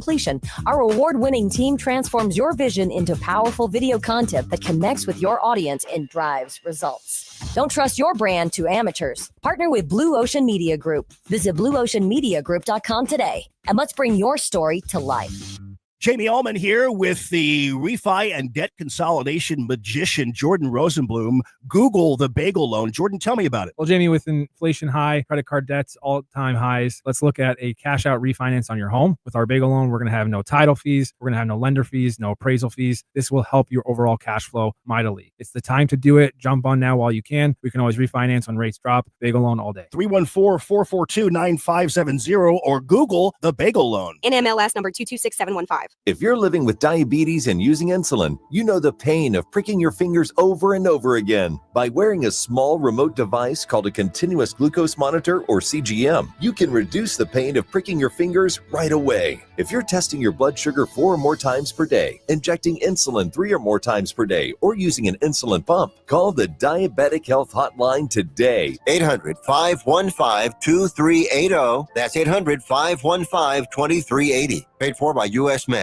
completion, our award-winning team transforms your vision into powerful video content that connects with your audience and drives results. Don't trust your brand to amateurs. Partner with Blue Ocean Media Group. Visit blueoceanmediagroup.com today, and let's bring your story to life. Jamie Ullman here with the refi and debt consolidation magician, Jordan Rosenblum. Google the bagel loan. Jordan, tell me about it. Well, Jamie, with inflation high, credit card debts all-time highs, let's look at a cash-out refinance on your home. With our bagel loan, we're going to have no title fees. We're going to have no lender fees, no appraisal fees. This will help your overall cash flow mightily. It's the time to do it. Jump on now while you can. We can always refinance when rates drop. Bagel loan all day. 314-442-9570 or Google the bagel loan. NMLS number 226715. If you're living with diabetes and using insulin, you know the pain of pricking your fingers over and over again. By wearing a small remote device called a continuous glucose monitor or CGM, you can reduce the pain of pricking your fingers right away. If you're testing your blood sugar 4 or more times per day, injecting insulin 3 or more times per day, or using an insulin pump, call the Diabetic Health Hotline today. 800-515-2380. That's 800-515-2380. Paid for by U.S. Med.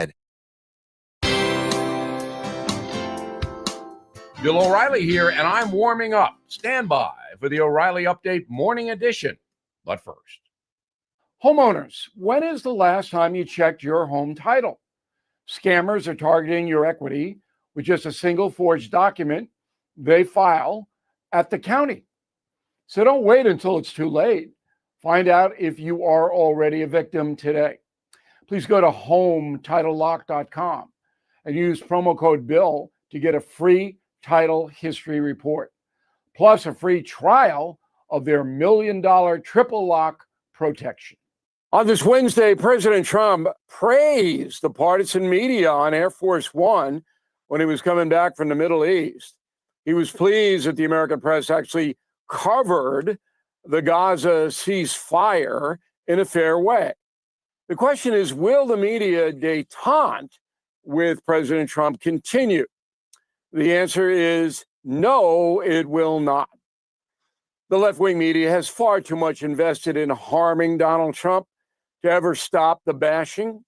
Bill O'Reilly here, and I'm warming up. Stand by for the O'Reilly Update Morning Edition. But first, homeowners, when is the last time you checked your home title? Scammers are targeting your equity with just a single forged document they file at the county. So don't wait until it's too late. Find out if you are already a victim today. Please go to HomeTitleLock.com and use promo code BILL to get a free title history report, plus a free trial of their $1 million triple lock protection. On this Wednesday, President Trump praised the partisan media on Air Force One when he was coming back from the Middle East. He was pleased that the American press actually covered the Gaza ceasefire in a fair way. The question is, will the media détente with President Trump continue? The answer is no, it will not. The left-wing media has far too much invested in harming Donald Trump to ever stop the bashing.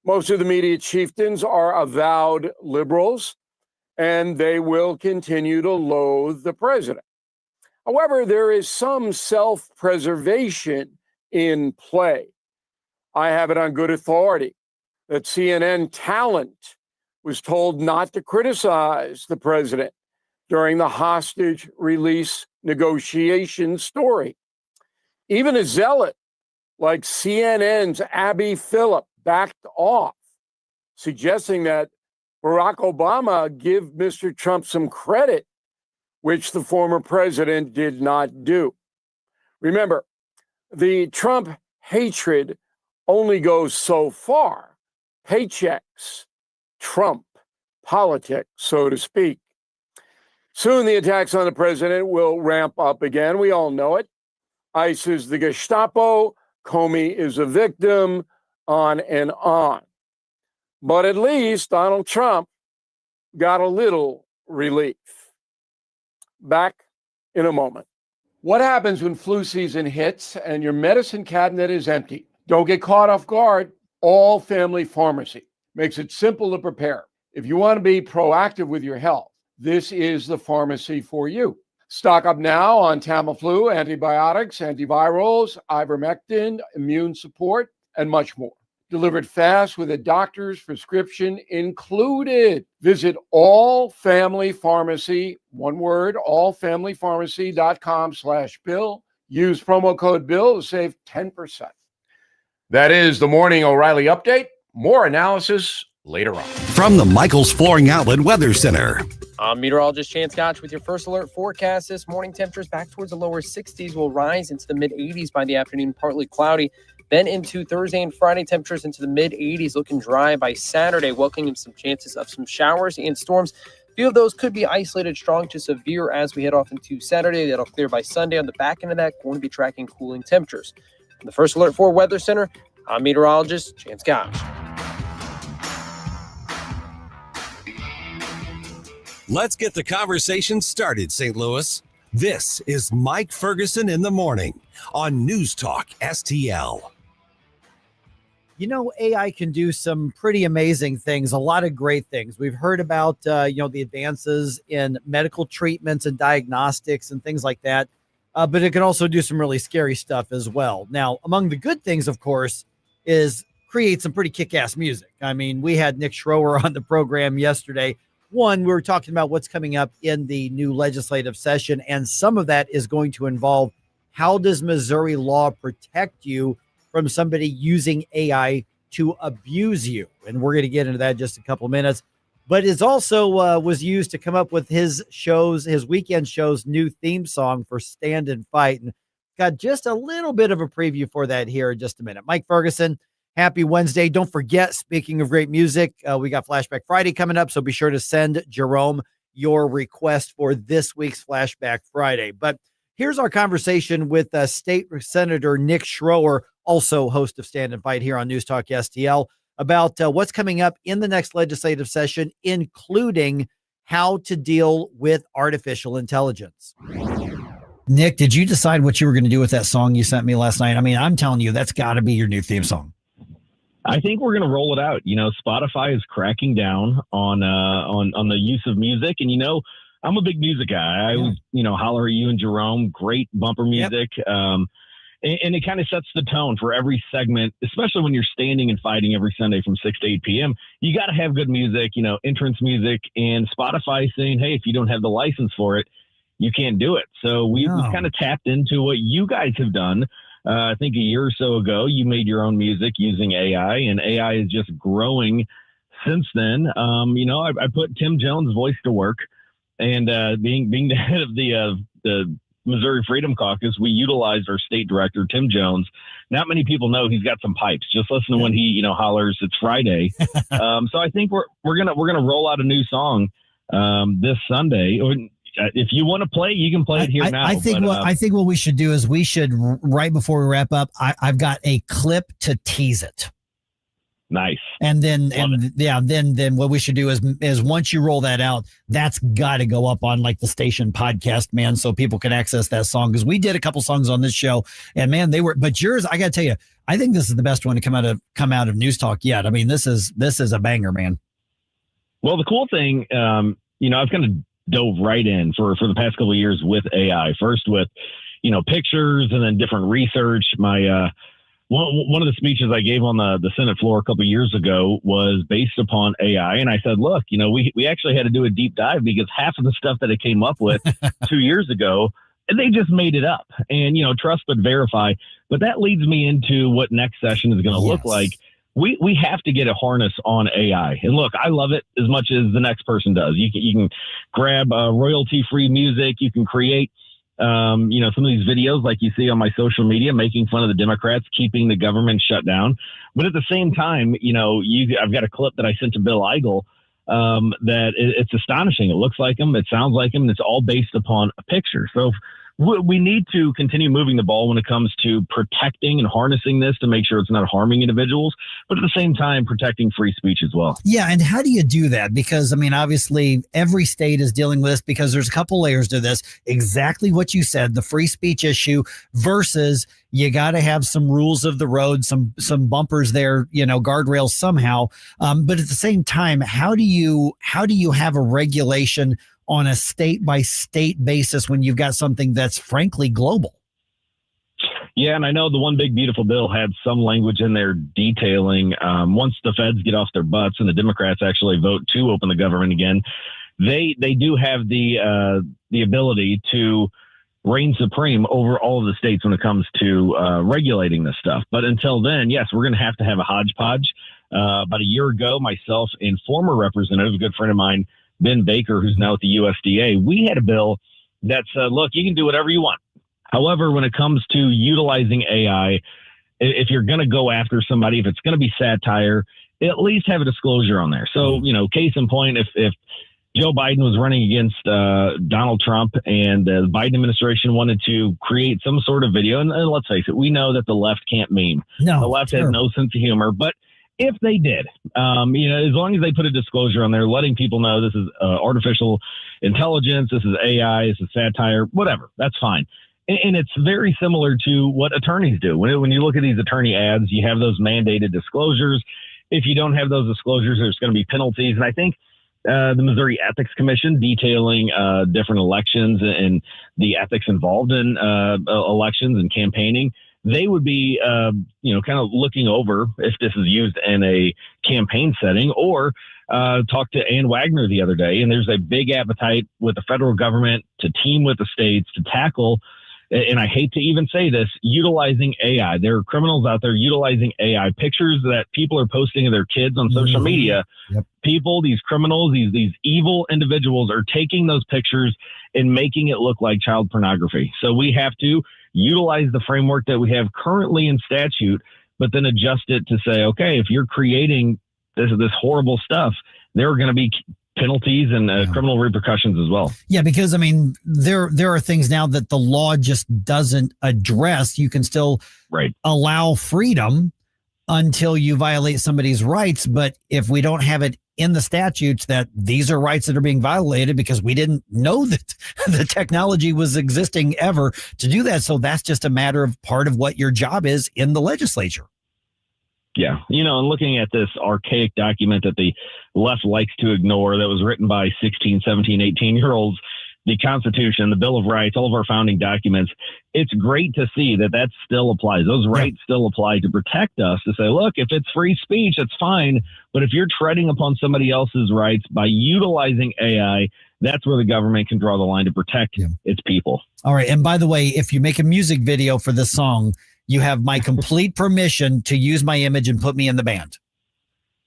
Most of the media chieftains are avowed liberals, and they will continue to loathe the president. However, there is some self-preservation in play. I have it on good authority that CNN talent was told not to criticize the president during the hostage release negotiation story. Even a zealot like CNN's Abby Phillip backed off, suggesting that Barack Obama give Mr. Trump some credit, which the former president did not do. Remember, the Trump hatred only goes so far. Paychecks trump politics, so to speak. Soon the attacks on the president will ramp up again. We all know it. ICE is the Gestapo. Comey is a victim, on and on. But at least Donald Trump got a little relief. Back in a moment. What happens when flu season hits and your medicine cabinet is empty? Don't get caught off guard. All Family Pharmacy makes it simple to prepare. If you want to be proactive with your health, this is the pharmacy for you. Stock up now on Tamiflu, antibiotics, antivirals, ivermectin, immune support, and much more. Delivered fast with a doctor's prescription included. Visit All Family Pharmacy, one word, allfamilypharmacy.com/Bill. Use promo code BILL to save 10%. That is the Morning O'Reilly Update. More analysis later on. From the Michaels Flooring Outlet Weather Center. I'm meteorologist Chance Gotch with your first alert forecast. This morning, temperatures back towards the lower 60s will rise into the mid-80s by the afternoon, partly cloudy. Then into Thursday and Friday, temperatures into the mid-80s, looking dry by Saturday, welcoming some chances of some showers and storms. A few of those could be isolated, strong to severe as we head off into Saturday. That'll clear by Sunday. On the back end of that, going to be tracking cooling temperatures. From the First Alert 4 Weather Center, I'm meteorologist Chance Gotch. Let's get the conversation started, St. Louis. This is Mike Ferguson in the morning on News Talk STL. AI can do some pretty amazing things, a lot of great things. We've heard about, the advances in medical treatments and diagnostics and things like that. But it can also do some really scary stuff as well. Now, among the good things, of course, is create some pretty kick-ass music. I mean, we had Nick Schroer on the program yesterday. One, we were talking about what's coming up in the new legislative session, and some of that is going to involve how does Missouri law protect you from somebody using AI to abuse you? And we're going to get into that in just a couple of minutes. But it's also was used to come up with his weekend show's new theme song for Stand and Fight. And got just a little bit of a preview for that here in just a minute. Mike Ferguson, happy Wednesday. Don't forget, speaking of great music, we got Flashback Friday coming up. So be sure to send Jerome your request for this week's Flashback Friday. But here's our conversation with State Senator Nick Schroer, also host of Stand and Fight here on News Talk STL, about what's coming up in the next legislative session, including how to deal with artificial intelligence. Nick, did you decide what you were going to do with that song you sent me last night? I mean, I'm telling you, that's got to be your new theme song. I think we're going to roll it out. Spotify is cracking down on the use of music, and I'm a big music guy. I always, holler at you and Jerome. Great bumper music. Yep. And it kind of sets the tone for every segment, especially when you're standing and fighting every Sunday from 6 to 8 p.m. You got to have good music, entrance music, and Spotify saying, hey, if you don't have the license for it, you can't do it. So we kind of tapped into what you guys have done. I think a year or so ago, you made your own music using AI, and AI is just growing since then. I put Tim Jones' voice to work, and being the head of the Missouri Freedom Caucus, we utilized our state director, Tim Jones. Not many people know he's got some pipes. Just listen to when he, hollers, it's Friday. So I think we're gonna roll out a new song this Sunday. If you want to play, you can play it here now. I think what we should do is we should, right before we wrap up, I've got a clip to tease it. Nice. And then what we should do is once you roll that out, that's got to go up on like the station podcast, man, so people can access that song. Because we did a couple songs on this show, and man, but yours, I got to tell you, I think this is the best one to come out of News Talk yet. I mean, this is a banger, man. Well, the cool thing, I've kind of dove right in for the past couple of years with AI. First with, pictures, and then different research. My one of the speeches I gave on the Senate floor a couple of years ago was based upon AI. And I said, look, we actually had to do a deep dive because half of the stuff that it came up with 2 years ago, they just made it up. And, trust but verify. But that leads me into what next session is going to look like. We have to get a harness on AI. And look, I love it as much as the next person does. You can grab royalty-free music. You can create some of these videos like you see on my social media, making fun of the Democrats, keeping the government shut down. But at the same time, I've got a clip that I sent to Bill Eigel that it's astonishing. It looks like him. It sounds like him. And it's all based upon a picture. So we need to continue moving the ball when it comes to protecting and harnessing this to make sure it's not harming individuals, but at the same time, protecting free speech as well. Yeah. And how do you do that? Because, I mean, obviously, every state is dealing with this because there's a couple layers to this. Exactly what you said, the free speech issue versus you got to have some rules of the road, some bumpers there, guardrails somehow. But at the same time, how do you have a regulation on a state by state basis when you've got something that's frankly global? Yeah, and I know the one big beautiful bill had some language in there detailing once the feds get off their butts and the Democrats actually vote to open the government again, they do have the ability to reign supreme over all of the states when it comes to regulating this stuff. But until then, yes, we're going to have a hodgepodge. About a year ago, myself and former representative, a good friend of mine, Ben Baker, who's now at the USDA, we had a bill that said, look, you can do whatever you want. However, when it comes to utilizing AI, if you're going to go after somebody, if it's going to be satire, at least have a disclosure on there. So, case in point, if Joe Biden was running against Donald Trump and the Biden administration wanted to create some sort of video, and let's face it, we know that the left can't meme. No, the left has no sense of humor, but if they did, as long as they put a disclosure on there, letting people know this is artificial intelligence, this is AI, this is satire, whatever, that's fine. And it's very similar to what attorneys do. When you look at these attorney ads, you have those mandated disclosures. If you don't have those disclosures, there's going to be penalties. And I think the Missouri Ethics Commission detailing different elections and the ethics involved in elections and campaigning, they would be, kind of looking over if this is used in a campaign setting. Or talked to Ann Wagner the other day, and there's a big appetite with the federal government to team with the states to tackle, and I hate to even say this, utilizing AI. There are criminals out there utilizing AI. Pictures that people are posting of their kids on social media. Yep. People, these criminals, these evil individuals are taking those pictures and making it look like child pornography. So we have to utilize the framework that we have currently in statute, but then adjust it to say, okay, if you're creating this horrible stuff, there are going to be penalties and criminal repercussions as well. Yeah, because I mean, there are things now that the law just doesn't address. You can still allow freedom until you violate somebody's rights. But if we don't have it in the statutes that these are rights that are being violated because we didn't know that the technology was existing ever to do that. So that's just a matter of part of what your job is in the legislature. Yeah. And looking at this archaic document that the left likes to ignore that was written by 16, 17, 18-year-olds, the Constitution, the Bill of Rights, all of our founding documents, it's great to see that still applies. Those rights still apply to protect us, to say, look, if it's free speech, it's fine. But if you're treading upon somebody else's rights by utilizing AI, that's where the government can draw the line to protect its people. All right. And by the way, if you make a music video for this song, you have my complete permission to use my image and put me in the band.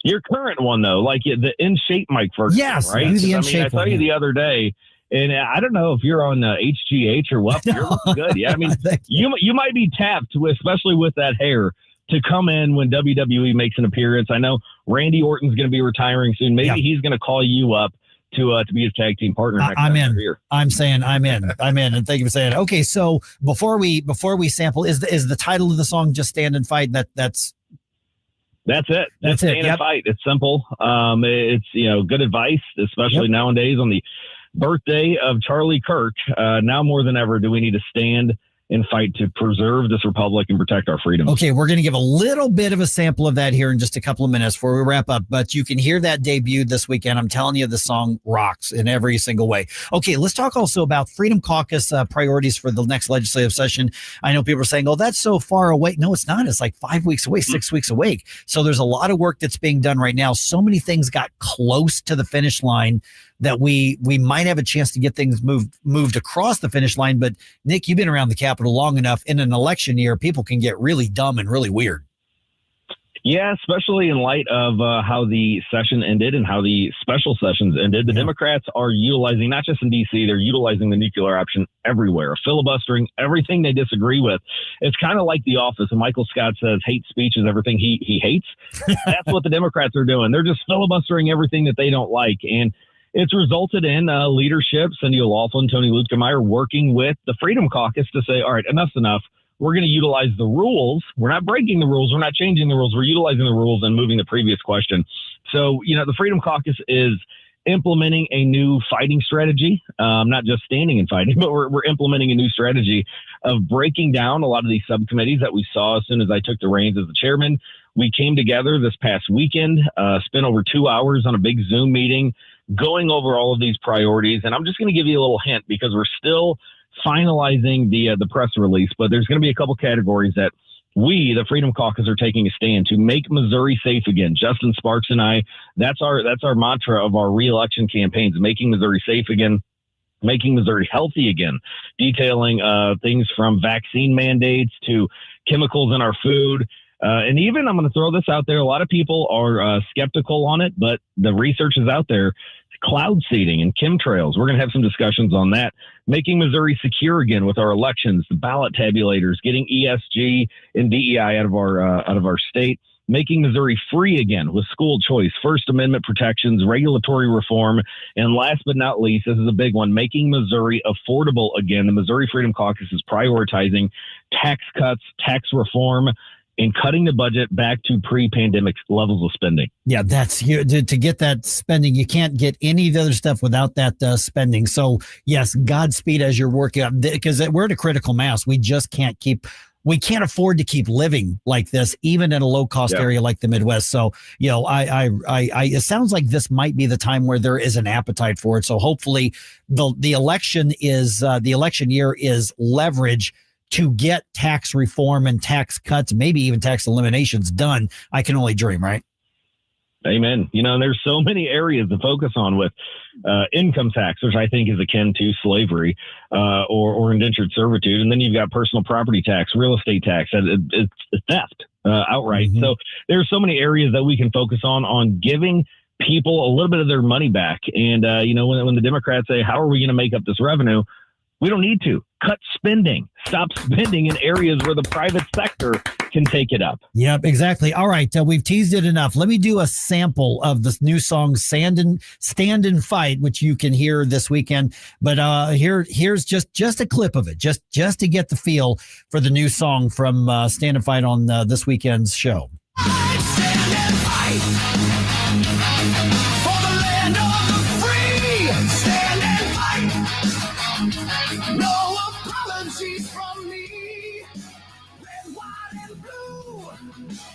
Your current one, though, like the In Shape Mike Ferguson, right? Do the In Shape I saw you the other day, and I don't know if you're on HGH or what. You're looking good. Yeah, I mean, you might be tapped, especially with that hair, to come in when WWE makes an appearance. I know Randy Orton's going to be retiring soon. Maybe he's going to call you up to be his tag team partner. I'm in. I'm saying I'm in. And thank you for saying it. Okay, so before we sample, is the title of the song just Stand and Fight? That's it. That's Stand and Fight. It's simple. It's good advice, especially nowadays on the birthday of Charlie Kirk. Now more than ever do we need to stand and fight to preserve this republic and protect our freedom. Okay, we're going to give a little bit of a sample of that here in just a couple of minutes before we wrap up, but you can hear that debuted this weekend. I'm telling you, the song rocks in every single way. Okay, let's talk also about Freedom Caucus priorities for the next legislative session. I know people are saying, oh, that's so far away. No, it's not. It's like 5 weeks away, 6 weeks away. So there's a lot of work that's being done right now. So many things got close to the finish line that we might have a chance to get things moved across the finish line. But Nick, you've been around the Capitol long enough. In an election year, people can get really dumb and really weird. Yeah, especially in light of how the session ended and how the special sessions ended. The Democrats are utilizing, not just in D.C., they're utilizing the nuclear option everywhere, filibustering everything they disagree with. It's kind of like The Office. And Michael Scott says hate speech is everything he hates. That's what the Democrats are doing. They're just filibustering everything that they don't like. And it's resulted in leadership, Cindy O'Loughlin, Tony Luetkemeyer, working with the Freedom Caucus to say, all right, enough's enough. We're going to utilize the rules. We're not breaking the rules. We're not changing the rules. We're utilizing the rules and moving the previous question. So, the Freedom Caucus is implementing a new fighting strategy, not just standing and fighting, but we're implementing a new strategy of breaking down a lot of these subcommittees that we saw as soon as I took the reins as the chairman. We came together this past weekend, spent over 2 hours on a big Zoom meeting, going over all of these priorities. And I'm just going to give you a little hint because we're still finalizing the press release, but there's going to be a couple categories that we, the Freedom Caucus, are taking a stand to make Missouri safe again. Justin Sparks and I, that's our mantra of our reelection campaigns, making Missouri safe again, making Missouri healthy again, detailing things from vaccine mandates to chemicals in our food. And even, I'm going to throw this out there, a lot of people are skeptical on it, but the research is out there. Cloud seeding and chemtrails. We're going to have some discussions on that. Making Missouri secure again with our elections, the ballot tabulators, getting ESG and DEI out of our state. Making Missouri free again with school choice, First Amendment protections, regulatory reform, and last but not least, this is a big one, making Missouri affordable again. The Missouri Freedom Caucus is prioritizing tax cuts, tax reform, and cutting the budget back to pre-pandemic levels of spending. Yeah, that's to get that spending. You can't get any of the other stuff without that spending. So yes, Godspeed as you're working on, because we're at a critical mass. We just can't afford to keep living like this, even in a low cost area like the Midwest. So, it sounds like this might be the time where there is an appetite for it. So hopefully the election year is leverage to get tax reform and tax cuts, maybe even tax eliminations done. I can only dream, right? Amen. There's so many areas to focus on with income tax, which I think is akin to slavery or indentured servitude. And then you've got personal property tax, real estate tax. It's theft outright. Mm-hmm. So there's so many areas that we can focus on giving people a little bit of their money back. And, when the Democrats say, how are we going to make up this revenue? We don't need to. Cut spending. Stop spending in areas where the private sector can take it up. Yep, exactly. All right, we've teased it enough. Let me do a sample of this new song, Stand and Fight, which you can hear this weekend. But here's just a clip of it, just to get the feel for the new song from Stand and Fight on this weekend's show. Stand and fight for the land of the free. Stand and fight. No apologies from me. Red, white, and blue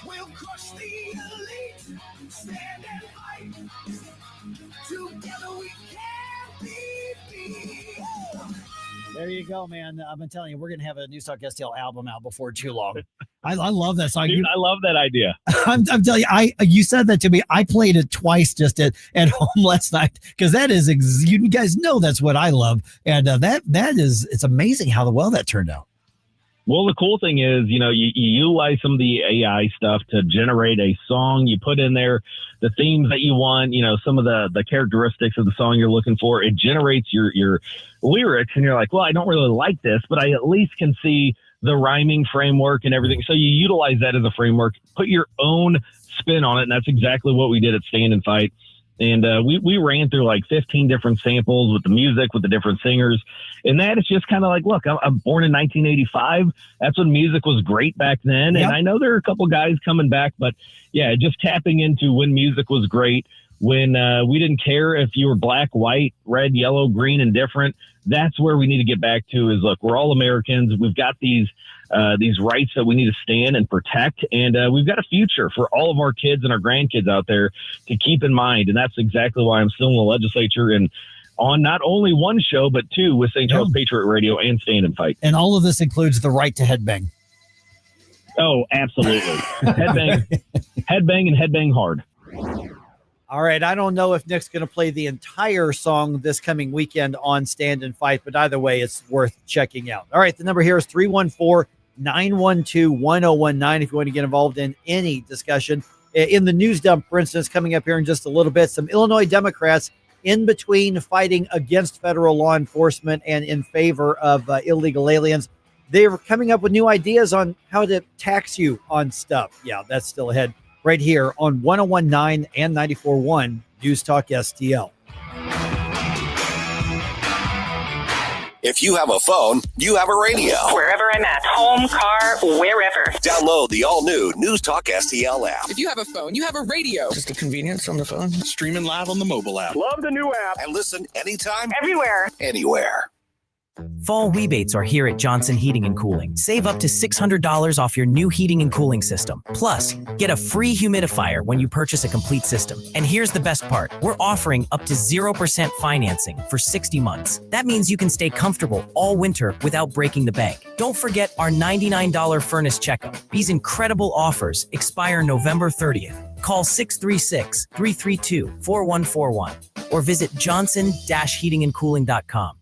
will crush the elite. Stand and fight. Together we can be free. There you go, man. I've been telling you, we're going to have a NewsTalkSTL album out before too long. I love that song. Dude, I love that idea. I'm telling you, you said that to me. I played it twice just at home last night because that is, you guys know that's what I love. And it's amazing how well that turned out. Well, the cool thing is, you utilize some of the AI stuff to generate a song. You put in there the themes that you want, some of the characteristics of the song you're looking for. It generates your lyrics, and you're like, well, I don't really like this, but I at least can see the rhyming framework and everything. So you utilize that as a framework, put your own spin on it, and that's exactly what we did at Stand and Fight. And we ran through like 15 different samples with the music, with the different singers. And that is just kind of like, look, I'm born in 1985. That's when music was great back then. Yep. And I know there are a couple guys coming back, but yeah, just tapping into when music was great, when we didn't care if you were black, white, red, yellow, green, and different. That's where we need to get back to is, look, we're all Americans. We've got these rights that we need to stand and protect. And we've got a future for all of our kids and our grandkids out there to keep in mind. And that's exactly why I'm still in the legislature and on not only one show, but two with St. Charles Patriot Radio and Stand and Fight. And all of this includes the right to headbang. Oh, absolutely. Headbang and headbang hard. All right, I don't know if Nick's going to play the entire song this coming weekend on Stand and Fight, but either way, it's worth checking out. All right, the number here is 314-912-1019 if you want to get involved in any discussion. In the news dump, for instance, coming up here in just a little bit, some Illinois Democrats in between fighting against federal law enforcement and in favor of illegal aliens. They're coming up with new ideas on how to tax you on stuff. Yeah, that's still ahead. Right here on 101.9 and 94.1 News Talk STL. If you have a phone, you have a radio. Wherever I'm at, home, car, wherever. Download the all-new News Talk STL app. If you have a phone, you have a radio. Just the convenience on the phone. Streaming live on the mobile app. Love the new app. And listen anytime. Everywhere. Anywhere. Fall rebates are here at Johnson Heating and Cooling. Save up to $600 off your new heating and cooling system. Plus, get a free humidifier when you purchase a complete system. And here's the best part. We're offering up to 0% financing for 60 months. That means you can stay comfortable all winter without breaking the bank. Don't forget our $99 furnace checkup. These incredible offers expire November 30th. Call 636-332-4141 or visit johnson-heatingandcooling.com.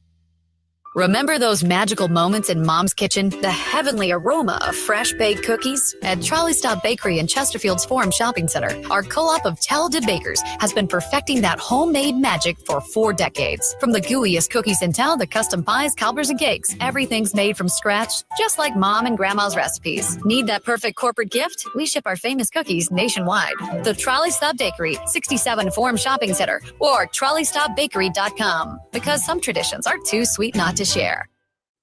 Remember those magical moments in Mom's kitchen? The heavenly aroma of fresh baked cookies? At Trolley Stop Bakery in Chesterfield's Forum Shopping Center, our co-op of talented bakers has been perfecting that homemade magic for 4 decades. From the gooeyest cookies in town to custom pies, cobblers, and cakes, everything's made from scratch, just like Mom and Grandma's recipes. Need that perfect corporate gift? We ship our famous cookies nationwide. The Trolley Stop Bakery, 67 Forum Shopping Center, or TrolleyStopBakery.com. Because some traditions are too sweet not to share.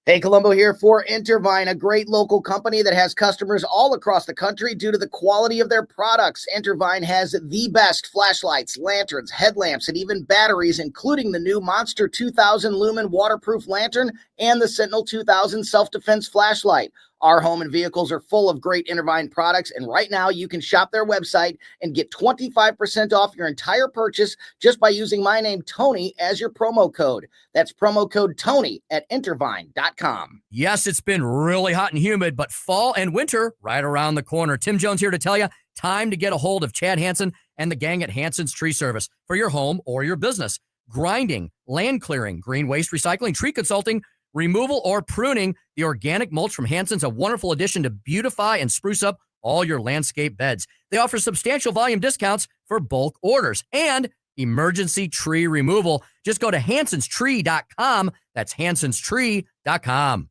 Hey, Columbo here for Intervine, a great local company that has customers all across the country due to the quality of their products. Intervine has the best flashlights, lanterns, headlamps, and even batteries, including the new Monster 2000 Lumen waterproof lantern and the Sentinel 2000 self-defense flashlight. Our home and vehicles are full of great Intervine products, and right now you can shop their website and get 25% off your entire purchase just by using my name, Tony, as your promo code. That's promo code Tony at Intervine.com. Yes, it's been really hot and humid, but fall and winter right around the corner. Tim Jones here to tell you, time to get a hold of Chad Hansen and the gang at Hansen's Tree Service for your home or your business. Grinding, land clearing, green waste recycling, tree consulting, removal, or pruning. The organic mulch from Hansen's a wonderful addition to beautify and spruce up all your landscape beds. They offer substantial volume discounts for bulk orders and emergency tree removal. Just go to hansenstree.com. That's hansenstree.com.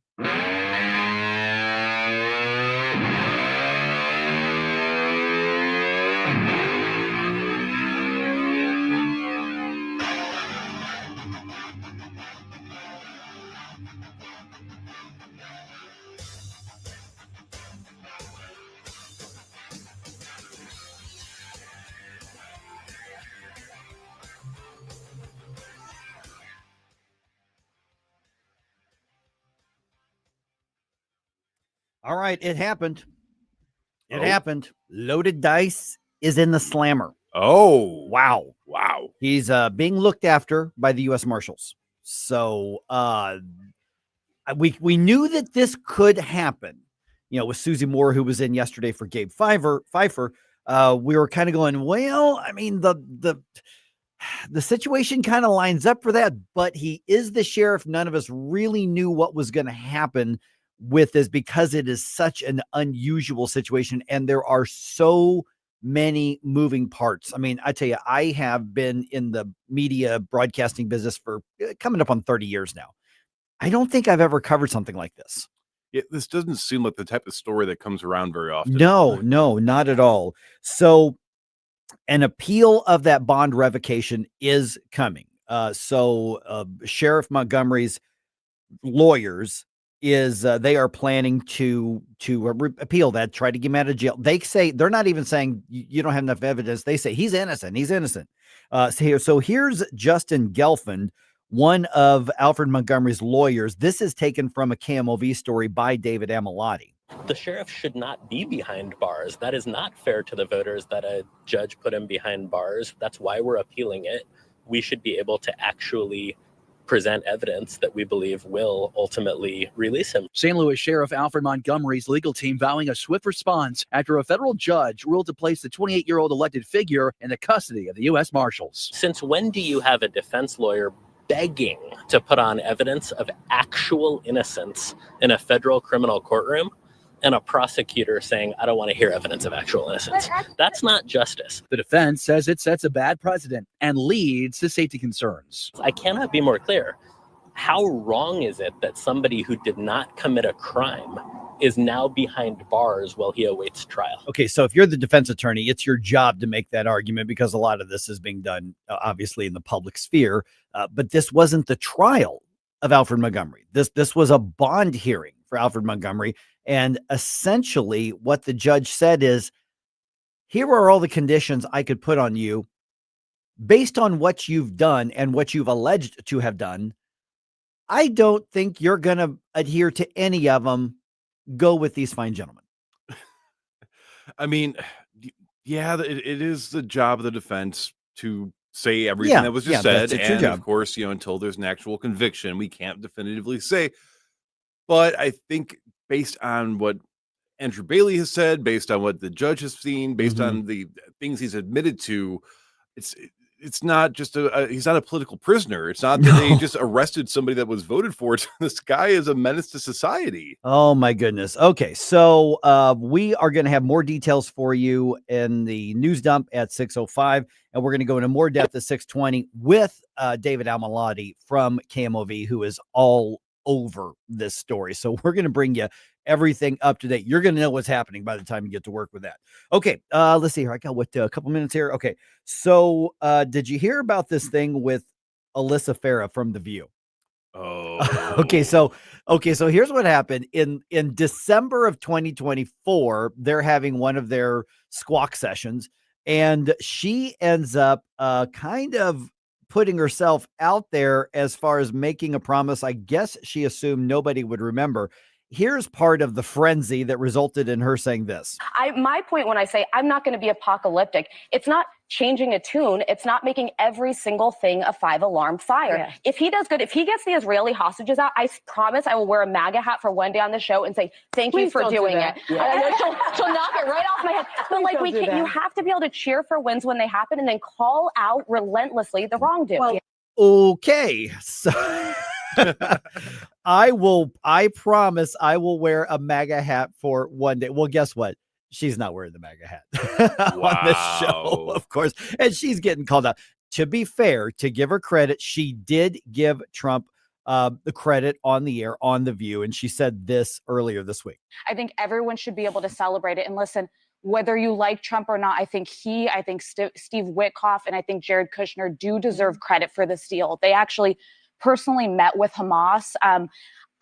All right, it happened. It happened. Loaded Dice is in the slammer. Oh, wow. Wow. He's being looked after by the U.S. Marshals. So we knew that this could happen. You know, with Susie Moore, who was in yesterday for Gabe Phifer, we were kind of going, well, I mean, the situation kind of lines up for that, but he is the sheriff. None of us really knew what was going to happen with this because it is such an unusual situation and there are so many moving parts. I mean, I tell you, I have been in the media broadcasting business for coming up on 30 years now. I don't think I've ever covered something like this. This doesn't seem like the type of story that comes around very often. No, not at all. So an appeal of that bond revocation is coming. Sheriff Montgomery's lawyers they are planning to appeal that, try to get him out of jail. They say they're not even saying you don't have enough evidence. They say he's innocent. He's innocent. So here's Justin Gelfand, one of Alfred Montgomery's lawyers. This is taken from a KMOV story by David Amalotti. The sheriff should not be behind bars. That is not fair to the voters that a judge put him behind bars. That's why we're appealing it. We should be able to actually present evidence that we believe will ultimately release him. St. Louis Sheriff Alfred Montgomery's legal team vowing a swift response after a federal judge ruled to place the 28-year-old elected figure in the custody of the U.S. Marshals. Since when do you have a defense lawyer begging to put on evidence of actual innocence in a federal criminal courtroom and a prosecutor saying, I don't want to hear evidence of actual innocence? That's not justice. The defense says it sets a bad precedent and leads to safety concerns. I cannot be more clear. How wrong is it that somebody who did not commit a crime is now behind bars while he awaits trial? Okay, so if you're the defense attorney, it's your job to make that argument because a lot of this is being done, obviously, in the public sphere. But this wasn't the trial of Alfred Montgomery. This was a bond hearing for Alfred Montgomery. And essentially what the judge said is, here are all the conditions I could put on you based on what you've done and what you've alleged to have done. I don't think you're going to adhere to any of them. Go with these fine gentlemen. I mean, yeah, it is the job of the defense to say everything that was just said. And of course, until there's an actual conviction, we can't definitively say. But I think based on what Andrew Bailey has said, based on what the judge has seen, based on the things he's admitted to, it's not just he's not a political prisoner. It's not that they just arrested somebody that was voted for. This guy is a menace to society. Oh my goodness. Okay. So we are going to have more details for you in the news dump at 6:05. And we're going to go into more depth at 6:20 with David Amalotti from KMOV, who is all over this story. So we're going to bring you everything up to date. You're going to know what's happening by the time you get to work with that. Okay. Let's see here. I got a couple minutes here. Okay. So did you hear about this thing with Alyssa Farah from The View? Oh, Okay, so here's what happened. In December of 2024, they're having one of their squawk sessions, and she ends up kind of putting herself out there as far as making a promise. I guess she assumed nobody would remember. Here's part of the frenzy that resulted in her saying this. My point when I say I'm not going to be apocalyptic, it's not changing a tune. It's not making every single thing a 5-alarm fire. Yeah. If he does good, if he gets the Israeli hostages out, I promise I will wear a MAGA hat for one day on the show and say, thank you for doing it. Yeah. She'll knock it right off my head. But like, you have to be able to cheer for wins when they happen and then call out relentlessly the wrongdoing. Well, okay, so I promise I will wear a MAGA hat for one day. Well, guess what? She's not wearing the MAGA hat on this show, of course. And she's getting called out. To be fair, to give her credit, she did give Trump the credit on the air, on The View. And she said this earlier this week. I think everyone should be able to celebrate it. And listen, whether you like Trump or not, I think Steve Witkoff and I think Jared Kushner do deserve credit for this deal. They actually personally met with Hamas.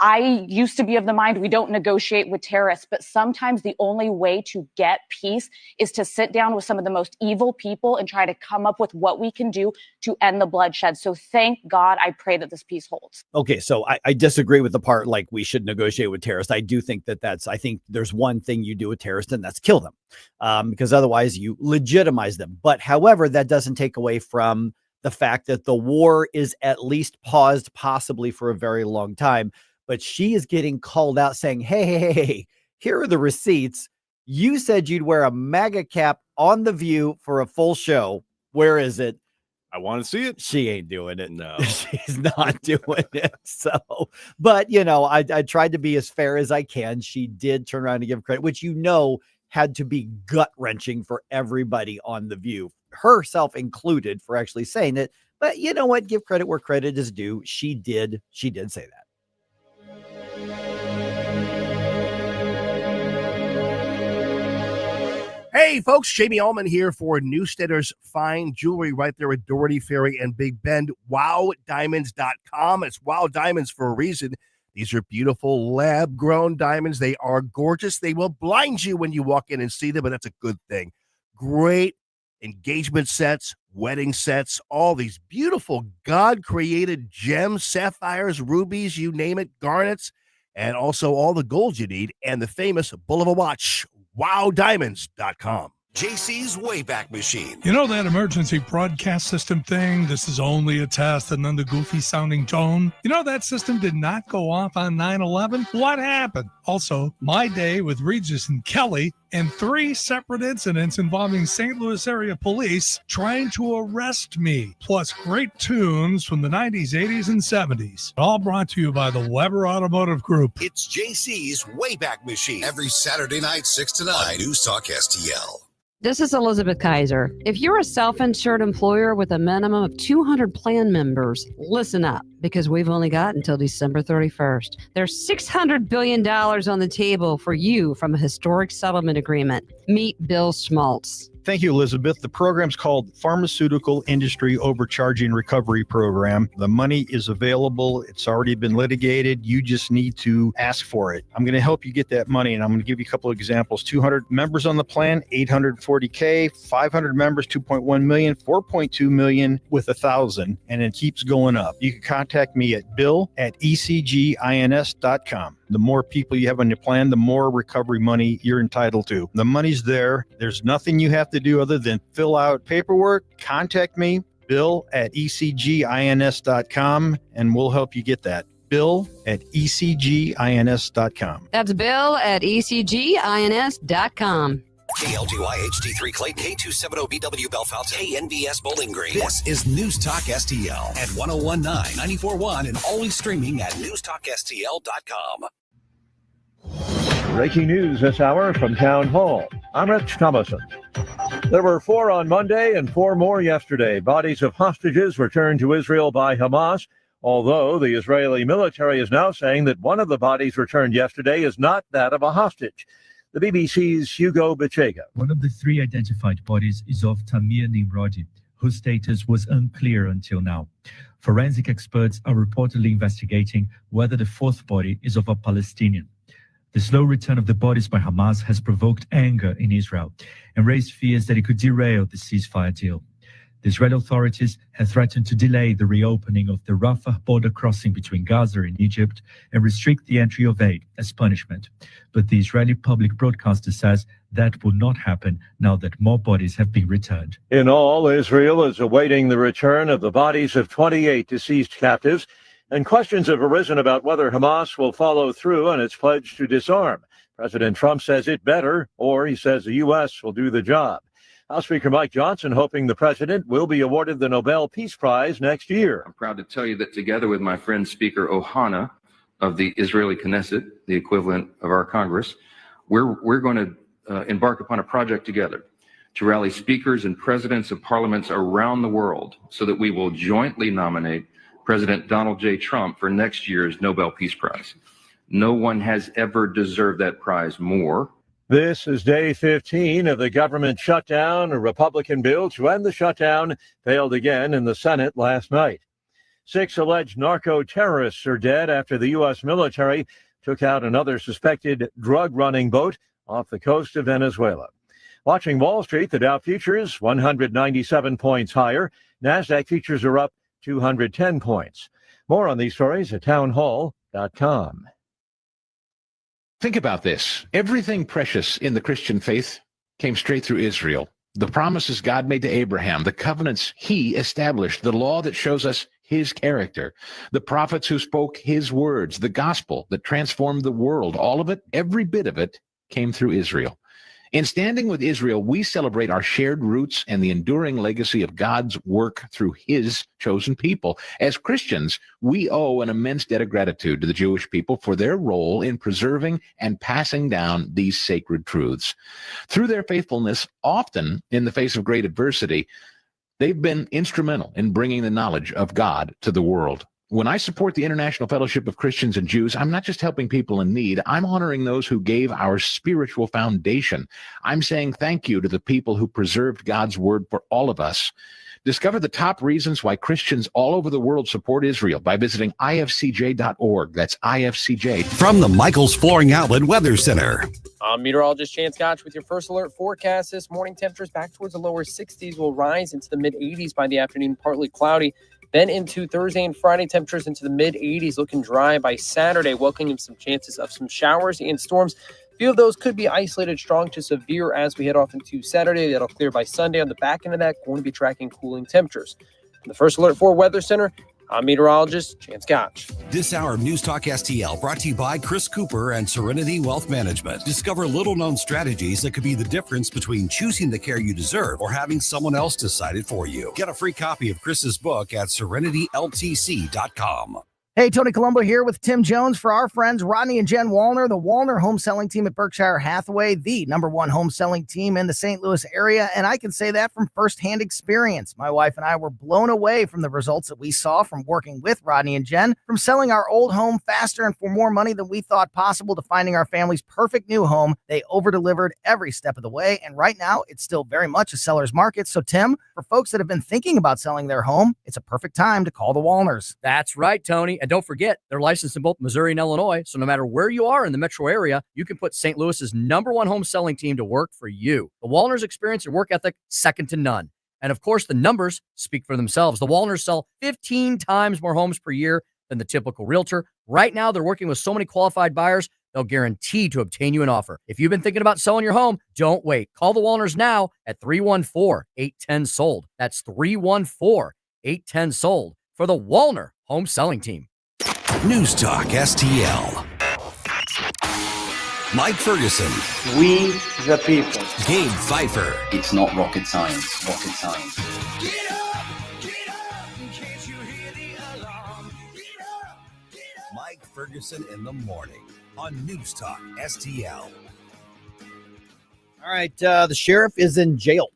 I used to be of the mind we don't negotiate with terrorists, but sometimes the only way to get peace is to sit down with some of the most evil people and try to come up with what we can do to end the bloodshed. So thank God, I pray that this peace holds. Okay, so I disagree with the part like we should negotiate with terrorists. I do think I think there's one thing you do with terrorists, and that's kill them, because otherwise you legitimize them. But however, that doesn't take away from the fact that the war is at least paused, possibly for a very long time. But she is getting called out saying, hey, here are the receipts. You said you'd wear a MAGA cap on The View for a full show. Where is it? I want to see it. She ain't doing it. No, she's not doing it. So, but I tried to be as fair as I can. She did turn around and give credit, which had to be gut wrenching for everybody on The View, herself included, for actually saying it. But you know what? Give credit where credit is due. She did say that. Hey, folks, Jamie Allman here for Newstedter's Fine Jewelry right there at Doherty Ferry and Big Bend. WowDiamonds.com. It's Wow Diamonds for a reason. These are beautiful lab-grown diamonds. They are gorgeous. They will blind you when you walk in and see them, but that's a good thing. Great engagement sets, wedding sets, all these beautiful God-created gems, sapphires, rubies, you name it, garnets, and also all the gold you need, and the famous bull of a watch. WowDiamonds.com. JC's Wayback Machine. You know that emergency broadcast system thing? This is only a test, and then the goofy sounding tone. You know that system did not go off on 9/11? What happened? Also, my day with Regis and Kelly, and 3 separate incidents involving St. Louis area police trying to arrest me. Plus great tunes from the 90s, 80s, and 70s. All brought to you by the Weber Automotive Group. It's JC's Wayback Machine. Every Saturday night, 6 to 9. News Talk STL. This is Elizabeth Kaiser. If you're a self-insured employer with a minimum of 200 plan members, listen up, because we've only got until December 31st. There's $600 billion on the table for you from a historic settlement agreement. Meet Bill Schmaltz. Thank you, Elizabeth. The program's called Pharmaceutical Industry Overcharging Recovery Program. The money is available. It's already been litigated. You just need to ask for it. I'm going to help you get that money, and I'm going to give you a couple of examples. 200 members on the plan, $840K, 500 members, 2.1 million, 4.2 million with 1,000, and it keeps going up. You can contact me at bill@ecgins.com. The more people you have on your plan, the more recovery money you're entitled to. The money's there. There's nothing you have to do other than fill out paperwork. Contact me, bill@ecgins.com, and we'll help you get that. bill@ecgins.com. That's bill@ecgins.com. KLGY HD3 Clayton, K270BW Bellefontaine, KNBS Bowling Green. This is News Talk STL at 1019, 94.1, and always streaming at NewsTalkSTL.com. Breaking news this hour from Town Hall. I'm Rich Thomason. There were 4 on Monday and 4 more yesterday. Bodies of hostages returned to Israel by Hamas, although the Israeli military is now saying that one of the bodies returned yesterday is not that of a hostage. The BBC's Hugo Bechega. One of the 3 identified bodies is of Tamir Nimrodi, whose status was unclear until now. Forensic experts are reportedly investigating whether the fourth body is of a Palestinian. The slow return of the bodies by Hamas has provoked anger in Israel and raised fears that it could derail the ceasefire deal. The Israeli authorities have threatened to delay the reopening of the Rafah border crossing between Gaza and Egypt and restrict the entry of aid as punishment. But the Israeli public broadcaster says that will not happen now that more bodies have been returned. In all, Israel is awaiting the return of the bodies of 28 deceased captives, and questions have arisen about whether Hamas will follow through on its pledge to disarm. President Trump says it better, or he says the U.S. will do the job. House Speaker Mike Johnson hoping the president will be awarded the Nobel Peace Prize next year. I'm proud to tell you that together with my friend Speaker Ohana of the Israeli Knesset, the equivalent of our Congress, we're going to embark upon a project together to rally speakers and presidents of parliaments around the world so that we will jointly nominate President Donald J. Trump for next year's Nobel Peace Prize. No one has ever deserved that prize more. This is day 15 of the government shutdown. A Republican bill to end the shutdown failed again in the Senate last night. 6 alleged narco-terrorists are dead after the U.S. military took out another suspected drug-running boat off the coast of Venezuela. Watching Wall Street, the Dow futures 197 points higher. NASDAQ futures are up 210 points. More on these stories at townhall.com. Think about this. Everything precious in the Christian faith came straight through Israel. The promises God made to Abraham, the covenants he established, the law that shows us his character, the prophets who spoke his words, the gospel that transformed the world, all of it, every bit of it came through Israel. In standing with Israel, we celebrate our shared roots and the enduring legacy of God's work through his chosen people. As Christians, we owe an immense debt of gratitude to the Jewish people for their role in preserving and passing down these sacred truths. Through their faithfulness, often in the face of great adversity, they've been instrumental in bringing the knowledge of God to the world. When I support the International Fellowship of Christians and Jews, I'm not just helping people in need. I'm honoring those who gave our spiritual foundation. I'm saying thank you to the people who preserved God's word for all of us. Discover the top reasons why Christians all over the world support Israel by visiting ifcj.org. That's IFCJ. From the Michael's Flooring Outlet Weather Center. I'm meteorologist Chance Gotch with your first alert forecast. This morning, temperatures back towards the lower 60s will rise into the mid-80s by the afternoon, partly cloudy. Then into Thursday and Friday, temperatures into the mid-80s, looking dry by Saturday, welcoming some chances of some showers and storms. A few of those could be isolated strong to severe as we head off into Saturday. That'll clear by Sunday. On the back end of that, going to be tracking cooling temperatures. From the First Alert 4 Weather Center, I'm meteorologist Chance Gotch. This hour of News Talk STL brought to you by Chris Cooper and Serenity Wealth Management. Discover little-known strategies that could be the difference between choosing the care you deserve or having someone else decide it for you. Get a free copy of Chris's book at serenityltc.com. Hey, Tony Colombo here with Tim Jones for our friends Rodney and Jen Wallner, the Wallner home selling team at Berkshire Hathaway, the #1 home selling team in the St. Louis area. And I can say that from firsthand experience. My wife and I were blown away from the results that we saw from working with Rodney and Jen, from selling our old home faster and for more money than we thought possible to finding our family's perfect new home. They over-delivered every step of the way. And right now, it's still very much a seller's market. So, Tim, for folks that have been thinking about selling their home, it's a perfect time to call the Wallners. That's right, Tony. And don't forget, they're licensed in both Missouri and Illinois. So no matter where you are in the metro area, you can put St. Louis's #1 home selling team to work for you. The Wallners' experience and work ethic, second to none. And of course, the numbers speak for themselves. The Wallners sell 15 times more homes per year than the typical realtor. Right now, they're working with so many qualified buyers, they'll guarantee to obtain you an offer. If you've been thinking about selling your home, don't wait. Call the Wallners now at 314-810-SOLD. That's 314-810-SOLD for the Wallner home selling team. News Talk STL. Mike Ferguson. We the people. Gabe Phifer. It's not rocket science. Rocket science. Mike Ferguson in the morning on News Talk STL. All right, the sheriff is in jail.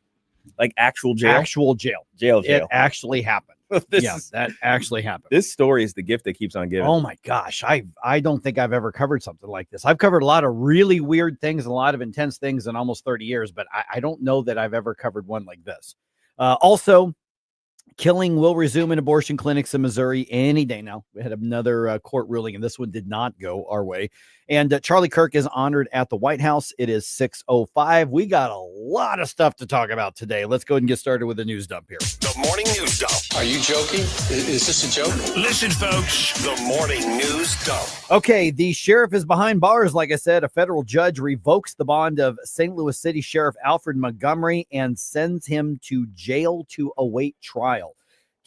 Like actual jail? Actual jail. Jail. It actually happened. That actually happened. This story is the gift that keeps on giving. Oh my gosh. I don't think I've ever covered something like this. I've covered a lot of really weird things and a lot of intense things in almost 30 years, but I don't know that I've ever covered one like this. Also, Killing will resume in abortion clinics in Missouri any day now. We had another court ruling, and this one did not go our way. And Charlie Kirk is honored at the White House. It is 6:05. We got a lot of stuff to talk about today. Let's go ahead and get started with the news dump here. The morning news dump. Are you joking? Is this a joke? Listen, folks, the morning news dump. Okay, the sheriff is behind bars. Like I said, a federal judge revokes the bond of St. Louis City Sheriff Alfred Montgomery and sends him to jail to await trial.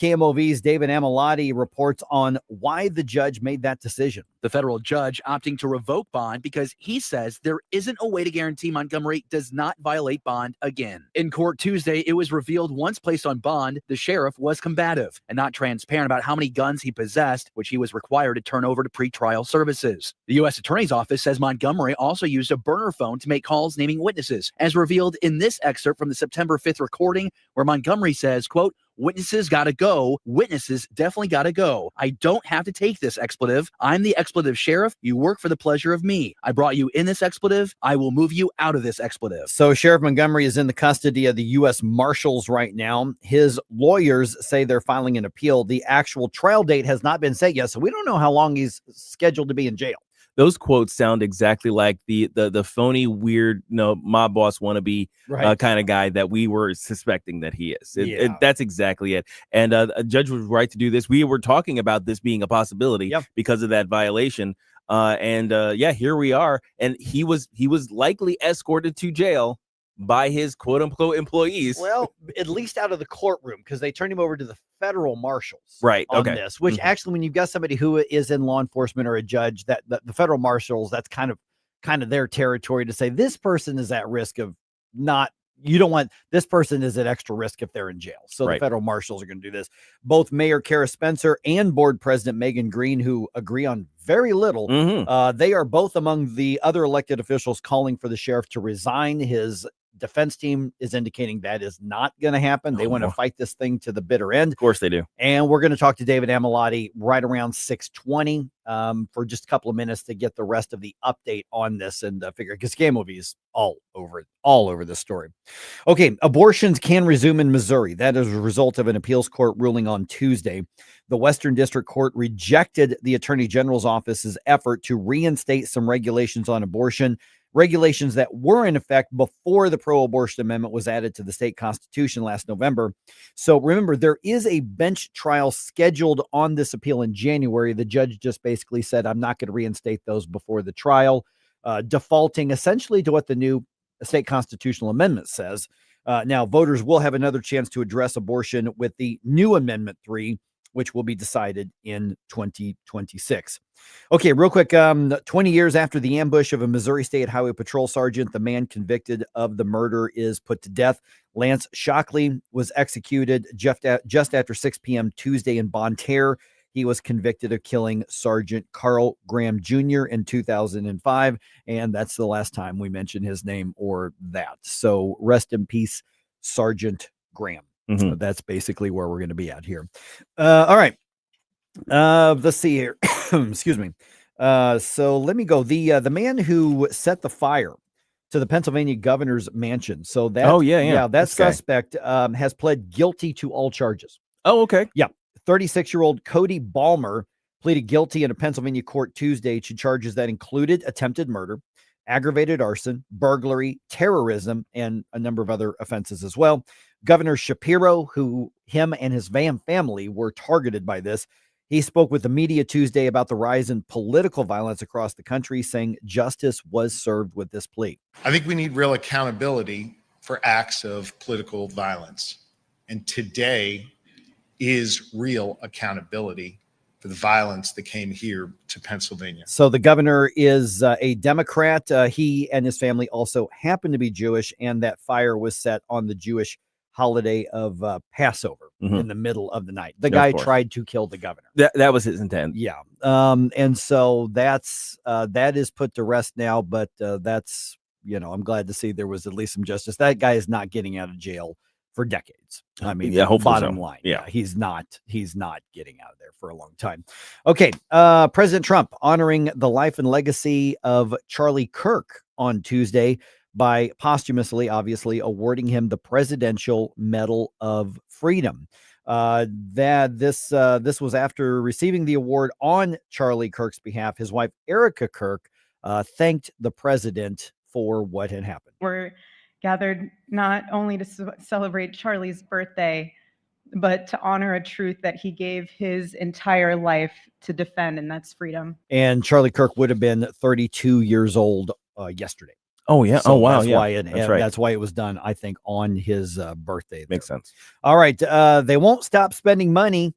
KMOV's David Amilati reports on why the judge made that decision. The federal judge opting to revoke bond because he says there isn't a way to guarantee Montgomery does not violate bond again. In court Tuesday, it was revealed once placed on bond, the sheriff was combative and not transparent about how many guns he possessed, which he was required to turn over to pretrial services. The U.S. Attorney's Office says Montgomery also used a burner phone to make calls naming witnesses, as revealed in this excerpt from the September 5th recording, where Montgomery says, quote, "Witnesses gotta go. Witnesses definitely gotta go. I don't have to take this expletive. I'm the expletive sheriff. You work for the pleasure of me. I brought you in this expletive. I will move you out of this expletive." So Sheriff Montgomery is in the custody of the U.S. Marshals right now. His lawyers say they're filing an appeal. The actual trial date has not been set yet, so we don't know how long he's scheduled to be in jail. Those quotes sound exactly like the phony, weird, mob boss wannabe kind of guy that we were suspecting that he is. That's exactly it. And a judge was right to do this. We were talking about this being a possibility because of that violation. Here we are. And he was likely escorted to jail by his quote unquote employees. Well, at least out of the courtroom, because they turned him over to the federal marshals on this, which actually, when you've got somebody who is in law enforcement or a judge, that the federal marshals, that's kind of their territory to say this person is at risk of not. You don't want this person is at extra risk if they're in jail. So the federal marshals are going to do this. Both Mayor Kara Spencer and board president Megan Green, who agree on very little, they are both among the other elected officials calling for the sheriff to resign. His defense team is indicating that is not going to happen. They want to fight this thing to the bitter end. Of course they do. And we're going to talk to David Amilati right around 6:20 for just a couple of minutes to get the rest of the update on this and figure, because Game Movies all over this story. Okay, abortions can resume in Missouri. That is a result of an appeals court ruling on Tuesday. The Western District Court rejected the Attorney General's office's effort to reinstate some regulations on abortion, regulations that were in effect before the pro-abortion amendment was added to the state constitution last November. So remember, there is a bench trial scheduled on this appeal in January. The judge just basically said, I'm not going to reinstate those before the trial, defaulting essentially to what the new state constitutional amendment says. Now, voters will have another chance to address abortion with the new Amendment 3, which will be decided in 2026. Okay, real quick, 20 years after the ambush of a Missouri State Highway Patrol sergeant, the man convicted of the murder is put to death. Lance Shockley was executed just after 6 p.m. Tuesday in Bonne Terre. He was convicted of killing Sergeant Carl Graham Jr. in 2005, and that's the last time we mention his name or that. So rest in peace, Sergeant Graham. So that's basically where we're going to be at here. All right. Let's see here. Excuse me. So let me go. The man who set the fire to the Pennsylvania governor's mansion. So that that suspect has pled guilty to all charges. Oh, okay. Yeah. 36-year-old Cody Balmer pleaded guilty in a Pennsylvania court Tuesday to charges that included attempted murder, aggravated arson, burglary, terrorism, and a number of other offenses as well. Governor Shapiro, who him and his family were targeted by this, he spoke with the media Tuesday about the rise in political violence across the country, saying justice was served with this plea. I think we need real accountability for acts of political violence. And today is real accountability for the violence that came here to Pennsylvania. So the governor is a Democrat. He and his family also happen to be Jewish, and that fire was set on the Jewish holiday of Passover in the middle of the night. The guy tried to kill the governor. That was his intent. Yeah. And so that is put to rest now, but that's, I'm glad to see there was at least some justice. That guy is not getting out of jail for decades. I mean, bottom line. Yeah, he's not getting out of there for a long time. Okay. President Trump honoring the life and legacy of Charlie Kirk on Tuesday by posthumously, obviously, awarding him the Presidential Medal of Freedom. This was after receiving the award on Charlie Kirk's behalf. His wife, Erica Kirk, thanked the president for what had happened. We're gathered not only to celebrate Charlie's birthday, but to honor a truth that he gave his entire life to defend, and that's freedom. And Charlie Kirk would have been 32 years old yesterday. Oh, yeah. So oh, wow. That's Yeah. why That's right. That's why it was done, I think, on his birthday. Makes sense. All right. They won't stop spending money.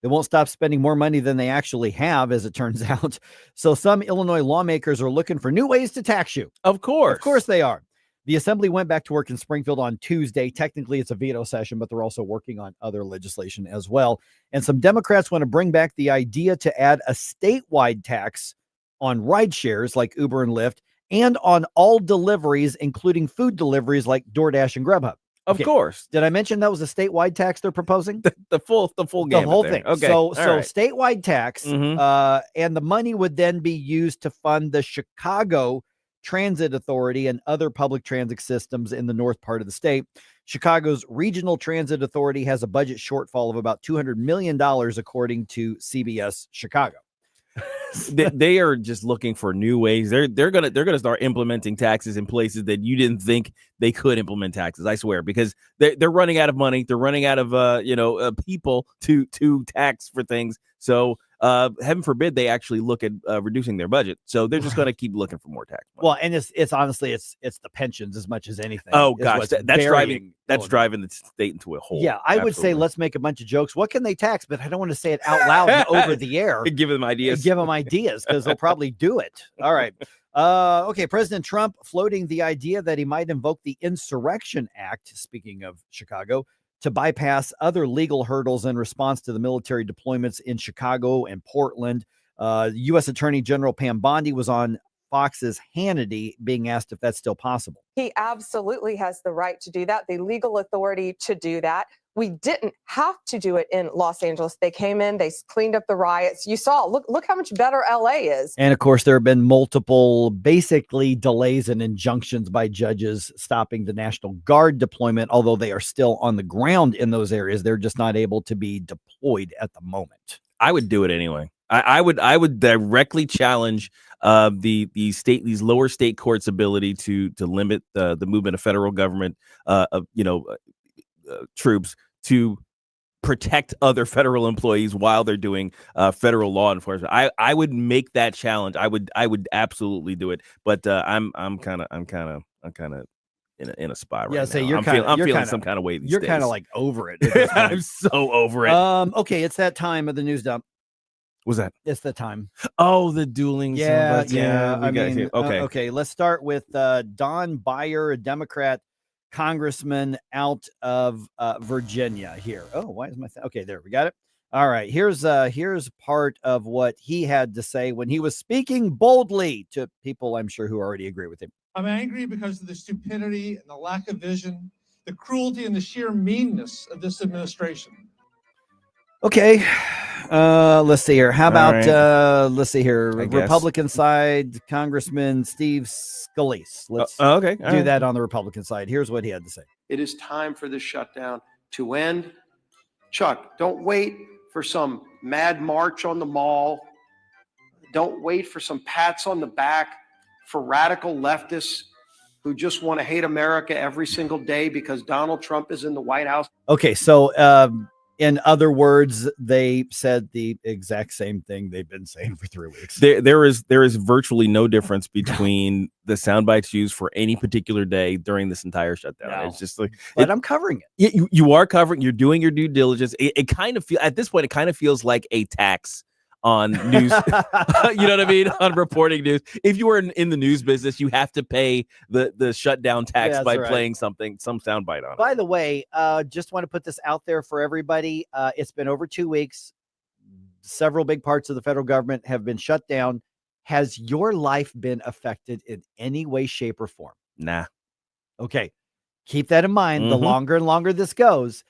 They won't stop spending more money than they actually have, as it turns out. So some Illinois lawmakers are looking for new ways to tax you. Of course they are. The assembly went back to work in Springfield on Tuesday. Technically, it's a veto session, but they're also working on other legislation as well. And some Democrats want to bring back the idea to add a statewide tax on ride shares like Uber and Lyft, and on all deliveries, including food deliveries like DoorDash and Grubhub. Of course. Did I mention that was a statewide tax they're proposing? The full game. The whole thing. Okay. So right. statewide tax, and the money would then be used to fund the Chicago Transit Authority and other public transit systems in the north part of the state. Chicago's Regional Transit Authority has a budget shortfall of about $200 million, according to CBS Chicago. They are just looking for new ways. They're gonna start implementing taxes in places that you didn't think they could implement taxes. I swear, because they're running out of money. They're running out of people to tax for things. So heaven forbid they actually look at reducing their budget. So they're just going to keep looking for more tax money. Well, and it's honestly it's the pensions as much as anything. Oh gosh, that's driving the state into a hole. Yeah, I would say let's make a bunch of jokes. What can they tax? But I don't want to say it out loud over the air. Give them ideas. Give them ideas because they'll probably do it. All right. Okay. President Trump floating the idea that he might invoke the Insurrection Act, speaking of Chicago, to bypass other legal hurdles in response to the military deployments in Chicago and Portland. U.S. Attorney General Pam Bondi was on Fox's Hannity being asked if that's still possible. He absolutely has the right to do that, the legal authority to do that. We didn't have to do it in Los Angeles. They came in, they cleaned up the riots. You saw, look how much better LA is. And of course, there have been multiple basically delays and injunctions by judges stopping the National Guard deployment, although they are still on the ground in those areas. They're just not able to be deployed at the moment. I would do it anyway. I would directly challenge these lower state courts' ability to limit the movement of federal government troops to protect other federal employees while they're doing federal law enforcement. I would make that challenge. I would absolutely do it. But I'm kind of in a spot right now. I'm feeling some kind of way these days. You're kind of like over it. I'm so over it. Okay, it's that time of the news dump. What's that? It's the time. Oh, the dueling. Yeah. Okay. Okay. Let's start with Don Beyer, a Democrat congressman out of Virginia here. Oh, why is my okay, there we got it. All right, here's part of what he had to say when he was speaking boldly to people I'm sure who already agree with him. I'm angry because of the stupidity and the lack of vision, the cruelty and the sheer meanness of this administration. Okay, let's see here. How about let's see here. I guess. Republican side, Congressman Steve Scalise. Let's do that on the Republican side. Here's what he had to say. It is time for this shutdown to end. Chuck, don't wait for some mad march on the mall. Don't wait for some pats on the back for radical leftists who just want to hate America every single day because Donald Trump is in the White House. Okay, so in other words, they said the exact same thing they've been saying for 3 weeks. There is virtually no difference between the sound bites used for any particular day during this entire shutdown. No. It's just like, but I'm covering it. You are covering. You're doing your due diligence. It kind of at this point, it kind of feels like a tax on news. You know what I mean? On reporting news. If you were in the news business, you have to pay the shutdown tax by playing some soundbite on it. By the way, just want to put this out there for everybody. It's been over 2 weeks. Several big parts of the federal government have been shut down. Has your life been affected in any way, shape, or form? Nah. Okay. Keep that in mind. The longer and longer this goes.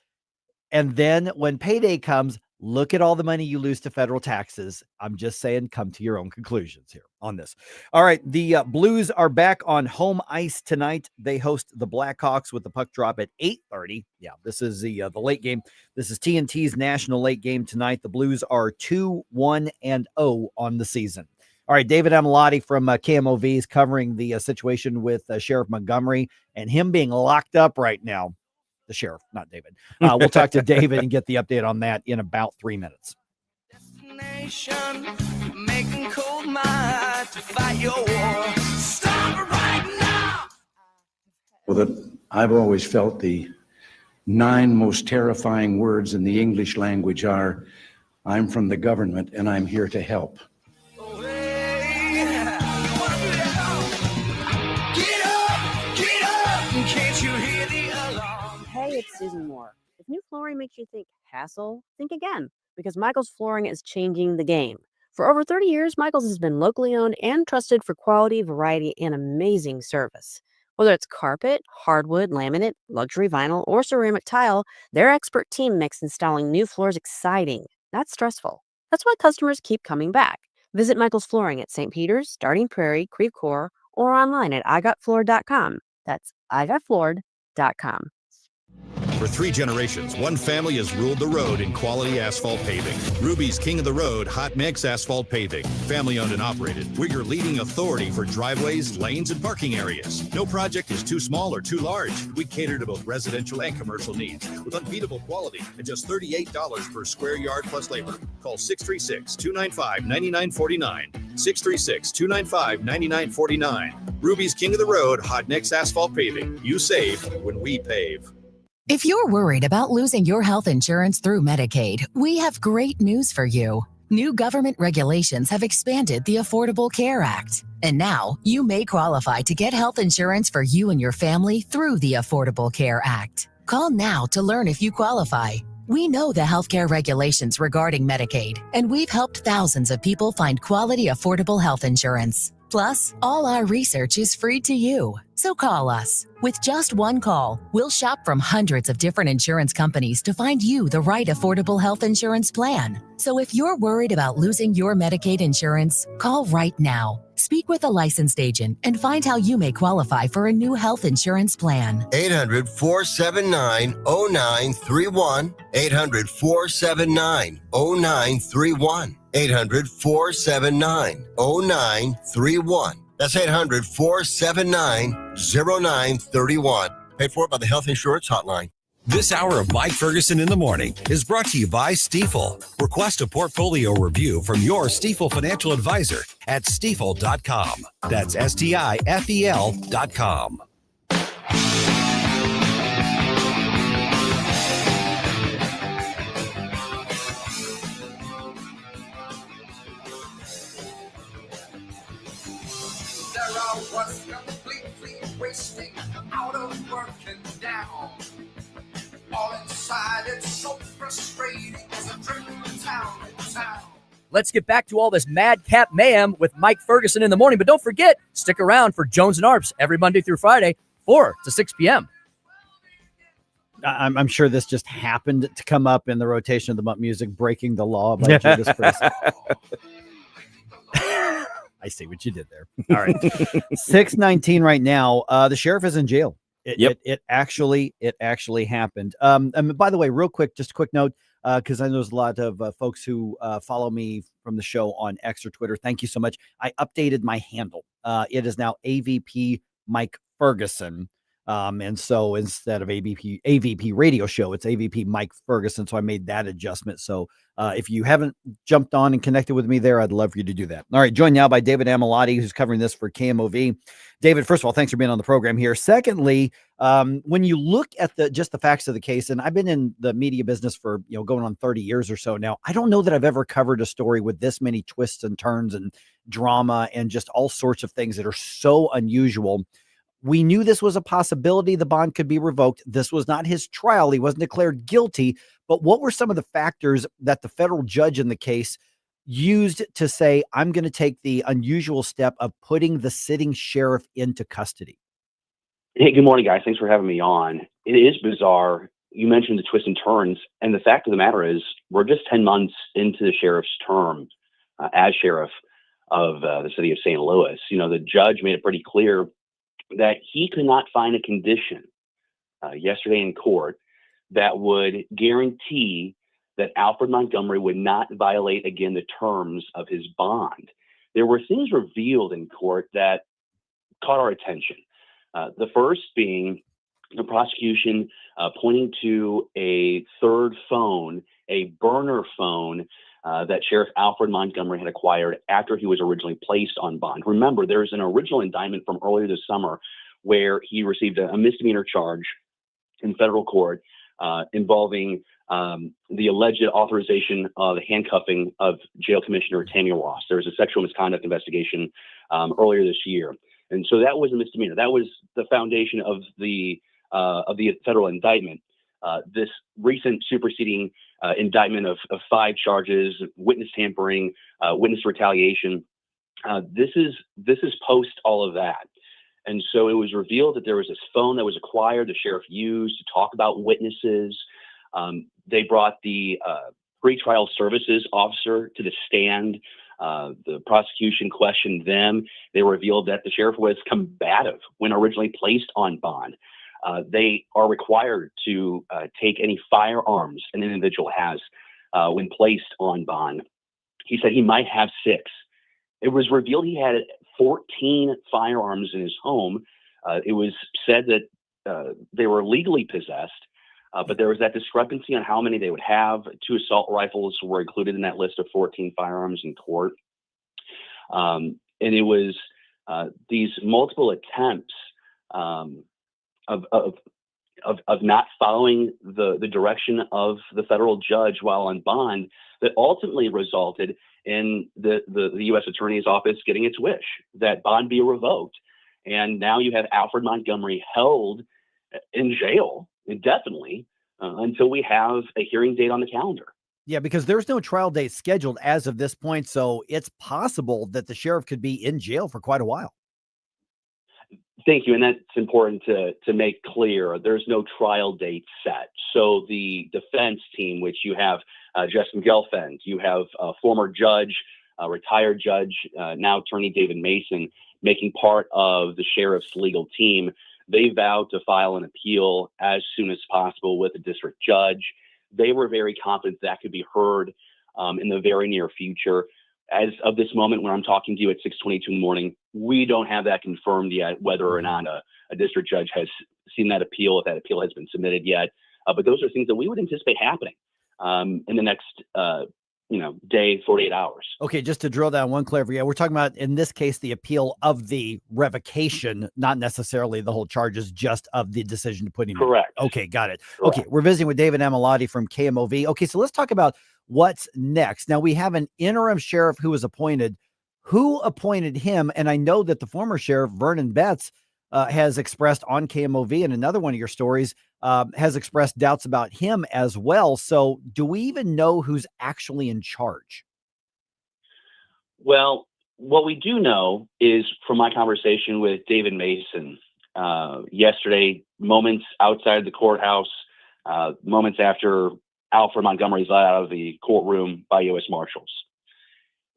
And then when payday comes, Look at all the money you lose to federal taxes. I'm just saying, come to your own conclusions here on this. All right, the Blues are back on home ice tonight. They host the Blackhawks with the puck drop at 8:30. Yeah, this is the late game. This is TNT's national late game tonight. The Blues are 2-1-0 on the season. All right, David Amalotti from KMOV is covering the situation with Sheriff Montgomery and him being locked up right now. The sheriff, not David. We'll talk to David and get the update on that in about 3 minutes. Making cold mind to fight your war. Stop right now. Well, I've always felt the 9 most terrifying words in the English language are, I'm from the government and I'm here to help. Can't you hear the alarm? Hey, it's Susan Moore. If new flooring makes you think hassle, think again, because Michael's Flooring is changing the game. For over 30 years, Michael's has been locally owned and trusted for quality, variety, and amazing service. Whether it's carpet, hardwood, laminate, luxury vinyl, or ceramic tile, their expert team makes installing new floors exciting, not stressful. That's why customers keep coming back. Visit Michael's Flooring at St. Peter's, Starting Prairie, Creve Coeur, or online at igotfloored.com. That's igotfloored.com. For 3 generations, one family has ruled the road in quality asphalt paving. Ruby's King of the Road Hot Mix Asphalt Paving. Family owned and operated. We're your leading authority for driveways, lanes, and parking areas. No project is too small or too large. We cater to both residential and commercial needs with unbeatable quality at just $38 per square yard plus labor. Call 636-295-9949. 636-295-9949. Ruby's King of the Road Hot Mix Asphalt Paving. You save when we pave. If you're worried about losing your health insurance through Medicaid, we have great news for you. New government regulations have expanded the Affordable Care Act. And now you may qualify to get health insurance for you and your family through the Affordable Care Act. Call now to learn if you qualify. We know the healthcare regulations regarding Medicaid, and we've helped thousands of people find quality, affordable health insurance. Plus, all our research is free to you. So call us. With just one call, we'll shop from hundreds of different insurance companies to find you the right affordable health insurance plan. So if you're worried about losing your Medicaid insurance, call right now. Speak with a licensed agent and find how you may qualify for a new health insurance plan. 800-479-0931. 800-479-0931. 800-479-0931. That's 800-479-0931. Paid for by the Health Insurance Hotline. This hour of Mike Ferguson in the Morning is brought to you by Stifel. Request a portfolio review from your Stifel financial advisor at stifel.com. That's STIFEL.com. Was completely wasting, out of work and down. All inside, it's so frustrating as a trip from town to town. Let's get back to all this madcap mayhem with Mike Ferguson in the morning. But don't forget, stick around for Jones and Arps every Monday through Friday, 4 to 6 p.m. I'm sure this just happened to come up in the rotation of the month music, Breaking the Law by Judas Priest. I see what you did there. All right. 6:19 right now. The sheriff is in jail. It actually happened. And by the way, real quick, just a quick note, because I know there's a lot of folks who follow me from the show on X or Twitter. Thank you so much. I updated my handle. It is now AVP Mike Ferguson. And so instead of AVP radio show, it's AVP Mike Ferguson. So I made that adjustment. So if you haven't jumped on and connected with me there, I'd love for you to do that. All right. Joined now by David Amalotti, who's covering this for KMOV. David, first of all, thanks for being on the program here. Secondly, when you look at just the facts of the case, and I've been in the media business for, going on 30 years or so now, I don't know that I've ever covered a story with this many twists and turns and drama and just all sorts of things that are so unusual. We knew this was a possibility. The bond could be revoked. This was not his trial. He wasn't declared guilty. But what were some of the factors that the federal judge in the case used to say, I'm going to take the unusual step of putting the sitting sheriff into custody? Hey, good morning, guys. Thanks for having me on. It is bizarre you mentioned the twists and turns, and the fact of the matter is we're just 10 months into the sheriff's term as sheriff of the city of St. Louis. You know, the judge made it pretty clear that he could not find a condition yesterday in court that would guarantee that Alfred Montgomery would not violate again the terms of his bond. There were things revealed in court that caught our attention. The first being the prosecution pointing to a third phone, a burner phone that Sheriff Alfred Montgomery had acquired after he was originally placed on bond. Remember, there's an original indictment from earlier this summer where he received a misdemeanor charge in federal court involving the alleged authorization of the handcuffing of Jail Commissioner Tammy Ross. There was a sexual misconduct investigation earlier this year. And so that was a misdemeanor. That was the foundation of the federal indictment. This recent superseding indictment of 5 charges, witness tampering, witness retaliation. This is post all of that. And so it was revealed that there was this phone that was acquired, the sheriff used to talk about witnesses. They brought the pretrial services officer to the stand. The prosecution questioned them. They revealed that the sheriff was combative when originally placed on bond. They are required to take any firearms an individual has when placed on bond. He said he might have 6. It was revealed he had 14 firearms in his home. It was said that they were legally possessed, but there was that discrepancy on how many they would have. 2 assault rifles were included in that list of 14 firearms in court. And it was these multiple attempts of not following the direction of the federal judge while on bond that ultimately resulted in the U.S. Attorney's Office getting its wish that bond be revoked. And now you have Alfred Montgomery held in jail indefinitely until we have a hearing date on the calendar. Yeah, because there's no trial date scheduled as of this point. So it's possible that the sheriff could be in jail for quite a while. Thank you. And that's important to make clear. There's no trial date set. So the defense team, which you have Justin Gelfand, you have a former judge, a retired judge, now attorney David Mason, making part of the sheriff's legal team. They vowed to file an appeal as soon as possible with the district judge. They were very confident that could be heard in the very near future. As of this moment, when I'm talking to you at 6:22 in the morning, we don't have that confirmed yet, whether or not a district judge has seen that appeal, if that appeal has been submitted yet. But those are things that we would anticipate happening in the next, day, 48 hours. Okay, just to drill down one clarification, we're talking about, in this case, the appeal of the revocation, not necessarily the whole charges, just of the decision to put him Correct. in. Okay, got it. Correct. Okay, we're visiting with David Amilati from KMOV. Okay, so let's talk about what's next. Now, we have an interim sheriff who was appointed. Who appointed him? And I know that the former sheriff, Vernon Betts, has expressed on KMOV, and another one of your stories has expressed doubts about him as well. So do we even know who's actually in charge? Well, what we do know is from my conversation with David Mason yesterday, moments outside the courthouse, moments after Alfred Montgomery's let out of the courtroom by U.S. Marshals.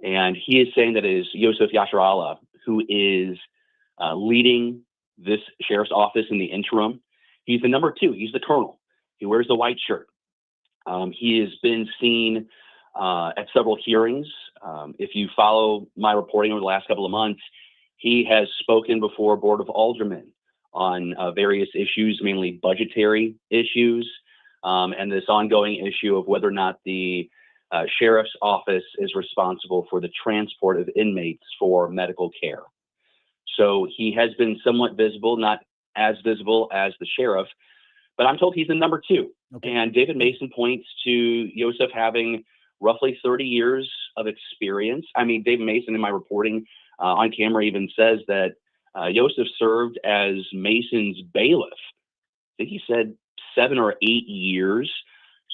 And he is saying that it is Yosef Yasharallah who is leading this sheriff's office in the interim. He's the number 2. He's the colonel. He wears the white shirt. He has been seen at several hearings. If you follow my reporting over the last couple of months, he has spoken before a board of aldermen on various issues, mainly budgetary issues, and this ongoing issue of whether or not the sheriff's office is responsible for the transport of inmates for medical care. So he has been somewhat visible, not as visible as the sheriff, but I'm told he's the number 2. Okay. And David Mason points to Yosef having roughly 30 years of experience. I mean, David Mason in my reporting on camera even says that Yosef served as Mason's bailiff. I think he said 7 or 8 years.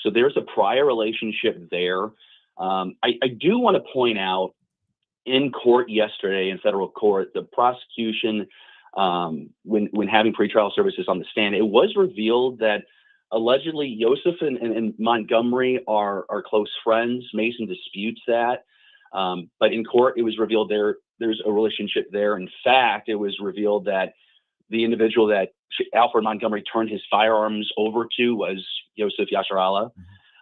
So there's a prior relationship there. I do want to point out in court yesterday in federal court, the prosecution, when having pretrial services on the stand, it was revealed that allegedly Joseph and Montgomery are close friends. Mason disputes that. But in court, it was revealed there's a relationship there. In fact, it was revealed that the individual that Alfred Montgomery turned his firearms over to was Yosef Yasharallah.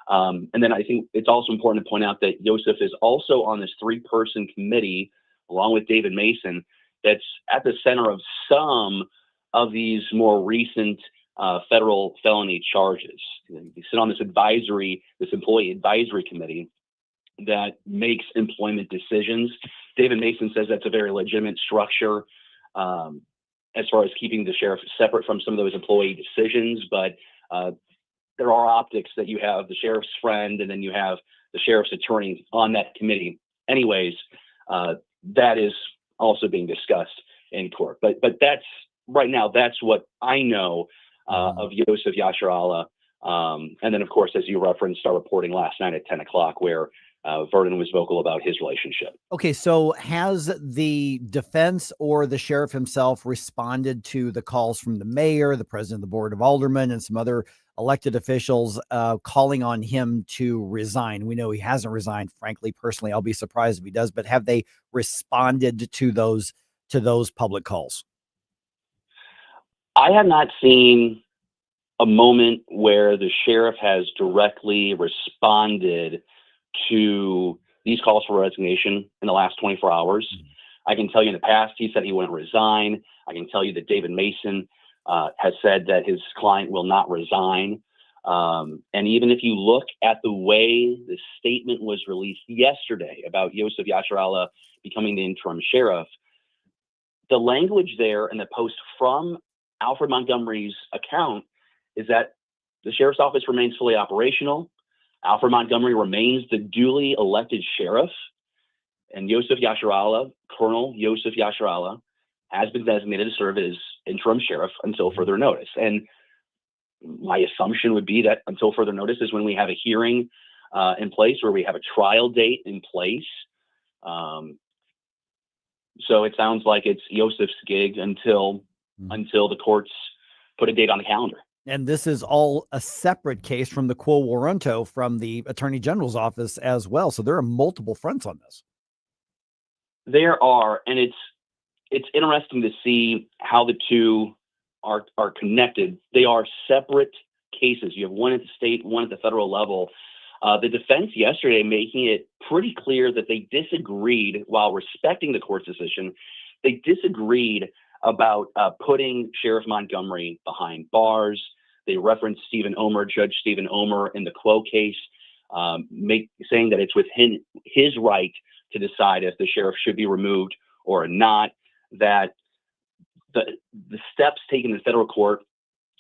And then I think it's also important to point out that Yosef is also on this 3-person committee, along with David Mason, that's at the center of some of these more recent federal felony charges. They sit on this employee advisory committee that makes employment decisions. David Mason says that's a very legitimate structure as far as keeping the sheriff separate from some of those employee decisions. But there are optics that you have the sheriff's friend and then you have the sheriff's attorney on that committee. Anyways, that is also being discussed in court. But that's right now, that's what I know of Yosef Yasharallah. And then, of course, as you referenced, our reporting last night at 10 o'clock where Vernon was vocal about his relationship. Okay, so has the defense or the sheriff himself responded to the calls from the mayor, the president of the board of aldermen, and some other elected officials calling on him to resign? We know he hasn't resigned. Frankly, personally, I'll be surprised if he does. But have they responded to those public calls? I have not seen a moment where the sheriff has directly responded to these calls for resignation in the last 24 hours. I can tell you in the past, he said he wouldn't resign. I can tell you that David Mason has said that his client will not resign. And even if you look at the way the statement was released yesterday about Yosef Yasharallah becoming the interim sheriff, the language there in the post from Alfred Montgomery's account is that the sheriff's office remains fully operational. Alfred Montgomery remains the duly elected sheriff, and Yosef Yasharallah, Colonel Yosef Yasharallah, has been designated to serve as interim sheriff until further notice. And my assumption would be that until further notice is when we have a hearing in place, or we have a trial date in place. So it sounds like it's Yosef's gig until the courts put a date on the calendar. And this is all a separate case from the quo warranto from the Attorney General's office as well. So there are multiple fronts on this. There are, and it's interesting to see how the two are connected. They are separate cases. You have one at the state, one at the federal level. The defense yesterday making it pretty clear that they disagreed, while respecting the court's decision, they disagreed about putting Sheriff Montgomery behind bars. They referenced Judge Stephen Omer in the Quo case, saying that it's within his right to decide if the sheriff should be removed or not, that the steps taken in the federal court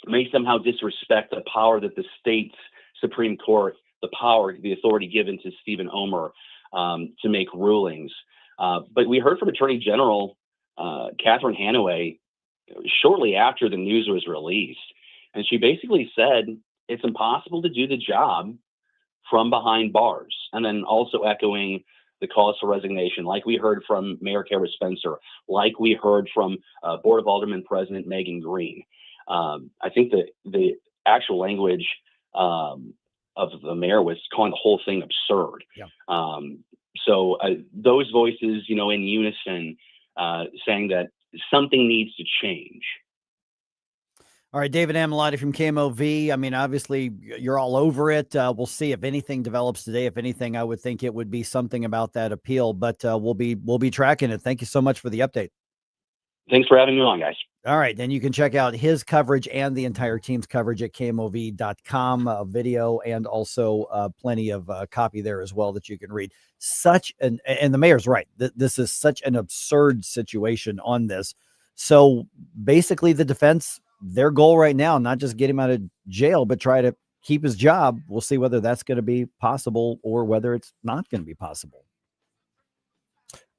may somehow disrespect the power that the state's Supreme Court, the authority given to Stephen Omer to make rulings. But we heard from Attorney General Catherine Hanaway shortly after the news was released, and she basically said it's impossible to do the job from behind bars, and then also echoing the calls for resignation, like we heard from Mayor Kara Spencer, like we heard from Board of Aldermen President Megan Green. I think that the actual language of the mayor was calling the whole thing absurd. Yeah. So those voices, in unison, saying that something needs to change. All right, David Amalotti from KMOV. I mean, obviously, you're all over it. We'll see if anything develops today. If anything, I would think it would be something about that appeal, but we'll be tracking it. Thank you so much for the update. Thanks for having me on, guys. All right, then you can check out his coverage and the entire team's coverage at KMOV.com, video, and also plenty of copy there as well that you can read. And the mayor's right. This is such an absurd situation on this. So basically the defense, their goal right now, not just get him out of jail, but try to keep his job. We'll see whether that's going to be possible or whether it's not going to be possible.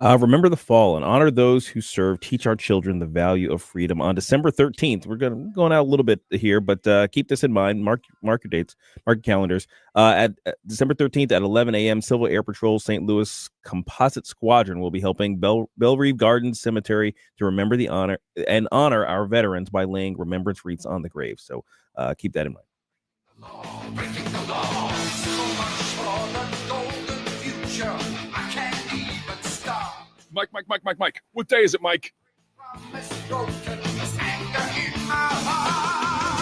Remember the fall and honor those who serve. Teach our children the value of freedom. On December 13th, we're going out a little bit here, but keep this in mind. Mark your dates, mark your calendars. At December 13th at 11 a.m., Civil Air Patrol St. Louis Composite Squadron will be helping Bellerive Gardens Cemetery to honor our veterans by laying remembrance wreaths on the grave. So keep that in mind. Breaking the law, so much for the golden future. I can't even stop. Mike. What day is it, Mike?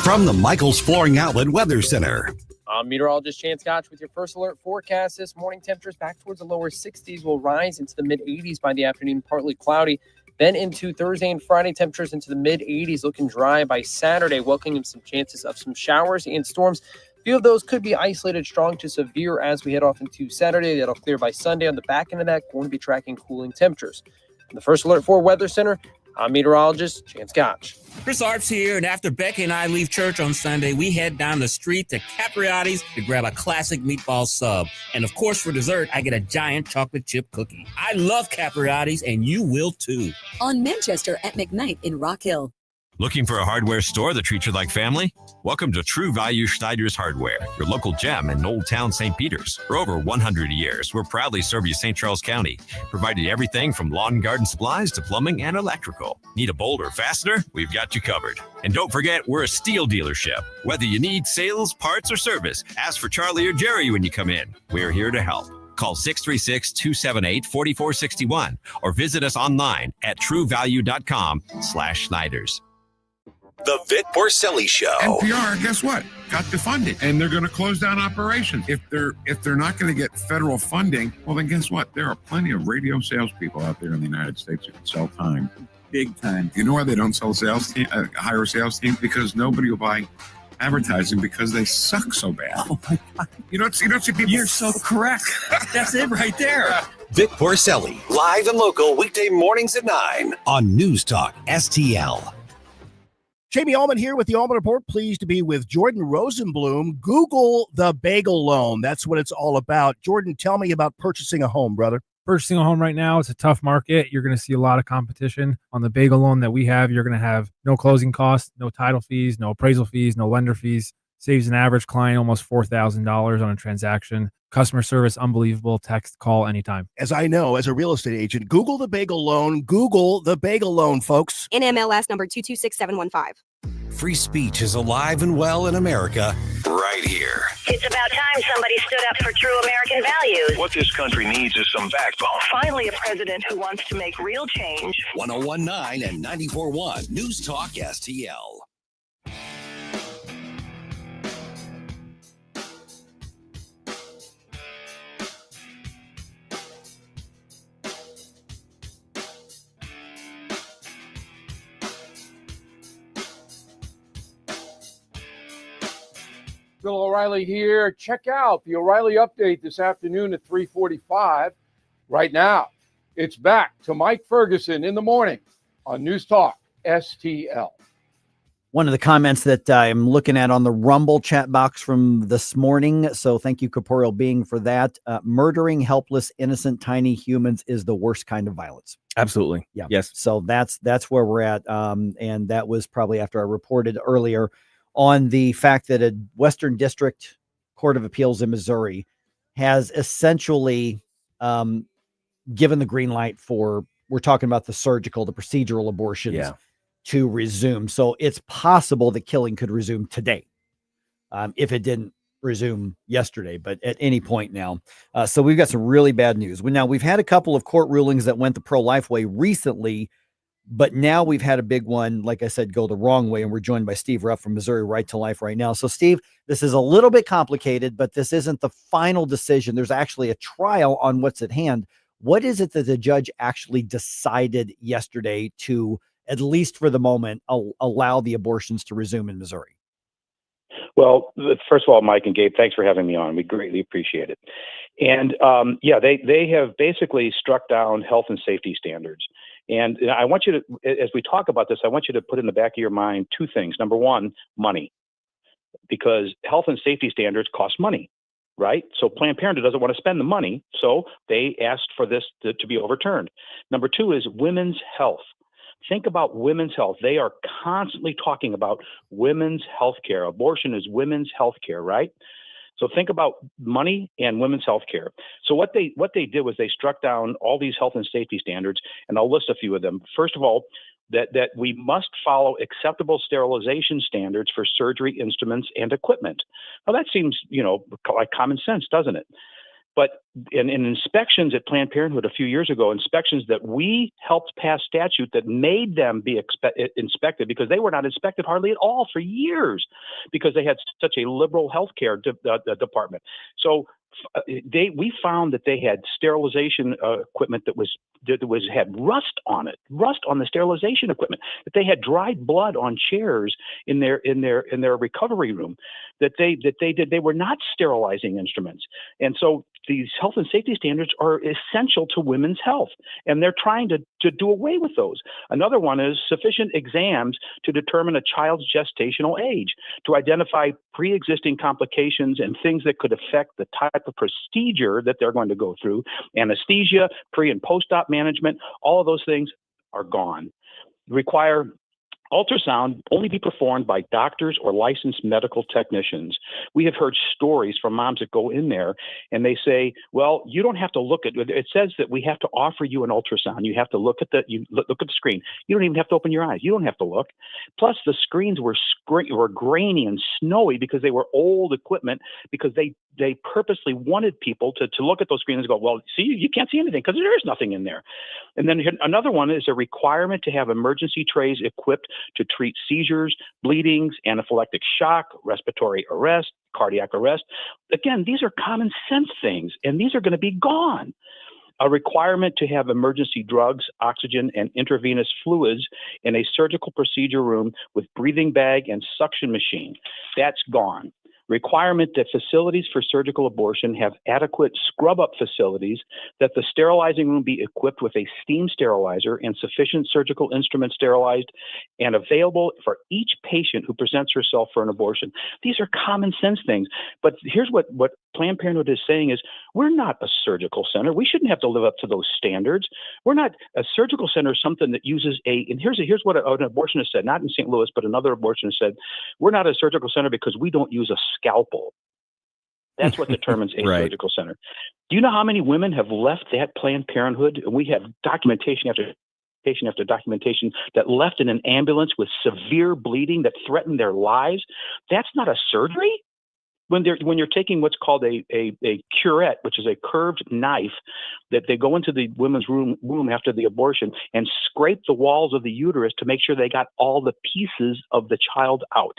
From the Michael's Flooring Outlet Weather Center. I'm meteorologist Chance Gotch with your first alert forecast. This morning, temperatures back towards the lower 60s will rise into the mid-80s by the afternoon, partly cloudy. Then into Thursday and Friday, temperatures into the mid-80s, looking dry by Saturday, welcoming some chances of some showers and storms. A few of those could be isolated, strong to severe as we head off into Saturday. That'll clear by Sunday. On the back end of that, going to be tracking cooling temperatures. From the First Alert 4 Weather Center, I'm meteorologist Chance Gotch. Chris Arps here, and after Becky and I leave church on Sunday, we head down the street to Capriotti's to grab a classic meatball sub. And of course, for dessert, I get a giant chocolate chip cookie. I love Capriotti's, and you will too. On Manchester at McKnight in Rock Hill. Looking for a hardware store that treats you like family? Welcome to True Value Schneider's Hardware, your local gem in Old Town St. Peters. For over 100 years, we're proudly serve you St. Charles County, providing everything from lawn and garden supplies to plumbing and electrical. Need a bolt or fastener? We've got you covered. And don't forget, we're a steel dealership. Whether you need sales, parts, or service, ask for Charlie or Jerry when you come in. We're here to help. Call 636-278-4461 or visit us online at truevalue.com/Schneiders. The Vic Porcelli Show. NPR, guess what? Got defunded, and they're going to close down operations. If they're not going to get federal funding, well, then guess what? There are plenty of radio salespeople out there in the United States who can sell time, big time. You know why they don't sell hire a sales team? Because nobody will buy advertising because they suck so bad. Oh my God! You don't see people. You're so correct. That's it right there. Vic Porcelli, live and local, weekday mornings at 9 on News Talk STL. Jamie Allman here with the Allman Report. Pleased to be with Jordan Rosenblum. Google the bagel loan. That's what it's all about. Jordan, tell me about purchasing a home, brother. Purchasing a home right now, it's a tough market. You're going to see a lot of competition. On the bagel loan that we have, you're going to have no closing costs, no title fees, no appraisal fees, no lender fees. Saves an average client almost $4,000 on a transaction. Customer service, unbelievable. Text, call anytime. As I know, as a real estate agent, Google the bagel loan. Google the bagel loan, folks. NMLS number 226715. Free speech is alive and well in America right here. It's about time somebody stood up for true American values. What this country needs is some backbone. Finally, a president who wants to make real change. 101.9 and 94.1 News Talk STL. Bill O'Reilly here. Check out the O'Reilly Update this afternoon at 3:45. Right now, it's back to Mike Ferguson in the morning on News Talk STL. One of the comments that I'm looking at on the Rumble chat box from this morning, so thank you, Corporeal Being, for that. Murdering helpless, innocent, tiny humans is the worst kind of violence. Absolutely. Yeah. Yes. So that's where we're at. And that was probably after I reported earlier on the fact that a Western District Court of Appeals in Missouri has essentially given the green light for, we're talking about the procedural abortions to resume. So it's possible that killing could resume today if it didn't resume yesterday, but at any point now. So we've got some really bad news. Now, we've had a couple of court rulings that went the pro-life way recently, but now we've had a big one, like I said, go the wrong way. And we're joined by Steve Rupp from Missouri Right to Life right now. So, Steve, this is a little bit complicated, but this isn't the final decision. There's actually a trial on what's at hand. What is it that the judge actually decided yesterday to, at least for the moment, allow the abortions to resume in Missouri? Well, first of all, Mike and Gabe, thanks for having me on. We greatly appreciate it. And they have basically struck down health and safety standards. And I want you to, as we talk about this, I want you to put in the back of your mind two things. Number one, money, because health and safety standards cost money, right? So Planned Parenthood doesn't want to spend the money, so they asked for this to be overturned. Number two is women's health. Think about women's health. They are constantly talking about women's health care. Abortion is women's health care, right? So think about money and women's health care. So what they did was they struck down all these health and safety standards, and I'll list a few of them. First of all, that we must follow acceptable sterilization standards for surgery instruments and equipment. Well, that seems, like common sense, doesn't it? But in inspections at Planned Parenthood a few years ago, inspections that we helped pass statute that made them be inspected, because they were not inspected hardly at all for years because they had such a liberal healthcare department. So we found that they had sterilization equipment that had rust on it, rust on the sterilization equipment, that they had dried blood on chairs in their recovery room, that they were not sterilizing instruments. And so these health and safety standards are essential to women's health, and they're trying to do away with those. Another one is sufficient exams to determine a child's gestational age, to identify pre-existing complications and things that could affect the type of procedure that they're going to go through. Anesthesia, pre and post-op management, all of those things are gone. Require ultrasound only be performed by doctors or licensed medical technicians. We have heard stories from moms that go in there and they say, well, you don't have to look at it. It says that we have to offer you an ultrasound. You have to look at the screen. You don't even have to open your eyes. You don't have to look. Plus, the screens were grainy and snowy because they were old equipment, because they purposely wanted people to look at those screens and go, well, see, you can't see anything because there is nothing in there. And then another one is a requirement to have emergency trays equipped to treat seizures, bleedings, anaphylactic shock, respiratory arrest, cardiac arrest. Again, these are common sense things, and these are going to be gone. A requirement to have emergency drugs, oxygen, and intravenous fluids in a surgical procedure room with breathing bag and suction machine. That's gone. Requirement that facilities for surgical abortion have adequate scrub-up facilities, that the sterilizing room be equipped with a steam sterilizer and sufficient surgical instruments sterilized and available for each patient who presents herself for an abortion. These are common sense things. But here's what Planned Parenthood is saying is, we're not a surgical center. We shouldn't have to live up to those standards. We're not a surgical center, something that uses and here's what an abortionist said, not in St. Louis, but another abortionist said, we're not a surgical center because we don't use a scalpel. That's what determines a Right. surgical center. Do you know how many women have left that Planned Parenthood? And we have documentation after documentation that left in an ambulance with severe bleeding that threatened their lives. That's not a surgery. When you're taking what's called a curette, which is a curved knife that they go into the women's womb after the abortion and scrape the walls of the uterus to make sure they got all the pieces of the child out.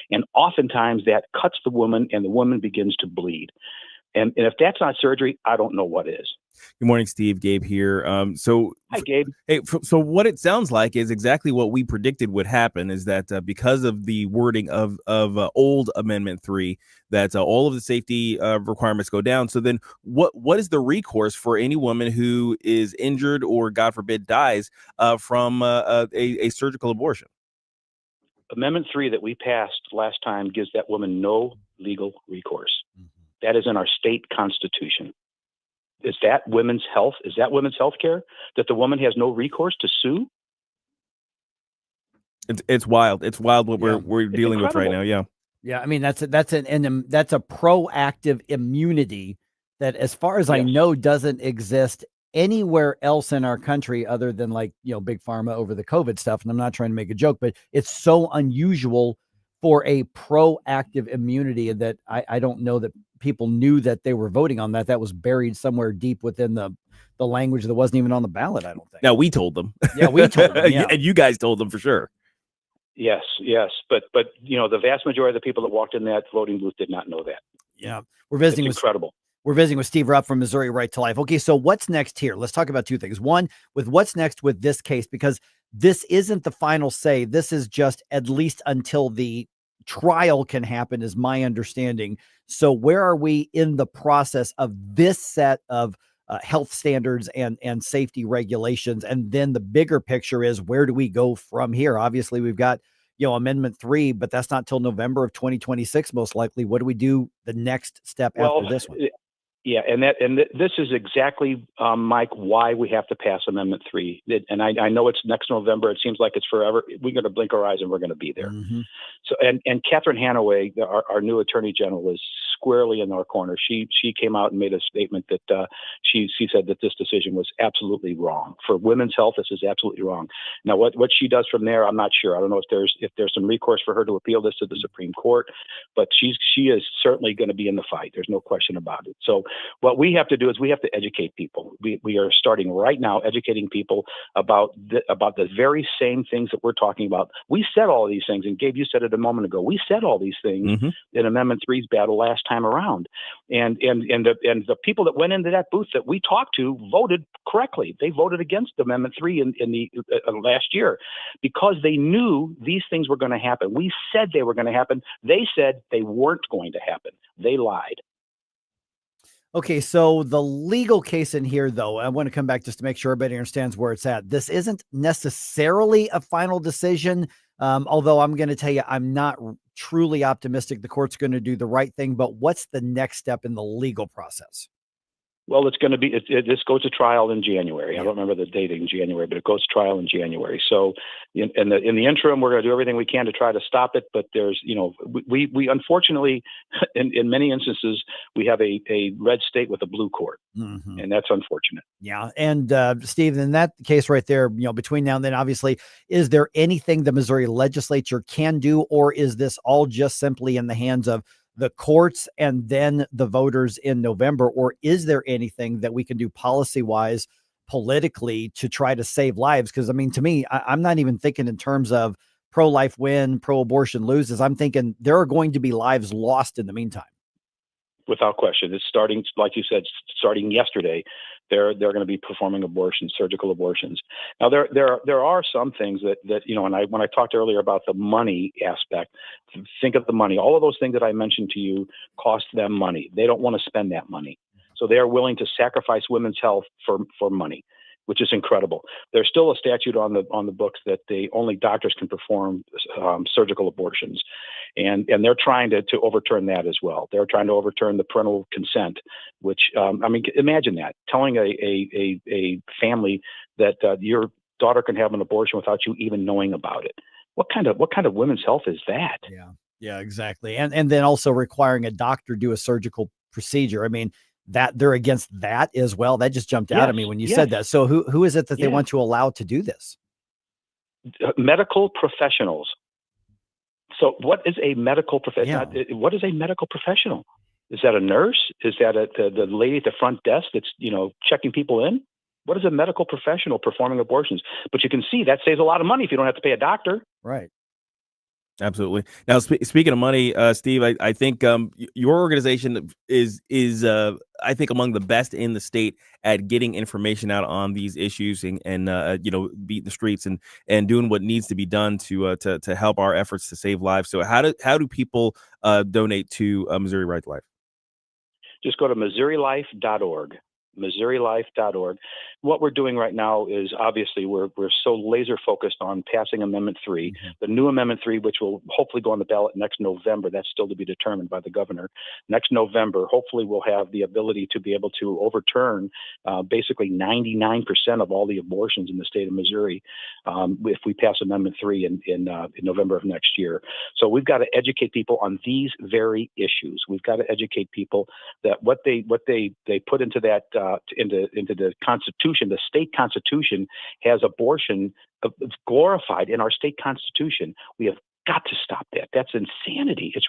And oftentimes that cuts the woman and the woman begins to bleed. And if that's not surgery, I don't know what is. Good morning, Steve. Gabe here. Hi, Gabe. Hey, so what it sounds like is exactly what we predicted would happen, is that because of the wording of old Amendment 3, that all of the safety requirements go down. So then what is the recourse for any woman who is injured or, God forbid, dies from a surgical abortion? Amendment 3 that we passed last time gives that woman no legal recourse. That is in our state constitution. Is that women's health? Is that women's health care, that the woman has no recourse to sue? It's wild. It's wild what we're dealing with right now. Yeah. Yeah, I mean that's a proactive immunity that, as far as I know, doesn't exist anywhere else in our country other than big pharma over the COVID stuff. And I'm not trying to make a joke, but it's so unusual for a proactive immunity that I don't know that people knew that they were voting on that. That was buried somewhere deep within the language that wasn't even on the ballot, I don't think. Now, we told them. Yeah, we told them. Yeah. And you guys told them for sure. Yes. But the vast majority of the people that walked in that voting booth did not know that. Yeah. We're visiting It's incredible. We're visiting with Steve Rupp from Missouri Right to Life. Okay, so what's next here? Let's talk about two things. One, with what's next with this case, because this isn't the final say. This is just at least until the trial can happen, is my understanding. So where are we in the process of this set of health standards and safety regulations? And then the bigger picture is, where do we go from here? Obviously, we've got Amendment 3, but that's not till November of 2026, most likely. What do we do the next step after this one? Yeah, this is exactly, Mike, why we have to pass Amendment 3. And I know it's next November. It seems like it's forever. We're going to blink our eyes and we're going to be there. Mm-hmm. So, and Catherine Hanaway, our new Attorney General, is squarely in our corner. She came out and made a statement that she said that this decision was absolutely wrong for women's health. This is absolutely wrong. Now, what she does from there, I'm not sure. I don't know if there's some recourse for her to appeal this to the Supreme Court, but she is certainly going to be in the fight. There's no question about it. So what we have to do is we have to educate people. We are starting right now educating people about the very same things that we're talking about. We said all of these things, and Gabe, you said it a moment ago. We said all these things in Amendment 3's battle last time around, and the people that went into that booth that we talked to voted correctly. They voted against Amendment 3 in the last year because they knew these things were going to happen. We said they were going to happen. They said they weren't going to happen. They lied. Okay, so the legal case in here, though, I want to come back just to make sure everybody understands where it's at. This isn't necessarily a final decision, although I'm going to tell you I'm not truly optimistic the court's going to do the right thing. But what's the next step in the legal process? Well, it's going to be, this goes to trial in January. I don't remember the date in January, but it goes to trial in January. So in the interim, we're going to do everything we can to try to stop it. But there's, we unfortunately, in many instances, we have a red state with a blue court, and that's unfortunate. Yeah. And Steve, in that case right there, between now and then, obviously, is there anything the Missouri legislature can do, or is this all just simply in the hands of the courts and then the voters in November? Or is there anything that we can do policy wise, politically, to try to save lives? Because I mean, to me, I'm not even thinking in terms of pro-life win, pro-abortion loses. I'm thinking there are going to be lives lost in the meantime. Without question. It's starting, like you said, starting yesterday. They're going to be performing abortions, surgical abortions. Now, there are some things that and when I talked earlier about the money aspect, think of the money. All of those things that I mentioned to you cost them money. They don't want to spend that money, so they are willing to sacrifice women's health for money, which is incredible. There's still a statute on the books that only doctors can perform surgical abortions, and they're trying to overturn that as well. They're trying to overturn the parental consent, which imagine that, telling a family that your daughter can have an abortion without you even knowing about it. What kind of women's health is that? Yeah, exactly. And then also requiring a doctor do a surgical procedure. I mean, that they're against that as well. That just jumped out at me when you said that. So who is it that they want to allow to do this? Medical professionals. So what is a medical professional? What is a medical professional? Is that a nurse? Is that the lady at the front desk that's checking people in? What is a medical professional performing abortions? But you can see that saves a lot of money if you don't have to pay a doctor. Right. Absolutely. Now, speaking of money, Steve, I think your organization is I think among the best in the state at getting information out on these issues and beating the streets and doing what needs to be done to help our efforts to save lives. So how do people donate to Missouri Right to Life? Just go to MissouriLife.org. MissouriLife.org. What we're doing right now is obviously we're so laser focused on passing Amendment 3, the new Amendment 3, which will hopefully go on the ballot next November. That's still to be determined by the governor. Next November, hopefully we'll have the ability to be able to overturn basically 99% of all the abortions in the state of Missouri if we pass Amendment 3 in November of next year. So we've got to educate people on these very issues. We've got to educate people that what they put into that into the Constitution. The state Constitution has abortion glorified in our state Constitution. We have got to stop that. That's insanity. It's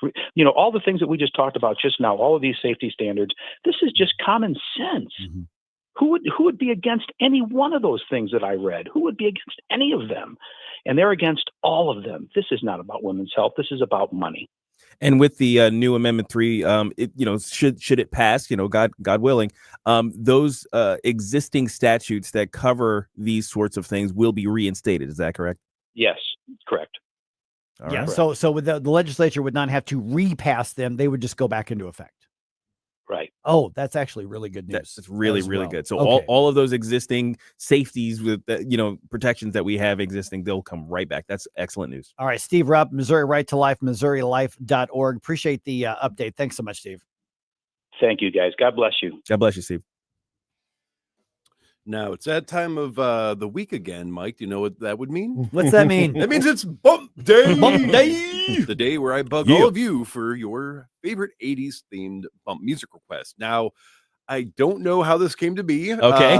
all the things that we just talked about just now. All of these safety standards. This is just common sense. Who would be against any one of those things that I read? Who would be against any of them? And they're against all of them. This is not about women's health. This is about money. And with the new Amendment 3, should it pass, God willing, those existing statutes that cover these sorts of things will be reinstated. Is that correct? Yes, correct. All yeah. right. So with the legislature would not have to repass them; they would just go back into effect. Right. Oh, that's actually really good news. That's really good. So all of those existing safeties with protections that we have existing, they'll come right back. That's excellent news. All right, Steve Rupp, Missouri Right to Life, MissouriLife.org. Appreciate the update. Thanks so much, Steve. Thank you, guys. God bless you. God bless you, Steve. Now it's that time of the week again, Mike. Do you know what that would mean? What's that mean? That means it's Bump Day. Bump Day. The day where I bug all of you for your favorite 80s themed bump music request. Now, I don't know how this came to be. Okay.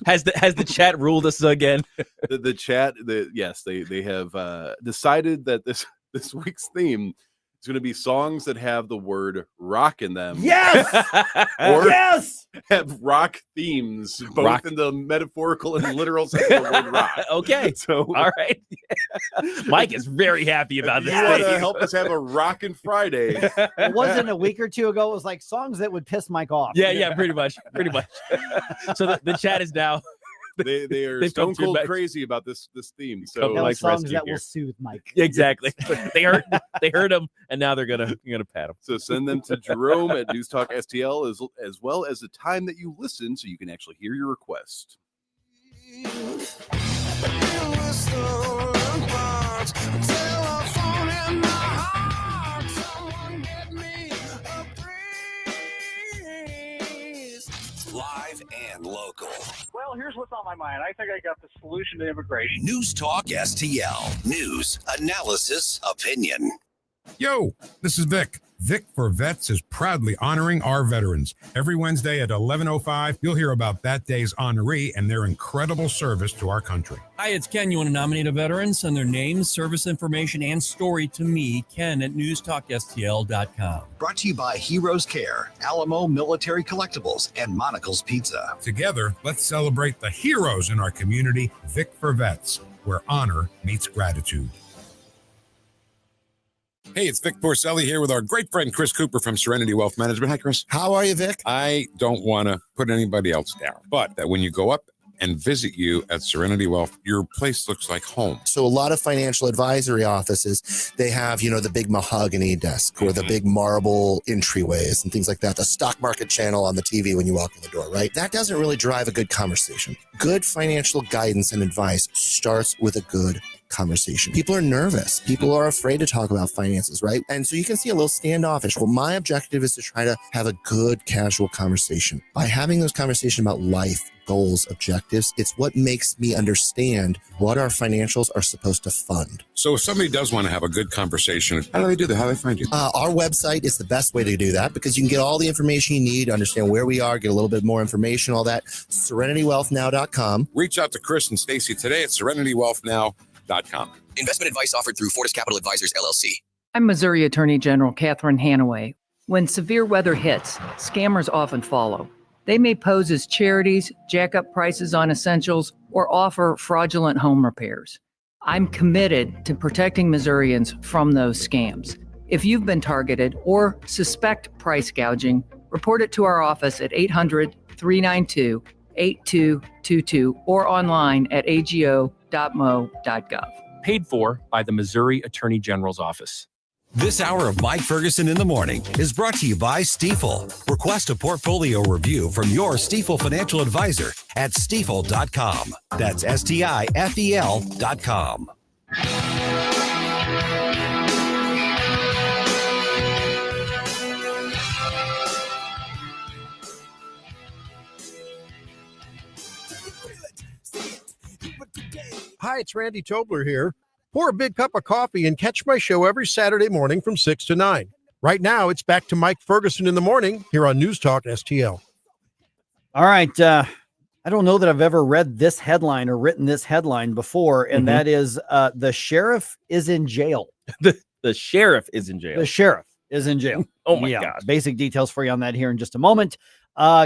Has the chat ruled us again? The chat, yes, they have decided that this week's theme is going to be songs that have the word rock in them. Yes! Or yes! have rock themes, both Rock. in the metaphorical and literal sense of the word rock. Okay. So, all right. Mike is very happy about this. You want to help us have a rockin' Friday. It wasn't a week or two ago. It was like songs that would piss Mike off. Yeah, pretty much. So the chat is now. They are stone cold crazy about this theme. So songs that will soothe Mike. Exactly. They heard him, and now they're gonna pat him. So send them to Jerome at NewsTalkSTL as well as the time that you listen, so you can actually hear your request. Live and local. Well, here's what's on my mind. I think I got the solution to immigration. News Talk STL. News, analysis, opinion. Yo, this is Vic. Vic for Vets is proudly honoring our veterans. Every Wednesday at 11:05, you'll hear about that day's honoree and their incredible service to our country. Hi, it's Ken. You want to nominate a veteran? Send their name, service information, and story to me, Ken, at NewsTalkSTL.com. Brought to you by Heroes Care, Alamo Military Collectibles, and Monocle's Pizza. Together, let's celebrate the heroes in our community. Vic for Vets, where honor meets gratitude. Hey, it's Vic Porcelli here with our great friend Chris Cooper from Serenity Wealth Management. Hi, Chris. How are you, Vic? I don't want to put anybody else down, but that when you go up and visit you at Serenity Wealth, your place looks like home. So a lot of financial advisory offices, they have, the big mahogany desk or the big marble entryways and things like that. The stock market channel on the TV when you walk in the door, right? That doesn't really drive a good conversation. Good financial guidance and advice starts with a good conversation. People are nervous. People are afraid to talk about finances, right? And so you can see a little standoffish. Well, my objective is to try to have a good, casual conversation. By having those conversations about life, goals, objectives, it's what makes me understand what our financials are supposed to fund. So if somebody does want to have a good conversation, how do they do that? How do they find you? Our website is the best way to do that because you can get all the information you need, understand where we are, get a little bit more information, all that. SerenityWealthNow.com. Reach out to Chris and Stacy today at SerenityWealthNow.com. Investment advice offered through Fortis Capital Advisors, LLC. I'm Missouri Attorney General Catherine Hanaway. When severe weather hits, scammers often follow. They may pose as charities, jack up prices on essentials, or offer fraudulent home repairs. I'm committed to protecting Missourians from those scams. If you've been targeted or suspect price gouging, report it to our office at 800-392-8222 or online at ago.mo.gov. Paid for by the Missouri Attorney General's Office. This hour of Mike Ferguson in the Morning is brought to you by Stifel. Request a portfolio review from your Stifel financial advisor at stifel.com. That's STIFEL.com. Hi, it's Randy Tobler here. Pour a big cup of coffee and catch my show every Saturday morning from 6 to 9. Right now, it's back to Mike Ferguson in the Morning here on News Talk STL. All right. I don't know that I've ever read this headline or written this headline before, and that is the sheriff is in jail. The sheriff is in jail. The sheriff is in jail. Oh, my God. Basic details for you on that here in just a moment.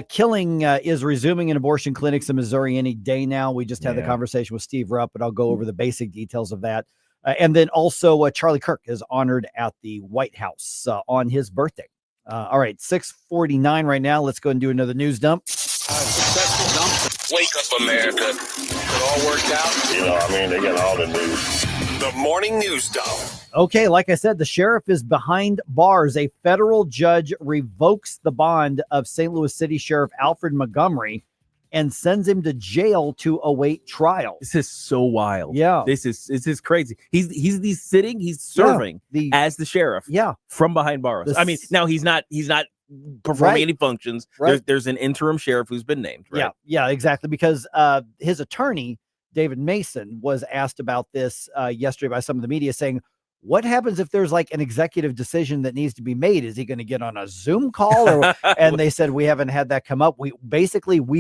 Killing is resuming in abortion clinics in Missouri any day now. We just had the conversation with Steve Rupp, but I'll go over the basic details of that. And then also Charlie Kirk is honored at the White House on his birthday. All right, 6:49 right now. Let's go and do another news dump. Successful dump. Wake up, America. It all worked out. They got all the news. The morning news dump. Okay, like I said, the sheriff is behind bars. A federal judge revokes the bond of St. Louis City Sheriff Alfred Montgomery and sends him to jail to await trial. This is so wild. Yeah. This is crazy. He's serving as the sheriff. Yeah. From behind bars. I mean, now he's not performing Right. any functions. Right. There's an interim sheriff who's been named. Right? Yeah, exactly. Because his attorney, David Mason, was asked about this yesterday by some of the media, saying, what happens if there's like an executive decision that needs to be made? Is he going to get on a Zoom call? And they said, we haven't had that come up. We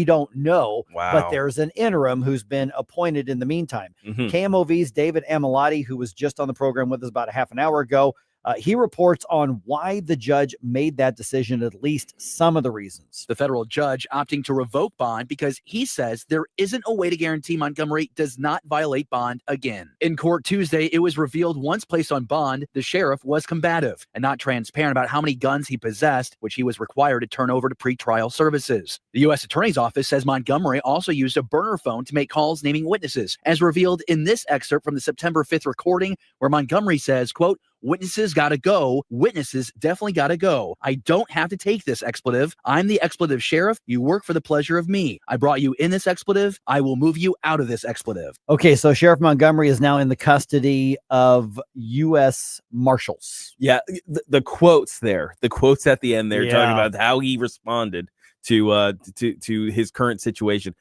don't know. Wow. But there's an interim who's been appointed in the meantime. Mhm. KMOV's David Amilati, who was just on the program with us about a half an hour ago, he reports on why the judge made that decision, at least some of the reasons. The federal judge opting to revoke bond because he says there isn't a way to guarantee Montgomery does not violate bond again. In court Tuesday, it was revealed once placed on bond, the sheriff was combative and not transparent about how many guns he possessed, which he was required to turn over to pretrial services. The U.S. Attorney's Office says Montgomery also used a burner phone to make calls naming witnesses, as revealed in this excerpt from the September 5th recording, where Montgomery says, quote, "Witnesses gotta go. Witnesses definitely gotta go. I don't have to take this expletive. I'm the expletive sheriff. You work for the pleasure of me. I brought you in this expletive. I will move you out of this expletive." Okay, so Sheriff Montgomery is now in the custody of U.S. Marshals. Yeah, the quotes there, the quotes at the end there, talking Yeah. about how he responded to his current situation.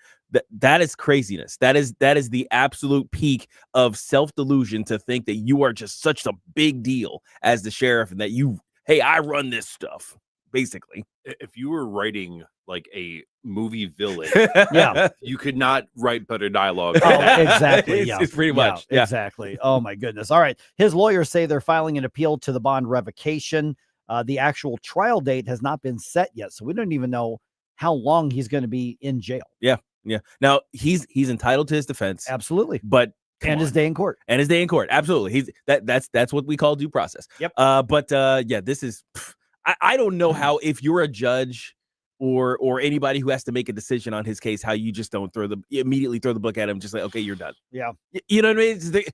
That is craziness. That is the absolute peak of self-delusion to think that you are just such a big deal as the sheriff and that hey, I run this stuff, basically. If you were writing like a movie villain, Yeah. you could not write better dialogue. Oh, exactly. It's pretty much. Yeah. Exactly. Oh, my goodness. All right. His lawyers say they're filing an appeal to the bond revocation. The actual trial date has not been set yet, so we don't even know how long he's going to be in jail. Yeah. Yeah. Now he's entitled to his defense. Absolutely. But and his day in court. And his day in court. Absolutely. That's what we call due process. Yep. Yeah, this is I don't know how, if you're a judge or anybody who has to make a decision on his case, how you just don't immediately throw the book at him, just like, okay, you're done. Yeah. You know what I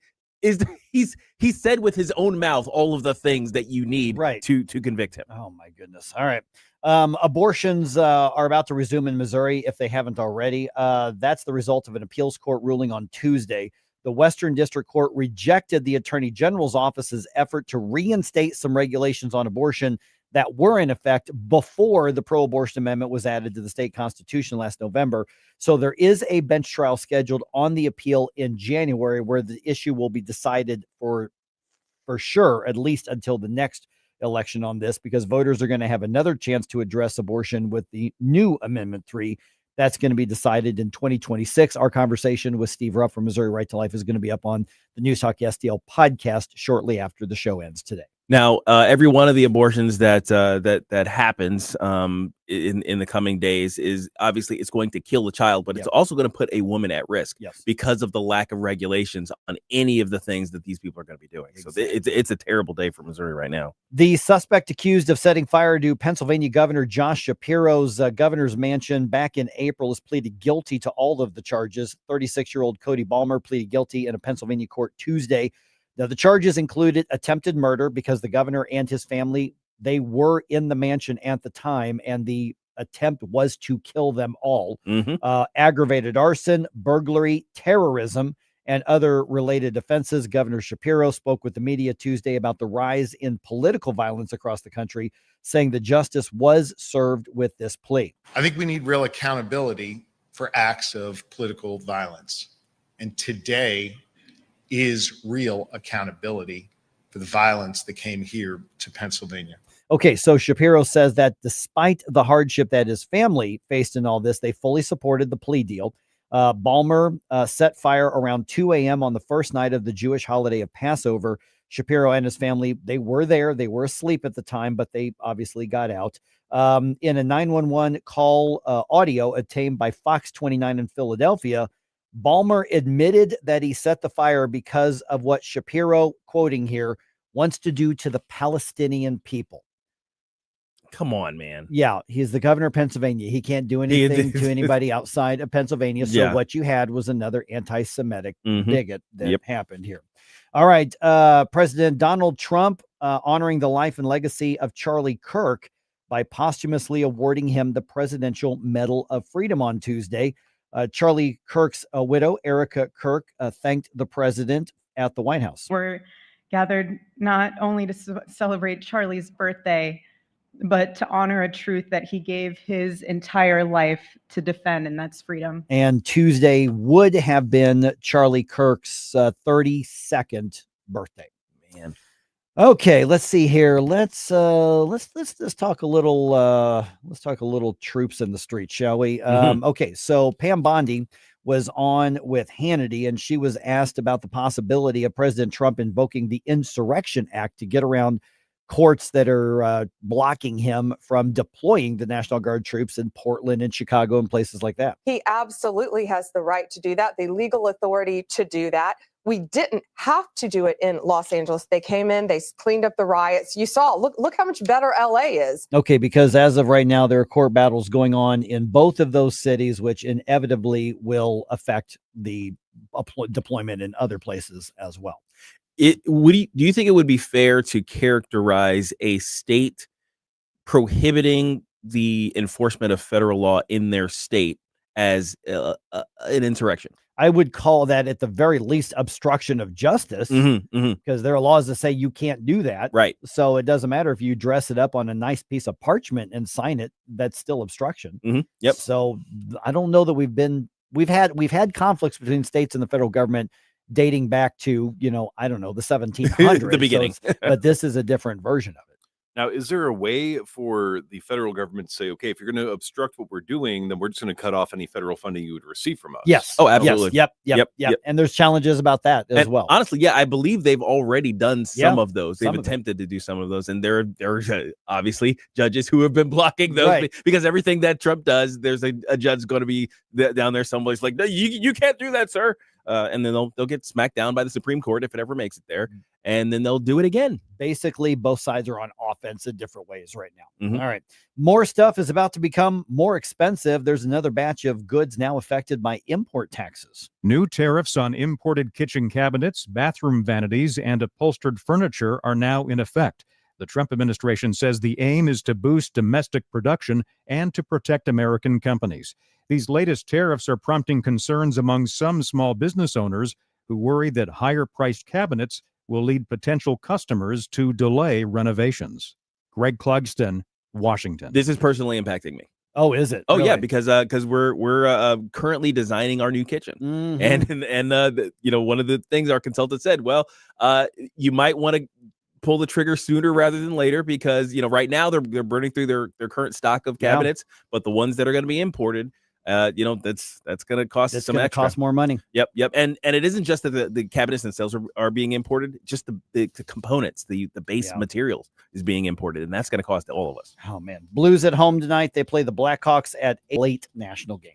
mean? He said with his own mouth all of the things that you need to convict him. Oh my goodness. All right. Abortions are about to resume in Missouri if they haven't already. That's the result of an appeals court ruling on Tuesday. The Western District Court rejected the Attorney General's office's effort to reinstate some regulations on abortion that were in effect before the pro-abortion amendment was added to the state constitution last November. So there is a bench trial scheduled on the appeal in January where the issue will be decided for sure, at least until the next election on this, because voters are going to have another chance to address abortion with the new Amendment 3. That's going to be decided in 2026. Our conversation with Steve Rupp from Missouri Right to Life is going to be up on the News Talk STL podcast shortly after the show ends today. Now, every one of the abortions that happens in the coming days is obviously it's going to kill the child, but it's also going to put a woman at risk because of the lack of regulations on any of the things that these people are going to be doing. Exactly. So it's a terrible day for Missouri right now. The suspect accused of setting fire to Pennsylvania Governor Josh Shapiro's governor's mansion back in April has pleaded guilty to all of the charges. 36-year-old Cody Balmer pleaded guilty in a Pennsylvania court Tuesday. Now, the charges included attempted murder because the governor and his family, they were in the mansion at the time, and the attempt was to kill them all. Aggravated arson, burglary, terrorism, and other related offenses. Governor Shapiro spoke with the media Tuesday about the rise in political violence across the country, saying the justice was served with this plea. I think we need real accountability for acts of political violence. And today is real accountability for the violence that came here to Pennsylvania. Okay, so Shapiro says that despite the hardship that his family faced in all this, they fully supported the plea deal. Balmer set fire around 2 a.m. on the first night of the Jewish holiday of Passover. Shapiro and his family, they were there. They were asleep at the time, but they obviously got out. In a 911 call audio obtained by Fox 29 in Philadelphia, Balmer admitted that he set the fire because of what Shapiro, quoting here, wants to do to the Palestinian people. Come on, man. Yeah, he's the governor of Pennsylvania. He can't do anything to anybody outside of Pennsylvania. So what you had was another anti-Semitic bigot that happened here. All right. President Donald Trump honoring the life and legacy of Charlie Kirk by posthumously awarding him the Presidential Medal of Freedom on Tuesday. Charlie Kirk's widow, Erica Kirk, thanked the president at the White House. We're gathered not only to celebrate Charlie's birthday, but to honor a truth that he gave his entire life to defend, and that's freedom. And Tuesday would have been Charlie Kirk's 32nd birthday. Man. Okay, let's see here. Let's talk a little troops in the street, shall we? Okay, so Pam Bondi was on with Hannity, and she was asked about the possibility of President Trump invoking the Insurrection Act to get around courts that are blocking him from deploying the National Guard troops in Portland and Chicago and places like that. He absolutely has the right to do that, the legal authority to do that. We didn't have to do it in Los Angeles. They came in, they cleaned up the riots. You saw, look how much better LA is. Okay, because as of right now, there are court battles going on in both of those cities, which inevitably will affect the deployment in other places as well. Do you think it would be fair to characterize a state prohibiting the enforcement of federal law in their state as an insurrection? I would call that at the very least obstruction of justice, because there are laws that say you can't do that. Right. So it doesn't matter if you dress it up on a nice piece of parchment and sign it, that's still obstruction. Yep. So I don't know that we've had conflicts between states and the federal government dating back to, I don't know, the 1700s. The beginning. But this is a different version of it. Now, is there a way for the federal government to say, okay, if you're going to obstruct what we're doing, then we're just going to cut off any federal funding you would receive from us? Yes. Oh, absolutely. Yep. And there's challenges about that as well. Honestly, yeah, I believe they've already done some of those. They've some of attempted to do some of those. And there are obviously judges who have been blocking those because everything that Trump does, there's a judge going to be down there someplace like, no, you can't do that, sir. And then they'll get smacked down by the Supreme Court if it ever makes it there. And then they'll do it again. Basically, both sides are on offense in different ways right now. All right. More stuff is about to become more expensive. There's another batch of goods now affected by import taxes. New tariffs on imported kitchen cabinets, bathroom vanities, and upholstered furniture are now in effect. The Trump administration says the aim is to boost domestic production and to protect American companies. These latest tariffs are prompting concerns among some small business owners who worry that higher-priced cabinets will lead potential customers to delay renovations. Greg Clugston, Washington. This is personally impacting me. Oh, is it? Oh, really? yeah, because we're currently designing our new kitchen, and one of the things our consultant said, you might want to pull the trigger sooner rather than later because right now they're burning through their current stock of cabinets, but the ones that are going to be imported, that's going to cost some extra. Cost more money. Yep. And it isn't just that the cabinets themselves are being imported, just the components, the base materials is being imported, and that's going to cost all of us. Oh man, Blues at home tonight. They play the Blackhawks at a late national game.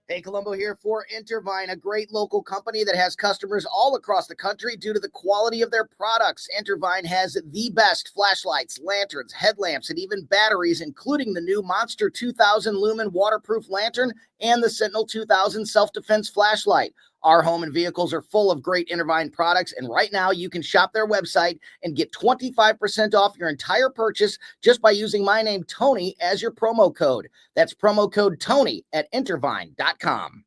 Hey, Colombo here for Intervine, a great local company that has customers all across the country due to the quality of their products. Intervine has the best flashlights, lanterns, headlamps, and even batteries, including the new Monster 2000 Lumen waterproof lantern and the Sentinel 2000 self-defense flashlight. Our home and vehicles are full of great Intervine products, and right now you can shop their website and get 25% off your entire purchase just by using my name, Tony, as your promo code. That's promo code Tony at Intervine.com.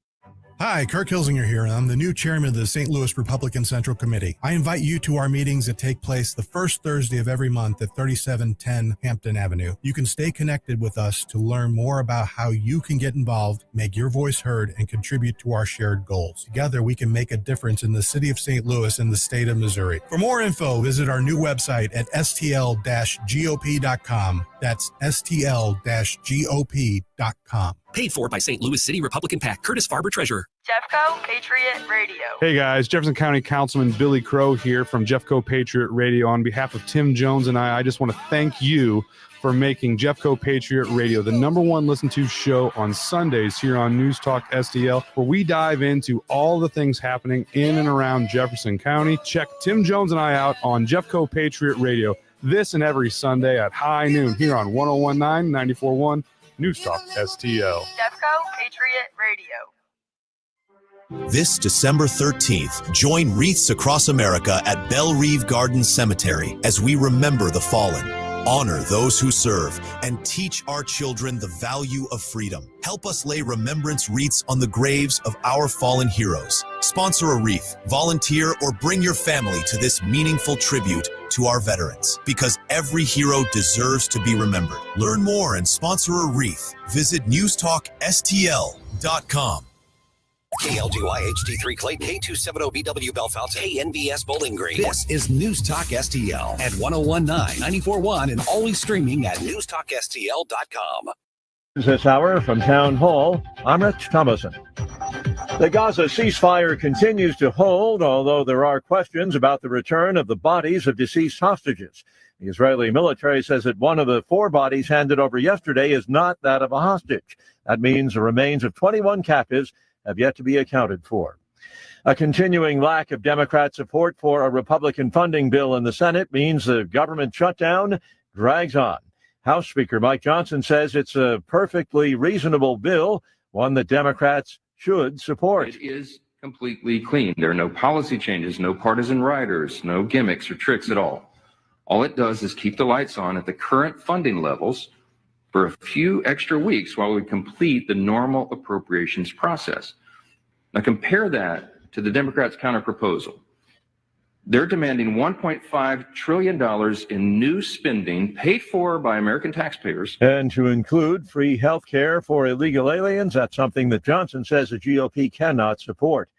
Hi, Kirk Hilzinger here. I'm the new chairman of the St. Louis Republican Central Committee. I invite you to our meetings that take place the first Thursday of every month at 3710 Hampton Avenue. You can stay connected with us to learn more about how you can get involved, make your voice heard, and contribute to our shared goals. Together, we can make a difference in the city of St. Louis and the state of Missouri. For more info, visit our new website at stl-gop.com. That's stl-gop.com. Paid for by St. Louis City Republican PAC. Curtis Farber, Treasurer. Jeffco Patriot Radio. Hey guys, Jefferson County Councilman Billy Crow here from Jeffco Patriot Radio. On behalf of Tim Jones and I just want to thank you for making Jeffco Patriot Radio the #1 listened to show on Sundays here on News Talk STL, where we dive into all the things happening in and around Jefferson County. Check Tim Jones and I out on Jeffco Patriot Radio this and every Sunday at high noon here on 101.9, 94.1 News Talk STL. Jeffco Patriot Radio. This December 13th, join Wreaths Across America at Belle Reve Gardens Cemetery as we remember the fallen. Honor those who serve and teach our children the value of freedom. Help us lay remembrance wreaths on the graves of our fallen heroes. Sponsor a wreath, volunteer, or bring your family to this meaningful tribute to our veterans, because every hero deserves to be remembered. Learn more and sponsor a wreath. Visit NewsTalkSTL.com. KLGY HD3 Clayton, K270BW Belfast, KNBS Bowling Green. This is News Talk STL at 1019, 94.1, and always streaming at NewsTalkSTL.com. This hour from Town Hall, I'm Rich Thomason. The Gaza ceasefire continues to hold, although there are questions about the return of the bodies of deceased hostages. The Israeli military says that one of the 4 bodies handed over yesterday is not that of a hostage. That means the remains of 21 captives have yet to be accounted for. A continuing lack of Democrat support for a Republican funding bill in the Senate means the government shutdown drags on. House Speaker Mike Johnson says it's a perfectly reasonable bill, one that Democrats should support. It is completely clean. There are no policy changes, no partisan riders, no gimmicks or tricks at all. All it does is keep the lights on at the current funding levels for a few extra weeks while we complete the normal appropriations process. Now compare that to the Democrats' counterproposal. They're demanding $1.5 trillion in new spending paid for by American taxpayers. And to include free health care for illegal aliens, that's something that Johnson says the GOP cannot support.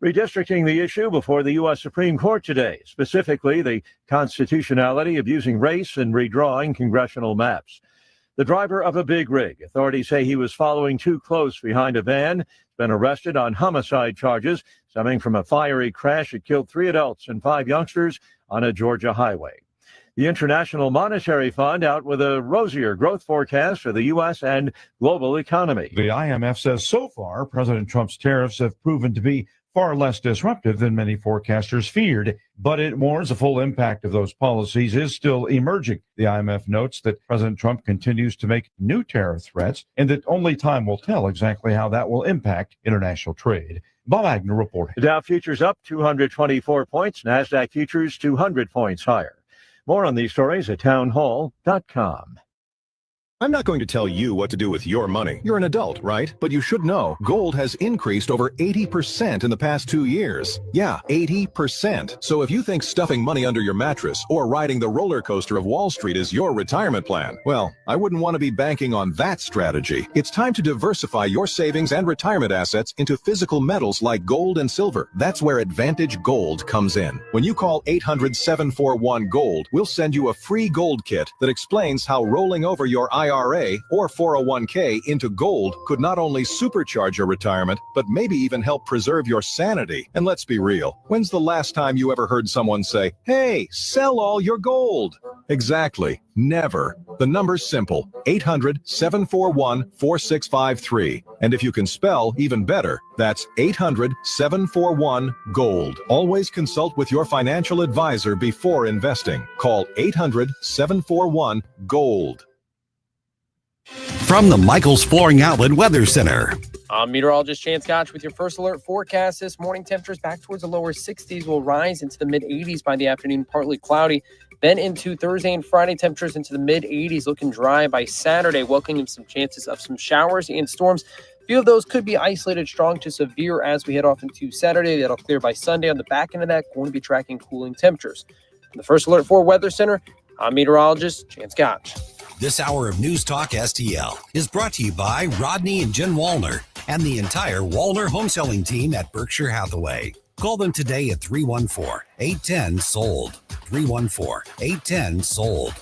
Redistricting the issue before the U.S. Supreme Court today, specifically the constitutionality of using race in redrawing congressional maps. The driver of a big rig, authorities say he was following too close behind a van, has been arrested on homicide charges stemming from a fiery crash that killed 3 adults and 5 youngsters on a Georgia highway. The International Monetary Fund out with a rosier growth forecast for the U.S. and global economy. The IMF says so far, President Trump's tariffs have proven to be far less disruptive than many forecasters feared, but it warns the full impact of those policies is still emerging. The IMF notes that President Trump continues to make new tariff threats and that only time will tell exactly how that will impact international trade. Bob Agnew reporting. The Dow futures up 224 points, NASDAQ futures 200 points higher. More on these stories at townhall.com. I'm not going to tell you what to do with your money. You're an adult, right? But you should know gold has increased over 80% in the past 2 years. Yeah, 80%. So if you think stuffing money under your mattress or riding the roller coaster of Wall Street is your retirement plan, well, I wouldn't want to be banking on that strategy. It's time to diversify your savings and retirement assets into physical metals like gold and silver. That's where Advantage Gold comes in. When you call 800-741-GOLD, we'll send you a free gold kit that explains how rolling over your IRA or 401k into gold could not only supercharge your retirement, but maybe even help preserve your sanity. And let's be real, when's the last time you ever heard someone say, "Hey, sell all your gold"? Exactly. Never. The number's simple, 800-741-4653. And if you can spell, even better, that's 800-741-GOLD. Always consult with your financial advisor before investing. Call 800-741-GOLD. From the Michaels Flooring Outlet Weather Center. I'm meteorologist Chance Gotch with your first alert forecast. This morning, temperatures back towards the lower 60s will rise into the mid-80s by the afternoon, partly cloudy. Then into Thursday and Friday, temperatures into the mid-80s, looking dry by Saturday, welcoming some chances of some showers and storms. A few of those could be isolated, strong to severe as we head off into Saturday. That'll clear by Sunday. On the back end of that, going to be tracking cooling temperatures. From the first alert for Weather Center, I'm meteorologist Chance Gotch. This hour of News Talk STL is brought to you by Rodney and Jen Wallner and the entire Wallner home selling team at Berkshire Hathaway. Call them today at 314-810-SOLD. 314-810-SOLD.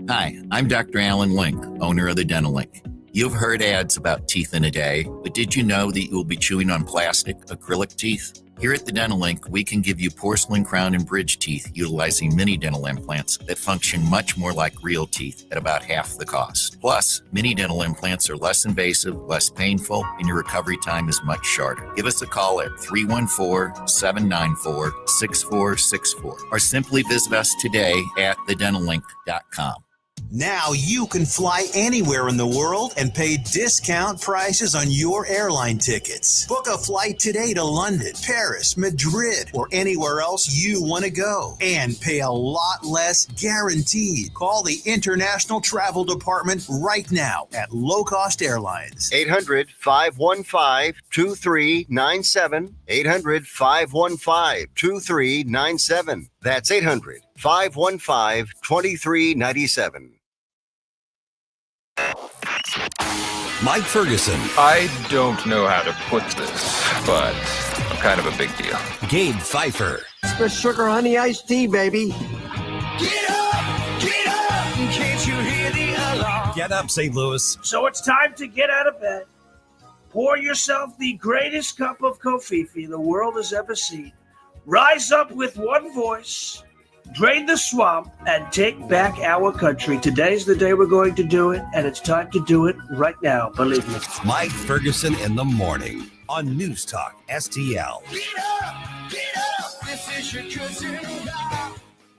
Hi, I'm Dr. Alan Link, owner of the Dental Link. You've heard ads about teeth in a day, but did you know that you'll be chewing on plastic, acrylic teeth? Here at the Dental Link, we can give you porcelain crown and bridge teeth utilizing mini dental implants that function much more like real teeth at about half the cost. Plus, mini dental implants are less invasive, less painful, and your recovery time is much shorter. Give us a call at 314-794-6464 or simply visit us today at thedentallink.com. Now you can fly anywhere in the world and pay discount prices on your airline tickets. Book a flight today to London, Paris, Madrid, or anywhere else you want to go and pay a lot less guaranteed. Call the International Travel Department right now at Low Cost Airlines. 800-515-2397. 800-515-2397. That's 800-515-2397. Mike Ferguson. I don't know how to put this, but I'm kind of a big deal. Gabe Phifer. Extra sugar honey iced tea, baby. Get up, can't you hear the alarm? Get up, St. Louis. So it's time to get out of bed. Pour yourself the greatest cup of Kofifi the world has ever seen. Rise up with one voice, drain the swamp, and take back our country. Today's the day we're going to do it, and it's time to do it right now, believe me. Mike Ferguson in the morning on News Talk STL. This is your cousin.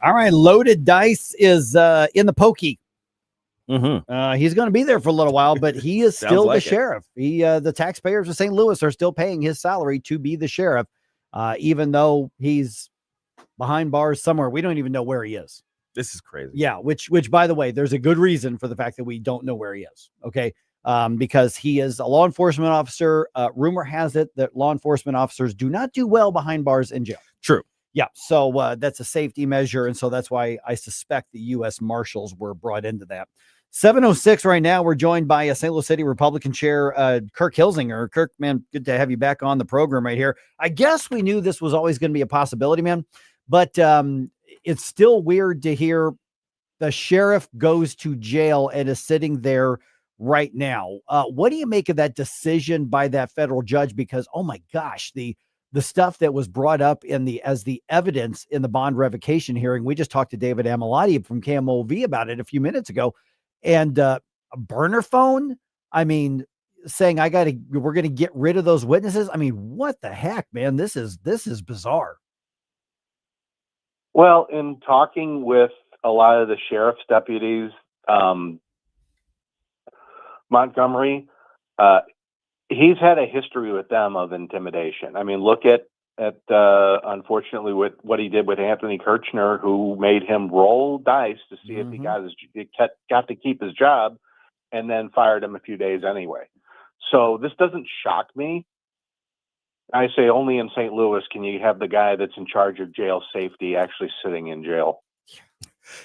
All right, Loaded Dice is in the pokey. Mm-hmm. He's going to be there for a little while, but he is still like the sheriff. The taxpayers of St. Louis are still paying his salary to be the sheriff, even though he's behind bars somewhere. We don't even know where he is. This is crazy. Yeah, which by the way, there's a good reason for the fact that we don't know where he is. Okay. Because he is a law enforcement officer. Rumor has it that law enforcement officers do not do well behind bars in jail. True. Yeah. So that's a safety measure. And so that's why I suspect the U.S. Marshals were brought into that. 7:06 right now. We're joined by a St. Louis City Republican Chair, Kirk Hilzinger. Kirk, man, good to have you back on the program right here. I guess we knew this was always going to be a possibility, man. But it's still weird to hear the sheriff goes to jail and is sitting there right now. What do you make of that decision by that federal judge? Because, oh my gosh, the stuff that was brought up as the evidence in the bond revocation hearing, we just talked to David Amilati from KMOV about it a few minutes ago, and a burner phone. I mean, saying we're going to get rid of those witnesses. I mean, what the heck, man? This is bizarre. Well, in talking with a lot of the sheriff's deputies, Montgomery, he's had a history with them of intimidation. I mean, look at unfortunately with what he did with Anthony Kirchner, who made him roll dice to see if he got to keep his job, and then fired him a few days anyway. So this doesn't shock me. I say only in St. Louis can you have the guy that's in charge of jail safety actually sitting in jail.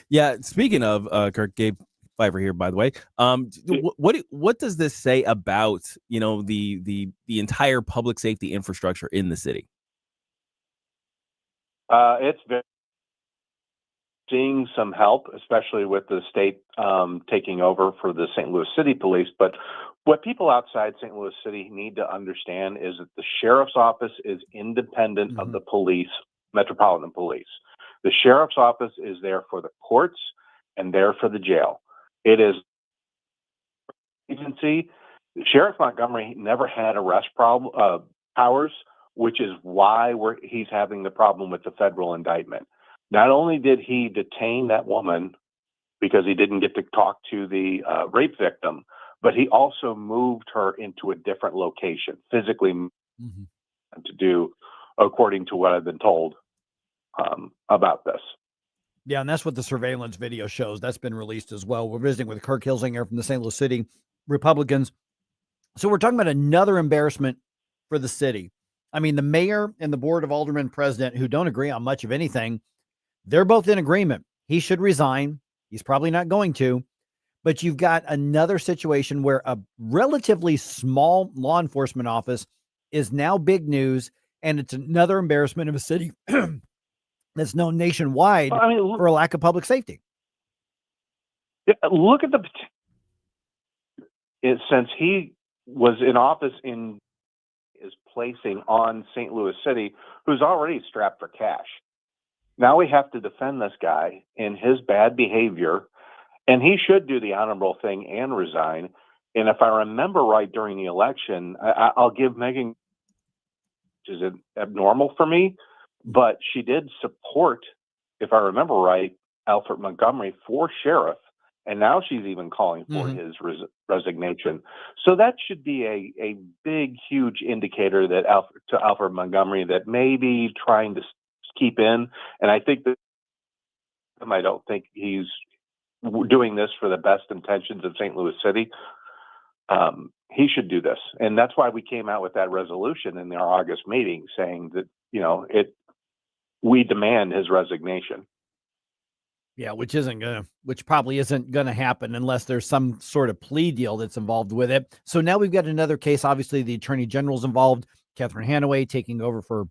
Yeah. Speaking of Kirk, Gabe Phifer here, by the way. What does this say about the entire public safety infrastructure in the city? It's very seeing some help, especially with the state taking over for the St. Louis City Police. But what people outside St. Louis City need to understand is that the sheriff's office is independent of the police, Metropolitan Police. The sheriff's office is there for the courts and there for the jail. It is agency. Sheriff Montgomery never had arrest powers, which is why he's having the problem with the federal indictment. Not only did he detain that woman because he didn't get to talk to the rape victim, but he also moved her into a different location, physically to do, according to what I've been told about this. Yeah, and that's what the surveillance video shows. That's been released as well. We're visiting with Kirk Hilzinger from the St. Louis City Republicans. So we're talking about another embarrassment for the city. I mean, the mayor and the board of aldermen president, who don't agree on much of anything, they're both in agreement. He should resign. He's probably not going to. But you've got another situation where a relatively small law enforcement office is now big news, and it's another embarrassment of a city that's known nationwide for a lack of public safety. Look at since he was in office is placing on St. Louis City, who's already strapped for cash. Now we have to defend this guy in his bad behavior, and he should do the honorable thing and resign. And if I remember right during the election, I'll give Megan, which is abnormal for me, but she did support, if I remember right, Alfred Montgomery for sheriff. And now she's even calling for his resignation. So that should be a big, huge indicator that Alfred Montgomery that maybe trying to keep in. And I think that I don't think he's doing this for the best intentions of St. Louis City. He should do this. And that's why we came out with that resolution in our August meeting saying that, we demand his resignation. Yeah, which probably isn't gonna happen unless there's some sort of plea deal that's involved with it. So now we've got another case. Obviously, the Attorney General's involved. Catherine Hanaway taking over for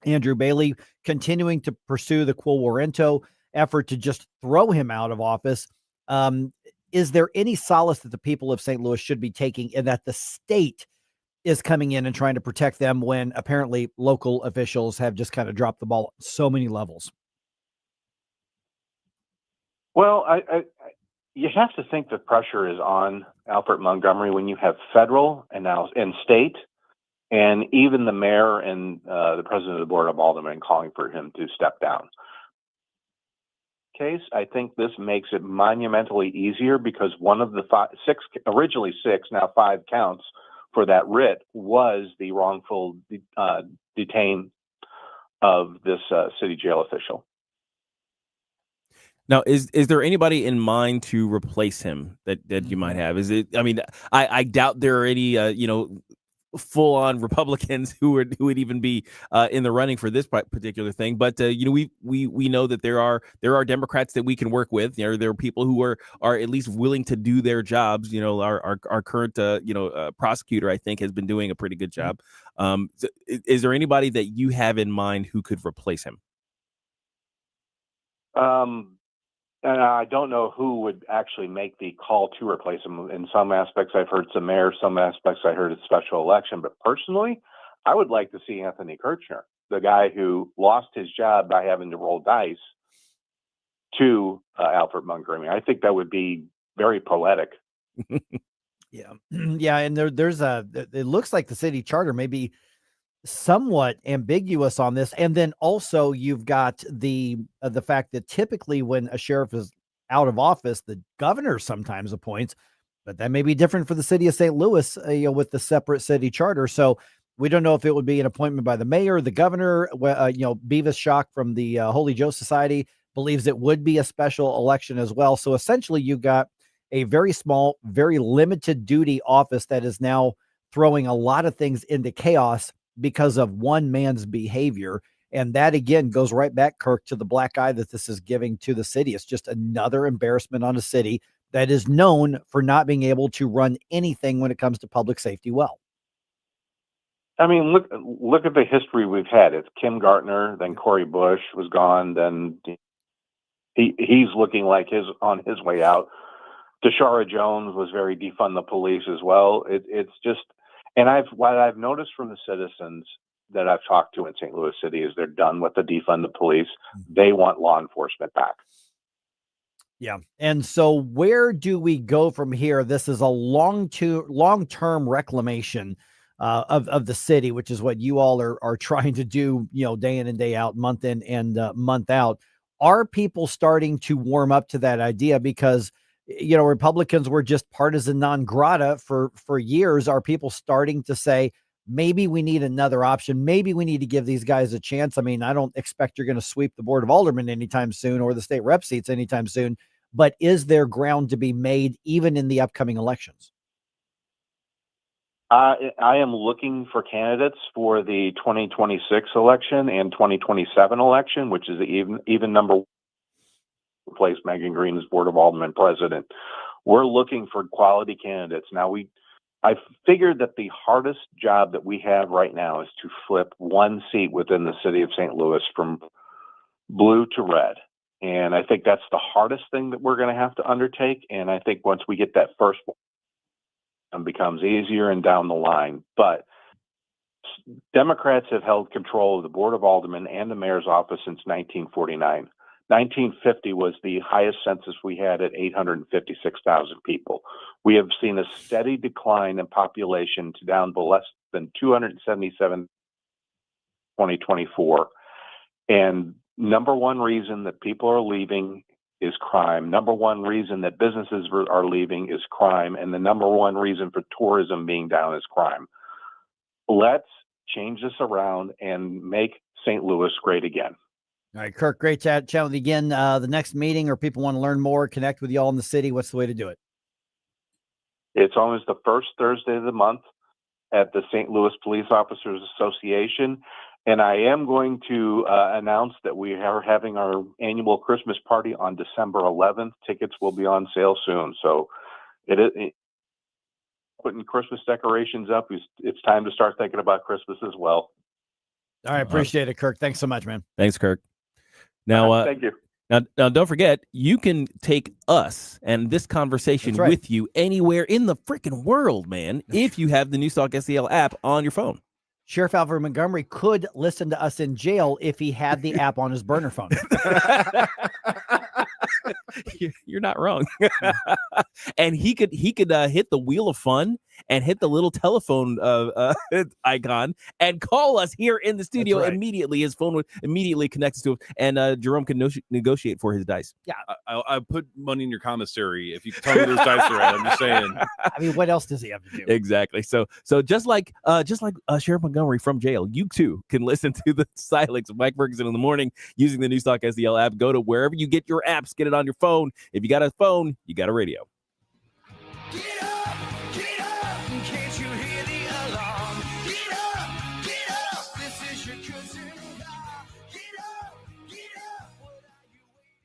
Andrew Bailey, continuing to pursue the Quo Warranto effort to just throw him out of office. Is there any solace that the people of St. Louis should be taking in that the state is coming in and trying to protect them when apparently local officials have just kind of dropped the ball on so many levels? Well, you have to think the pressure is on Alfred Montgomery when you have federal and state, and even the mayor and the president of the Board of Aldermen calling for him to step down. Case, I think this makes it monumentally easier because one of the originally six, now 5 counts for that writ was the wrongful detain of this city jail official. Now, is there anybody in mind to replace him that you might have? Is it? I mean, I doubt there are any full on Republicans who would even be in the running for this particular thing. But we know that there are Democrats that we can work with. There are people who are at least willing to do their jobs. Our current prosecutor, I think, has been doing a pretty good job. Is there anybody that you have in mind who could replace him? And I don't know who would actually make the call to replace him. In some aspects, I've heard some mayor, some aspects I heard a special election. But personally, I would like to see Anthony Kirchner, the guy who lost his job by having to roll dice, to Alfred Montgomery. I think that would be very poetic. Yeah. Yeah. And it looks like the city charter may be somewhat ambiguous on this. And then also you've got the fact that typically when a sheriff is out of office, the governor sometimes appoints, but that may be different for the city of St. Louis, with the separate city charter. So we don't know if it would be an appointment by the mayor, the governor. Beavis Schock from the Holy Joe Society believes it would be a special election as well. So essentially you've got a very small, very limited duty office that is now throwing a lot of things into chaos because of one man's behavior. And that again goes right back, Kirk, to the black eye that this is giving to the city. It's just another embarrassment on a city that is known for not being able to run anything when it comes to public safety well. I mean, look at the history we've had. It's Kim Gartner, then Cori Bush was gone, then he's looking like on his way out. Tashara Jones was very defund the police as well. It's just, and what I've noticed from the citizens that I've talked to in St. Louis City is they're done with the defund the police. They want law enforcement back. Yeah. And so where do we go from here? This is a long-term reclamation of the city, which is what you all are trying to do, day in and day out, month in and month out. Are people starting to warm up to that idea? Because Republicans were just partisan non grata for years. Are people starting to say, maybe we need another option? Maybe we need to give these guys a chance. I mean, I don't expect you're going to sweep the Board of Aldermen anytime soon or the state rep seats anytime soon, but is there ground to be made even in the upcoming elections? I am looking for candidates for the 2026 election and 2027 election, which is the even number one replace Megan Green as Board of Aldermen president. We're looking for quality candidates. Now, I figured that the hardest job that we have right now is to flip one seat within the city of St. Louis from blue to red. And I think that's the hardest thing that we're going to have to undertake. And I think once we get that first one, it becomes easier and down the line. But Democrats have held control of the Board of Aldermen and the mayor's office since 1949. 1950 was the highest census we had at 856,000 people. We have seen a steady decline in population to down to less than 277 in 2024. And number one reason that people are leaving is crime. Number one reason that businesses are leaving is crime. And the number one reason for tourism being down is crime. Let's change this around and make St. Louis great again. All right, Kirk, great chat with you again. The next meeting, or people want to learn more, connect with you all in the city, what's the way to do it? It's always the first Thursday of the month at the St. Louis Police Officers Association. And I am going to announce that we are having our annual Christmas party on December 11th. Tickets will be on sale soon. So putting Christmas decorations up, it's time to start thinking about Christmas as well. All right, appreciate it, Kirk. Thanks so much, man. Thanks, Kirk. Now, thank you. Now, don't forget, you can take us and this conversation with you anywhere in the freaking world, man, if you have the NewsTalkSTL app on your phone. Sheriff Alfred Montgomery could listen to us in jail if he had the app on his burner phone. You're not wrong. And he could hit the wheel of fun and hit the little telephone icon and call us here in the studio immediately. His phone would immediately connect to him, and Jerome can negotiate for his dice. Yeah, I put money in your commissary if you can tell me those dice are at. I'm just saying. I mean, what else does he have to do? Exactly. So just like Sheriff Montgomery from jail, you too can listen to the silence of Mike Ferguson in the morning using the NewsTalkSTL app. Go to wherever you get your apps, get it on your phone. If you got a phone, you got a radio.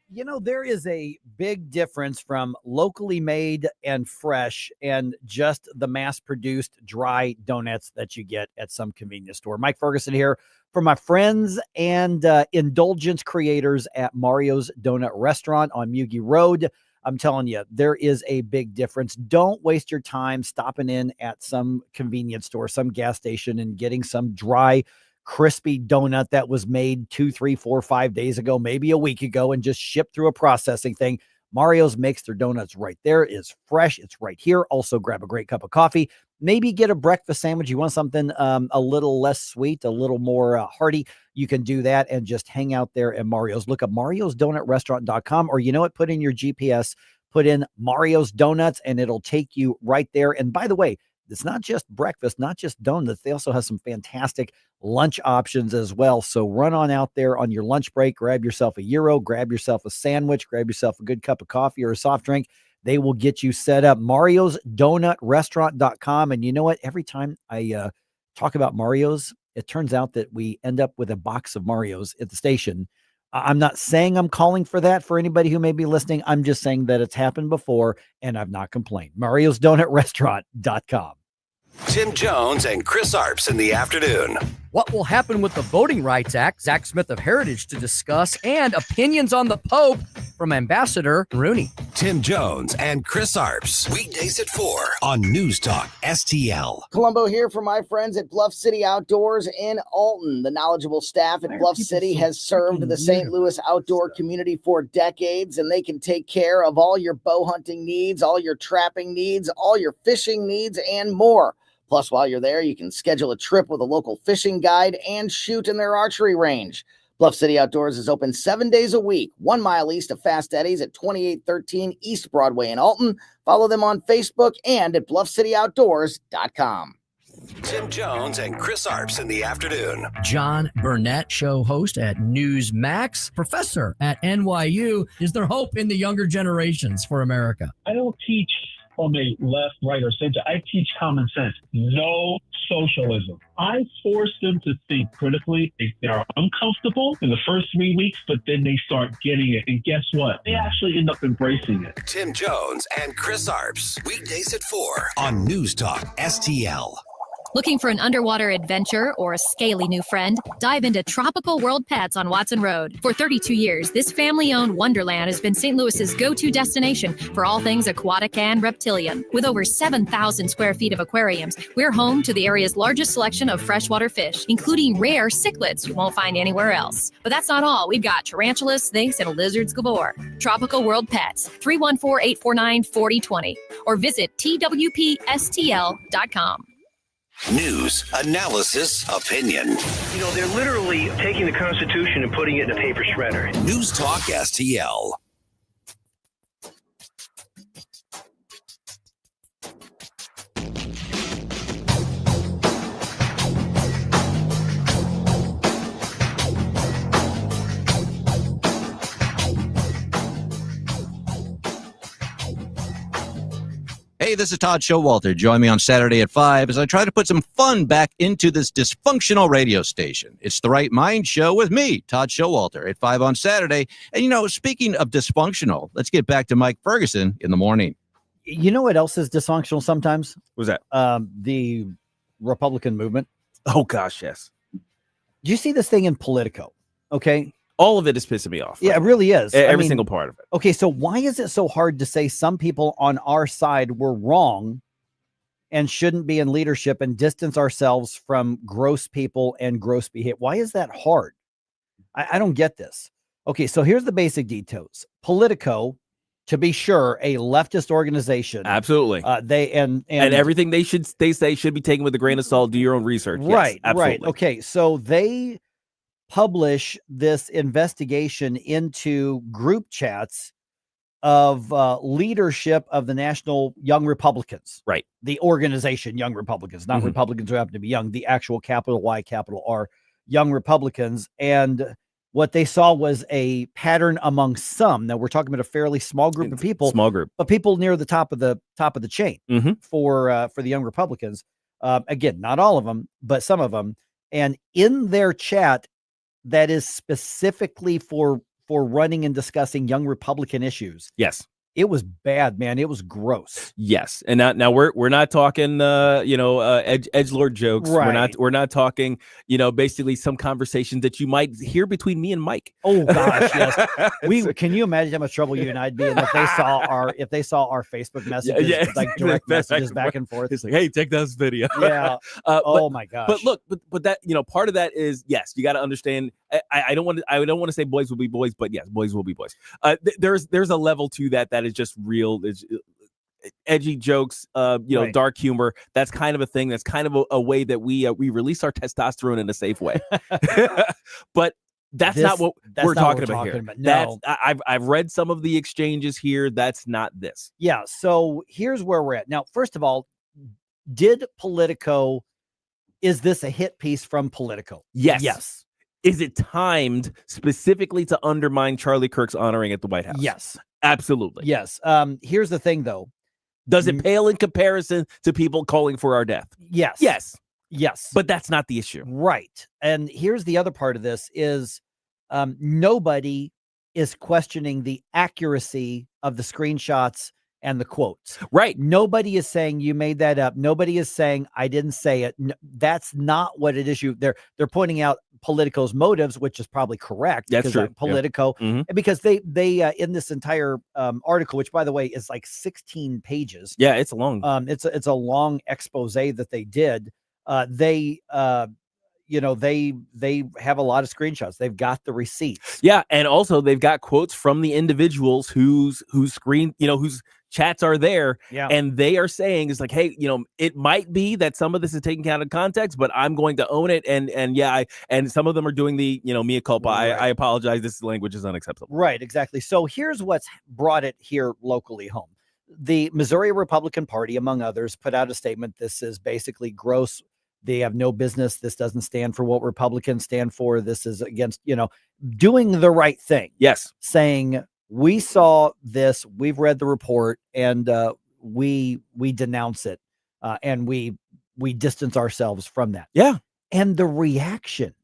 You know, there is a big difference from locally made and fresh and just the mass-produced dry donuts that you get at some convenience store. Mike Ferguson here for my friends and indulgence creators at Mario's Donut Restaurant on Mugie Road. I'm telling you, there is a big difference. Don't waste your time stopping in at some convenience store, some gas station, and getting some dry, crispy donut that was made 2, 3, 4, 5 days ago, maybe a week ago, and just shipped through a processing thing. Mario's makes their donuts right there. It's fresh. It's right here. Also, grab a great cup of coffee. Maybe get a breakfast sandwich. You want something a little less sweet, a little more hearty. You can do that and just hang out there at Mario's. Look up mariosdonutrestaurant.com, or you know what? Put in your GPS, put in Mario's Donuts, and it'll take you right there. And by the way, it's not just breakfast, not just donuts. They also have some fantastic lunch options as well. So run on out there on your lunch break, grab yourself a gyro, grab yourself a sandwich, grab yourself a good cup of coffee or a soft drink. They will get you set up. mariosdonutrestaurant.com. And you know what? Every time I talk about Mario's, it turns out that we end up with a box of Mario's at the station. I'm not saying I'm calling for that for anybody who may be listening. I'm just saying that it's happened before and I've not complained. mariosdonutrestaurant.com. Tim Jones and Chris Arps in the afternoon. What will happen with the Voting Rights Act? Zach Smith of Heritage to discuss, and opinions on the Pope from Ambassador Rooney. Tim Jones and Chris Arps. Weekdays at 4 on News Talk STL. Columbo here for my friends at Bluff City Outdoors in Alton. The knowledgeable staff at Bluff City has served the St. Louis outdoor community for decades, and they can take care of all your bow hunting needs, all your trapping needs, all your fishing needs, and more. Plus, while you're there, you can schedule a trip with a local fishing guide and shoot in their archery range. Bluff City Outdoors is open 7 days a week, 1 mile east of Fast Eddie's at 2813 East Broadway in Alton. Follow them on Facebook and at bluffcityoutdoors.com. Tim Jones and Chris Arps in the afternoon. John Burnett, show host at Newsmax, professor at NYU. Is there hope in the younger generations for America? I don't teach from a left, right, or center. I teach common sense. No socialism. I force them to think critically. They are uncomfortable in the first 3 weeks, but then they start getting it. And guess what? They actually end up embracing it. Tim Jones and Chris Arps. Weekdays at 4 on News Talk STL. Looking for an underwater adventure or a scaly new friend? Dive into Tropical World Pets on Watson Road. For 32 years, this family-owned wonderland has been St. Louis's go-to destination for all things aquatic and reptilian. With over 7,000 square feet of aquariums, we're home to the area's largest selection of freshwater fish, including rare cichlids you won't find anywhere else. But that's not all. We've got tarantulas, snakes, and lizards galore. Tropical World Pets, 314-849-4020, or visit twpstl.com. News, analysis, opinion. You know, they're literally taking the Constitution and putting it in a paper shredder. News Talk STL. Hey, this is Todd Showalter. Join me on Saturday at 5 as I try to put some fun back into this dysfunctional radio station. It's The Right Mind Show with me, Todd Showalter, at 5 on Saturday. And, speaking of dysfunctional, let's get back to Mike Ferguson in the morning. You know what else is dysfunctional sometimes? What's that? The Republican movement. Oh, gosh, yes. Do you see this thing in Politico? Okay. All of it is pissing me off. Yeah, it really is. Every single part of it. Okay, so why is it so hard to say some people on our side were wrong and shouldn't be in leadership and distance ourselves from gross people and gross behavior? Why is that hard? I don't get this. Okay, so here's the basic details. Politico, to be sure, a leftist organization. Absolutely. They and everything they say should be taken with a grain of salt. Do your own research. Right, yes, absolutely. right. Okay, so they publish this investigation into group chats of leadership of the National Young Republicans. Right. The organization Young Republicans, not Republicans who happen to be young, the actual capital Y, capital R, Young Republicans. And what they saw was a pattern among some. Now we're talking about a fairly small group of people, but people near the top of the chain for the Young Republicans. Again, not all of them, but some of them. And in their chat, that is specifically for running and discussing young Republican issues. Yes. It was bad, man. It was gross. Yes. And now we're not talking edgelord jokes. Right. We're not talking, basically some conversations that you might hear between me and Mike. Oh gosh, yes. Can you imagine how much trouble you and I'd be in if they saw our Facebook messages, like direct messages back and forth. It's like, hey, take this video. Yeah. Oh my gosh. But look, but that, part of that is, yes, you got to understand. I don't want to say boys will be boys, but yes, boys will be boys. There's a level to that is just real. It's edgy jokes, Right. dark humor. That's kind of a thing. That's kind of a way that we release our testosterone in a safe way. But that's not what we're talking about here. No. I've read some of the exchanges here. That's not this. Yeah. So here's where we're at now. First of all, is this a hit piece from Politico? Yes. Yes. Is it timed specifically to undermine Charlie Kirk's honoring at the White House? Yes. Absolutely. Yes. Here's the thing, though. Does it pale in comparison to people calling for our death? Yes. Yes. Yes. But that's not the issue. Right. And here's the other part of this is nobody is questioning the accuracy of the screenshots and the quotes. Right. Nobody is saying you made that up. Nobody is saying I didn't say it. That's not what it is. They're pointing out Politico's motives, which is probably correct. That's true. Politico, Yeah. because they in this entire article, which by the way is like 16 pages. Yeah, it's long. It's a long expose that they did. They have a lot of screenshots. They've got the receipts. Yeah, and also they've got quotes from the individuals whose chats are there. Yeah. And they are saying, it's like, hey, it might be that some of this is taken out of context, but I'm going to own it. And some of them are doing the, mea culpa. Right. I apologize. This language is unacceptable. Right, exactly. So here's what's brought it here locally home. The Missouri Republican Party, among others, put out a statement. This is basically gross. They have no business. This doesn't stand for what Republicans stand for. This is against, doing the right thing. Yes. Saying, we saw this, we've read the report, and we denounce it, and we distance ourselves from that. Yeah. And the reaction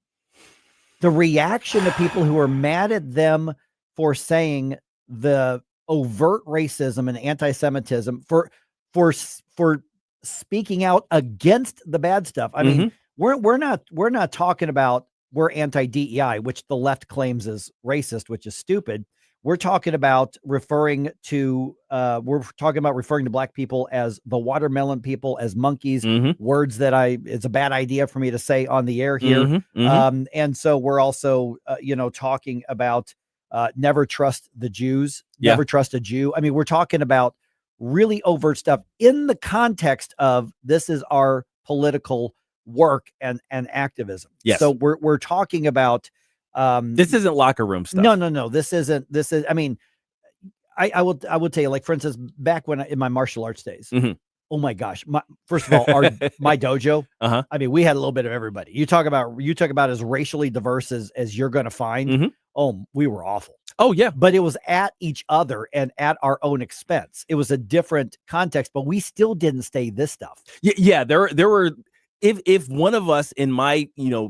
of people who are mad at them for saying the overt racism and anti-Semitism, for speaking out against the bad stuff. I mean, we're not talking about we're anti-DEI, which the left claims is racist, which is stupid. We're talking about referring to black people as the watermelon people, as monkeys, words that it's a bad idea for me to say on the air here. And so we're also, talking about never trust the Jews, never trust a Jew. I mean, we're talking about really overt stuff in the context of this is our political work and activism. Yes. So we're talking about this isn't locker room stuff. No. This is, I mean, I will tell you, like, for instance, back in my martial arts days, oh my gosh. First of all, my dojo, I mean, we had a little bit of everybody. You talk about as racially diverse as you're going to find. Oh, we were awful. Oh yeah, but it was at each other and at our own expense. It was a different context, but we still didn't say this stuff. Yeah. There were. If one of us in my,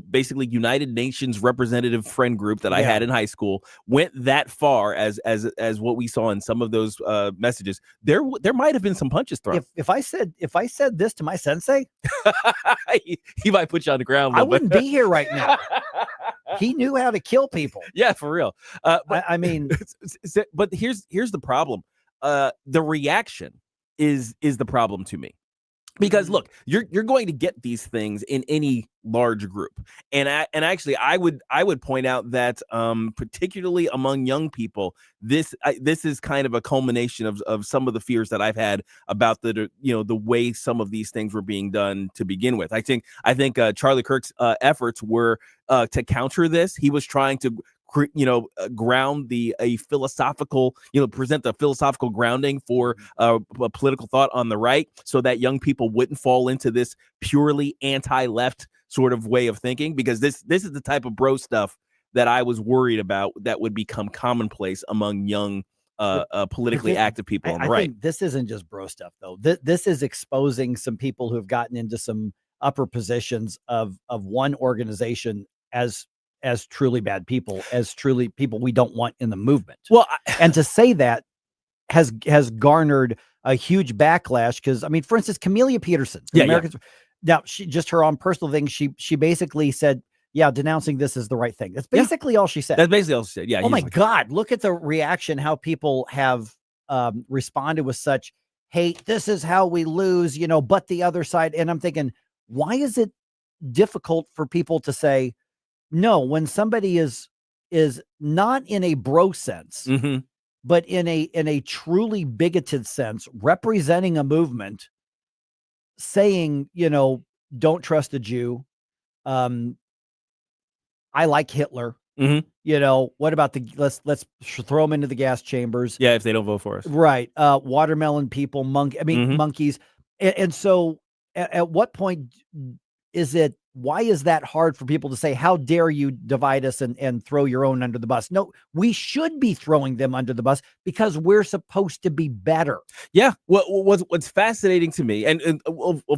basically United Nations representative friend group that I had in high school went that far as what we saw in some of those messages, there might have been some punches thrown. If I said this to my sensei, he might put you on the ground. I wouldn't be here right now. He knew how to kill people. Yeah, for real. But but here's the problem. The reaction is the problem to me. Because look, you're going to get these things in any large group, and actually I would point out that particularly among young people, this is kind of a culmination of some of the fears that I've had about the way some of these things were being done to begin with. I think Charlie Kirk's efforts were to counter this. He was trying to ground a philosophical, present the philosophical grounding for a political thought on the right, so that young people wouldn't fall into this purely anti-left sort of way of thinking, because this is the type of bro stuff that I was worried about that would become commonplace among young politically active people on the right. I think this isn't just bro stuff, though. This is exposing some people who have gotten into some upper positions of one organization as truly bad people, as truly people we don't want in the movement. Well, and to say that has garnered a huge backlash, because, I mean, for instance, Camellia Peterson, now she just her own personal thing, she basically said, denouncing this is the right thing. That's basically all she said. That's basically all she said. Yeah. Oh my God, look at the reaction, how people have responded with such hate. This is how we lose, but the other side. And I'm thinking, why is it difficult for people to say, no, when somebody is not in a bro sense, but in a truly bigoted sense, representing a movement, saying, don't trust a Jew. I like Hitler. What about let's throw them into the gas chambers. Yeah, if they don't vote for us. Right. Watermelon people, monkeys. And so at what point why is that hard for people to say, how dare you divide us and throw your own under the bus? No, we should be throwing them under the bus because we're supposed to be better. Yeah. What's fascinating to me, and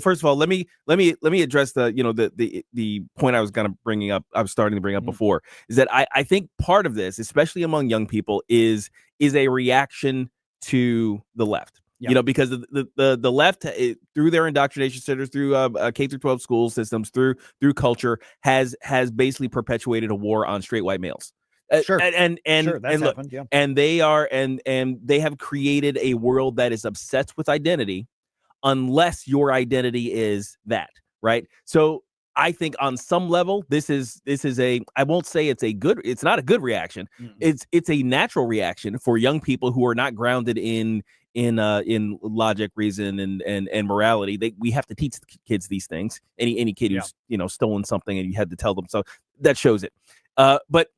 first of all, let me address the point I was starting to bring up before, is that I think part of this, especially among young people, is a reaction to the left. Because the left, through their indoctrination centers, through K through 12 school systems, through culture, has basically perpetuated a war on straight white males. Sure. And that's look, happened, yeah. and they are and they have created a world that is obsessed with identity, unless your identity is that, right? So I think on some level, this is I won't say it's not a good reaction. It's a natural reaction for young people who are not grounded in logic, reason, and morality. We have to teach kids these things. Any kid who's stolen something and you had to tell them, so that shows it. But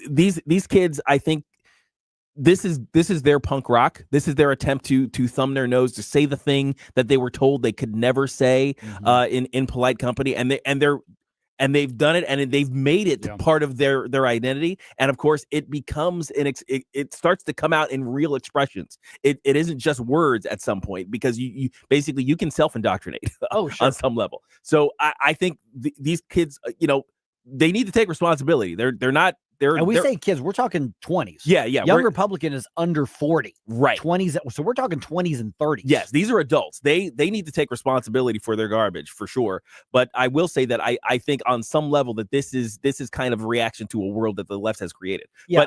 these kids, I think this is their punk rock. This is their attempt to thumb their nose, to say the thing that they were told they could never say in polite company, and they've done it, and they've made it part of their identity. And of course, it becomes it starts to come out in real expressions. It isn't just words at some point, because you basically you can self-indoctrinate on some level. So I think these kids, they need to take responsibility. They're not. And we say kids, we're talking 20s. Yeah. Young Republican is under 40. Right. 20s. So we're talking 20s and 30s. Yes, these are adults. They need to take responsibility for their garbage, for sure. But I will say that I think on some level that this is kind of a reaction to a world that the left has created. Yeah.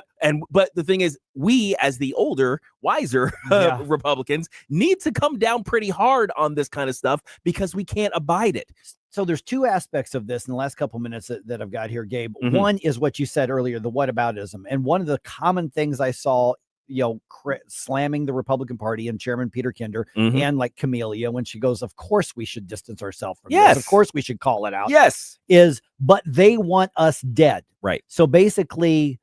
But the thing is, we as the older, wiser Republicans need to come down pretty hard on this kind of stuff, because we can't abide it. So there's two aspects of this in the last couple minutes that I've got here, Gabe. One is what you said earlier, the whataboutism. And one of the common things I saw, slamming the Republican Party and Chairman Peter Kinder and like Camellia, when she goes, of course we should distance ourselves from this. Of course we should call it out. Yes. But they want us dead. Right. So basically,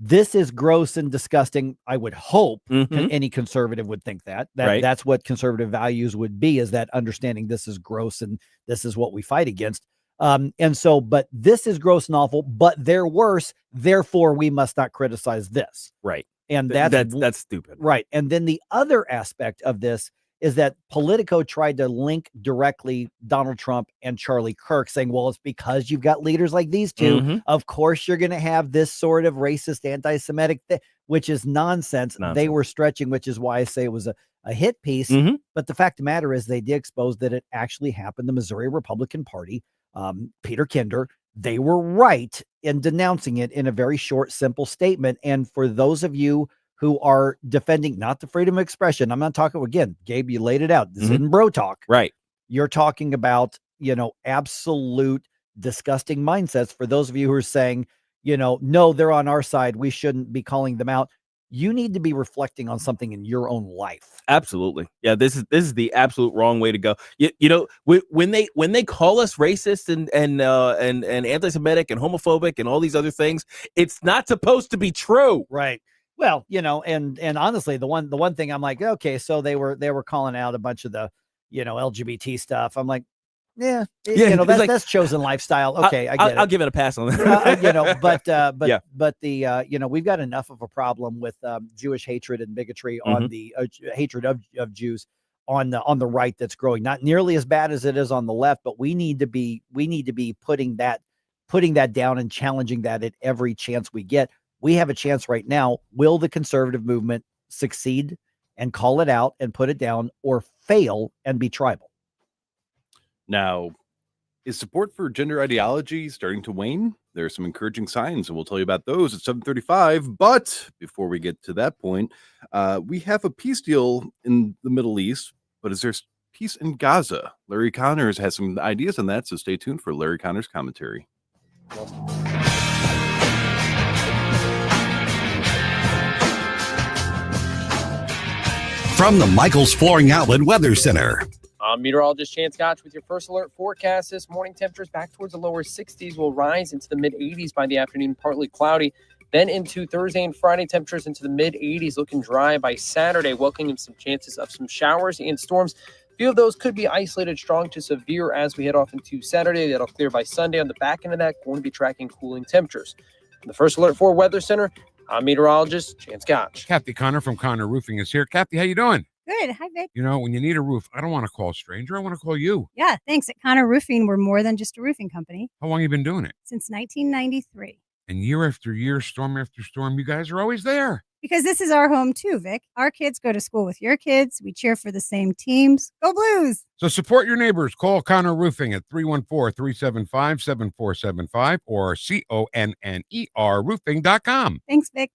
this is gross and disgusting. I would hope any conservative would think that's what conservative values would be, is that understanding this is gross and this is what we fight against. And so, but this is gross and awful, but they're worse. Therefore, we must not criticize this. Right. And that's stupid. Right. And then the other aspect of this is that Politico tried to link directly Donald Trump and Charlie Kirk, saying, well, it's because you've got leaders like these two. Mm-hmm. Of course, you're going to have this sort of racist, anti-Semitic thing, which is nonsense. They were stretching, which is why I say it was a hit piece. Mm-hmm. But the fact of the matter is they did expose that it actually happened. The Missouri Republican Party, Peter Kinder, they were right in denouncing it in a very short, simple statement. And for those of you who are defending not the freedom of expression, I'm not talking again, Gabe, you laid it out. This isn't bro talk. Right. You're talking about, absolute disgusting mindsets. For those of you who are saying, no, they're on our side, we shouldn't be calling them out. You need to be reflecting on something in your own life. Absolutely. Yeah, this is the absolute wrong way to go. When they call us racist and anti-Semitic and homophobic and all these other things, it's not supposed to be true. Right. Well, and honestly, the one thing I'm like, okay, so they were calling out a bunch of the, LGBT stuff. I'm like, yeah, that's chosen lifestyle. Okay, I get it. I'll give it a pass on that. But we've got enough of a problem with Jewish hatred and bigotry on the hatred of Jews on the right that's growing. Not nearly as bad as it is on the left, but we need to be putting that down and challenging that at every chance we get. We have a chance right now. Will the conservative movement succeed and call it out and put it down, or fail and be tribal? Now, is support for gender ideology starting to wane? There are some encouraging signs, and we'll tell you about those at 7:35. But before we get to that point, we have a peace deal in the Middle East, but is there peace in Gaza? Larry Connors has some ideas on that, so stay tuned for Larry Connors' commentary. From the Michaels Flooring Outlet Weather Center. I'm meteorologist Chance Gotch with your first alert forecast. This morning, temperatures back towards the lower 60s will rise into the mid-80s by the afternoon, partly cloudy. Then into Thursday and Friday, temperatures into the mid-80s, looking dry by Saturday, welcoming some chances of some showers and storms. A few of those could be isolated, strong to severe as we head off into Saturday. That'll clear by Sunday. On the back end of that, going to be tracking cooling temperatures. From the first alert for Weather Center, I'm meteorologist Chance Gotch. Kathy Connor from Connor Roofing is here. Kathy, how you doing? Good. Hi, Vic. When you need a roof, I don't want to call a stranger. I want to call you. Yeah, thanks. At Connor Roofing, we're more than just a roofing company. How long have you been doing it? Since 1993. And year after year, storm after storm, you guys are always there. Because this is our home too, Vic. Our kids go to school with your kids. We cheer for the same teams. Go Blues! So support your neighbors. Call Connor Roofing at 314-375-7475 or CONNER roofing.com. Thanks, Vic.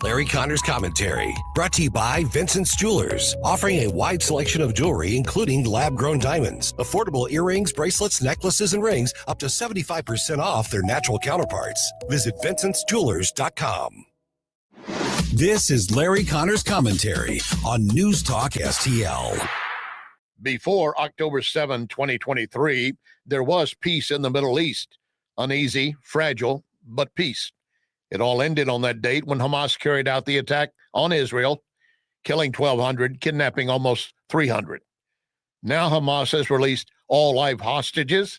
Larry Connor's commentary, brought to you by Vincent's Jewelers, offering a wide selection of jewelry, including lab-grown diamonds, affordable earrings, bracelets, necklaces, and rings, up to 75% off their natural counterparts. Visit VincentsJewelers.com. This is Larry Connor's commentary on News Talk STL. Before October 7, 2023, there was peace in the Middle East. Uneasy, fragile, but peace. It all ended on that date when Hamas carried out the attack on Israel, killing 1,200, kidnapping almost 300. Now Hamas has released all live hostages.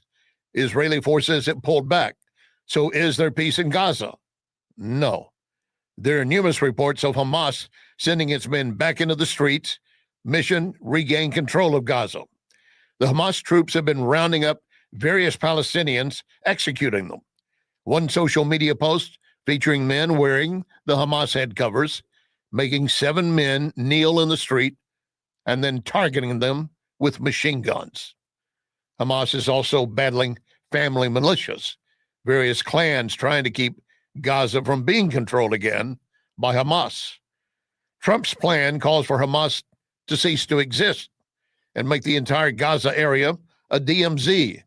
Israeli forces have pulled back. So is there peace in Gaza? No. There are numerous reports of Hamas sending its men back into the streets. Mission: regain control of Gaza. The Hamas troops have been rounding up various Palestinians, executing them. One social media post featuring men wearing the Hamas head covers, making 7 men kneel in the street, and then targeting them with machine guns. Hamas is also battling family militias, various clans trying to keep Gaza from being controlled again by Hamas. Trump's plan calls for Hamas to cease to exist and make the entire Gaza area a DMZ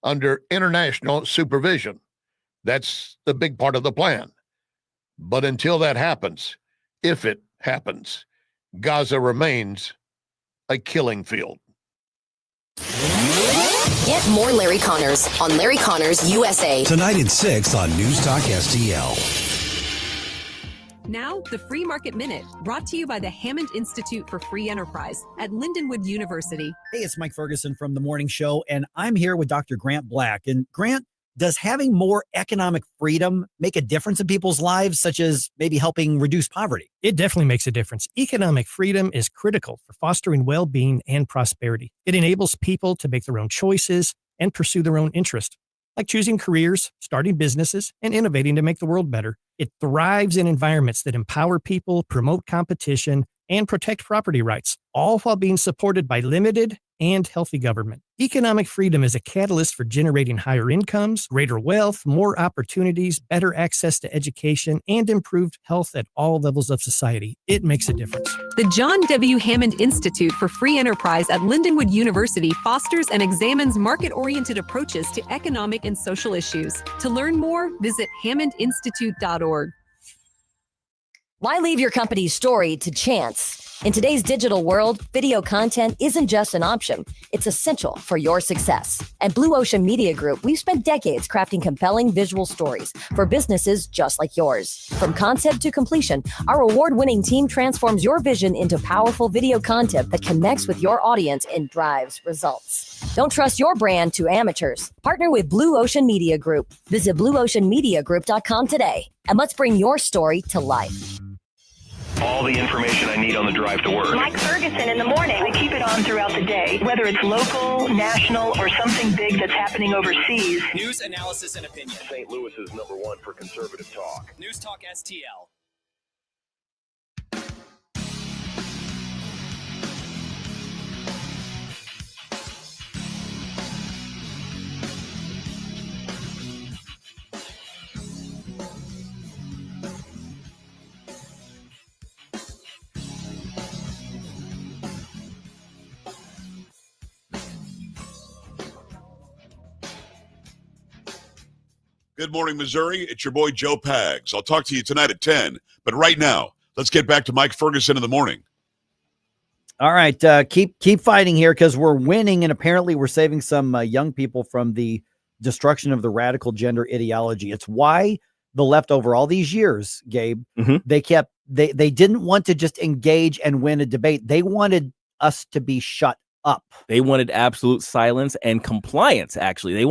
under international supervision. That's the big part of the plan. But until that happens, if it happens, Gaza remains a killing field. Get more Larry Connors on Larry Connors USA. Tonight at 6 on News Talk STL. Now, the Free Market Minute, brought to you by the Hammond Institute for Free Enterprise at Lindenwood University. Hey, it's Mike Ferguson from The Morning Show, and I'm here with Dr. Grant Black. And Grant, does having more economic freedom make a difference in people's lives, such as maybe helping reduce poverty? It definitely makes a difference. Economic freedom is critical for fostering well-being and prosperity. It enables people to make their own choices and pursue their own interest, like choosing careers, starting businesses, and innovating to make the world better. It thrives in environments that empower people, promote competition, and protect property rights, all while being supported by limited and healthy government. Economic freedom is a catalyst for generating higher incomes, greater wealth, more opportunities, better access to education, and improved health at all levels of society. It makes a difference. The John W. Hammond Institute for Free Enterprise at Lindenwood University fosters and examines market-oriented approaches to economic and social issues. To learn more, visit hammondinstitute.org. Why leave your company's story to chance? In today's digital world, video content isn't just an option. It's essential for your success. At Blue Ocean Media Group, we've spent decades crafting compelling visual stories for businesses just like yours. From concept to completion, our award-winning team transforms your vision into powerful video content that connects with your audience and drives results. Don't trust your brand to amateurs. Partner with Blue Ocean Media Group. Visit blueoceanmediagroup.com today, and let's bring your story to life. All the information I need on the drive to work. Mike Ferguson in the morning. I keep it on throughout the day, whether it's local, national, or something big that's happening overseas. News, analysis, and opinion. St. Louis's #1 for conservative talk. NewsTalkSTL. Good morning, Missouri. It's your boy, Joe Pags. I'll talk to you tonight at 10. But right now, let's get back to Mike Ferguson in the morning. All right. Keep fighting here because we're winning. And apparently we're saving some young people from the destruction of the radical gender ideology. It's why the left over all these years, Gabe, they didn't want to just engage and win a debate. They wanted us to be shut up. They wanted absolute silence and compliance. Actually,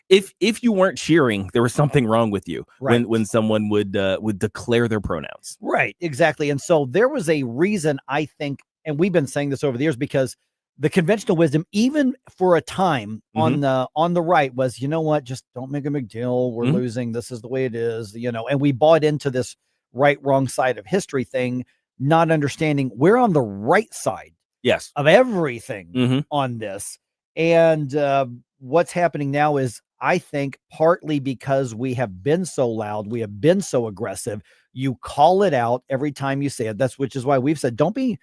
if you weren't cheering, there was something wrong with you. Right. When someone would declare their pronouns. Right, exactly. And so there was a reason, I think, and we've been saying this over the years, because the conventional wisdom, even for a time on the right, was, you know what, just don't make a big deal. We're losing. This is the way it is, and we bought into this right, wrong side of history thing, not understanding we're on the right side. Yes. Of everything on this. And what's happening now is, I think, partly because we have been so loud, we have been so aggressive. You call it out every time you say it. Which is why we've said, don't be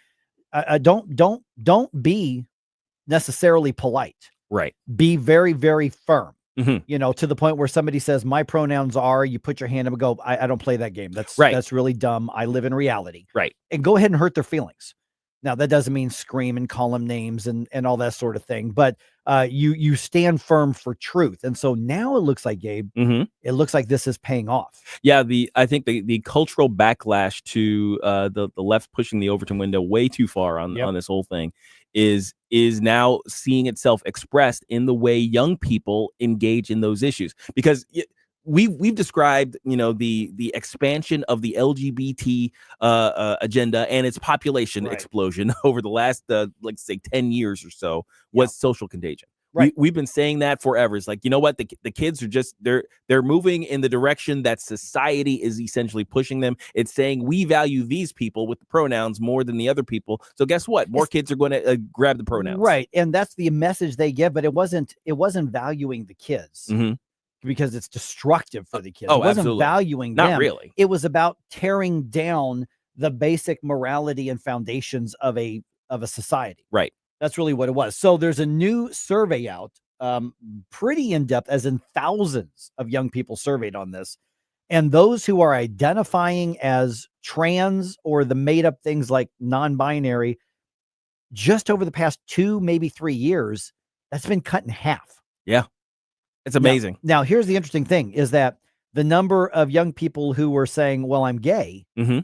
necessarily polite. Right. Be very, very firm. To the point where somebody says, my pronouns are, you put your hand up and go, I don't play that game. That's right. That's really dumb. I live in reality. Right. And go ahead and hurt their feelings. Now, that doesn't mean scream and call them names and all that sort of thing, but you stand firm for truth. And so now it looks like, Gabe, it looks like this is paying off. Yeah, I think the cultural backlash to the left pushing the Overton window way too far on this whole thing is now seeing itself expressed in the way young people engage in those issues. Because we've described, the expansion of the LGBT agenda and its population explosion over the last, 10 years or so was social contagion. Right. We've been saying that forever. It's like, you know what? The kids are just, they're moving in the direction that society is essentially pushing them. It's saying we value these people with the pronouns more than the other people. So guess what? More kids are going to grab the pronouns. Right. And that's the message they give, but it wasn't valuing the kids. Because it's destructive for the kids. It wasn't absolutely. Valuing Not them. Really. It was about tearing down the basic morality and foundations of a society. Right. That's really what it was. So there's a new survey out, pretty in-depth, as in thousands of young people surveyed on this. And those who are identifying as trans or the made-up things like non-binary, just over the past 2, maybe 3 years, that's been cut in half. Yeah. It's amazing. Now, here's the interesting thing is that The number of young people who were saying, well, I'm gay, Mm-hmm.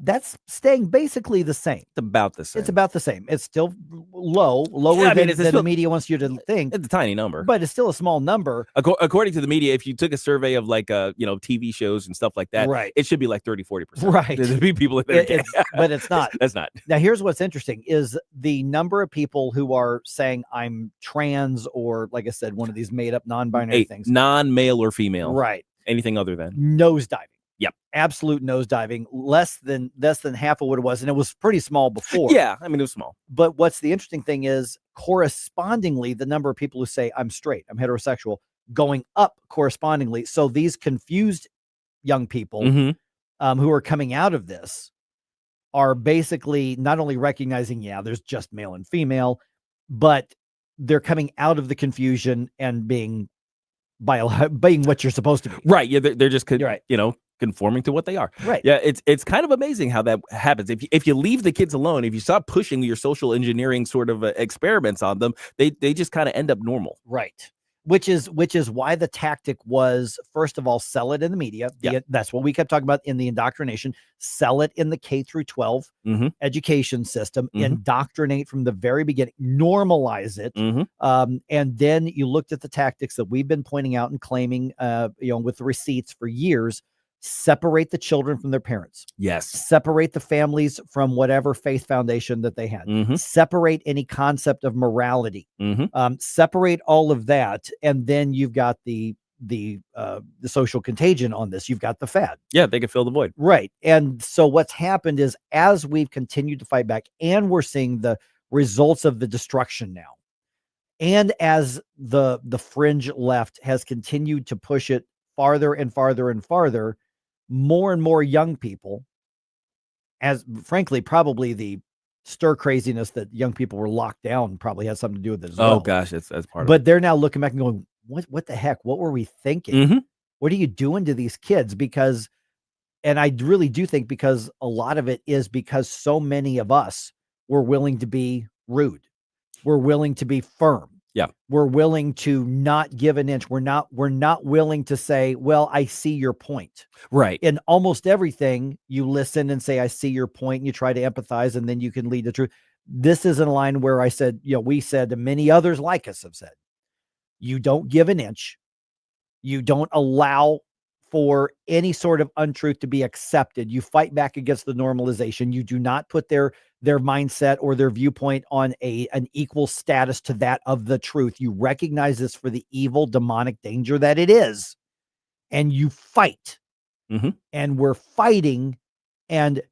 That's staying basically the same. It's about the same. It's about the same. It's still lower Yeah, I mean, than the media wants you to think. It's a tiny number, but it's still a small number. According to the media, if you took a survey of like TV shows and stuff like that, right, it should be like 30-40%. Right, there'd be people that are gay. But it's not. That's not. Now, here's what's interesting: is the number of people who are saying I'm trans, or like I said, one of these made up non-binary things, non-male or female, right? Anything other than nosediving. Yep. Absolute nosediving, less than half of what it was. And it was pretty small before. Yeah. I mean, it was small. But what's the interesting thing is correspondingly, the number of people who say I'm straight, I'm heterosexual, going up correspondingly. So these confused young people who are coming out of this are basically not only recognizing, yeah, there's just male and female, but they're coming out of the confusion and being what you're supposed to be. Right. Yeah. They're just, conforming to what they are. Right. Yeah. It's kind of amazing how that happens. If you leave the kids alone, if you stop pushing your social engineering sort of experiments on them, they just kind of end up normal. Right. Which is why the tactic was, first of all, sell it in the media. That's what we kept talking about in the indoctrination. Sell it in the K through 12 education system. Indoctrinate from the very beginning. Normalize it. And then you looked at the tactics that we've been pointing out and claiming, with the receipts for years. Separate the children from their parents. Yes. Separate the families from whatever faith foundation that they had. Separate any concept of morality. Separate all of that, and then you've got the social contagion on this. You've got the fad. Yeah, they can fill the void. Right. And so what's happened is, as we've continued to fight back, and we're seeing the results of the destruction now, and as the fringe left has continued to push it farther and farther and farther, more and more young people, as frankly, probably the stir craziness that young people were locked down probably has something to do with it as well. Oh gosh, that's part of it. But they're now looking back and going, what the heck? What were we thinking? What are you doing to these kids? And I really do think because a lot of it is because so many of us were willing to be rude. We're willing to be firm. Yeah. We're willing to not give an inch. We're not willing to say, well, I see your point. Right. In almost everything, you listen and say, I see your point, and you try to empathize, and then you can lead the truth. This is in line where I said, we said, and many others like us have said, you don't give an inch. You don't allow for any sort of untruth to be accepted. You fight back against the normalization. You do not put their mindset or their viewpoint on an equal status to that of the truth. You recognize this for the evil, demonic danger that it is, and you fight. And we're fighting, and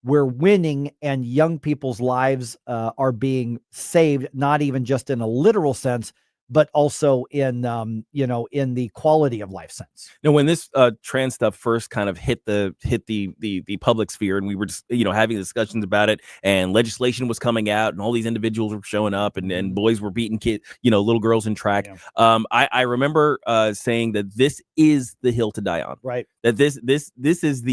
we're winning, and young people's lives are being saved, not even just in a literal sense, but also in the quality of life sense. Now, when this trans stuff first kind of hit the public sphere, and we were just having discussions about it, and legislation was coming out, and all these individuals were showing up, and boys were beating kids, little girls in track. I remember saying that this is the hill to die on. Right. That this is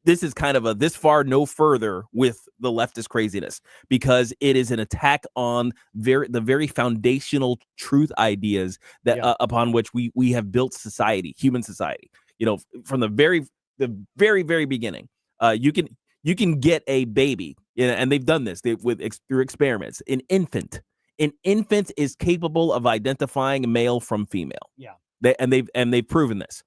this is kind of this far no further with the leftist craziness, because it is an attack on the very foundational truth ideas that upon which we have built society, human society. From the very beginning, you can get a baby, and they've done this through experiments. An infant is capable of identifying male from female. Yeah, they've proven this.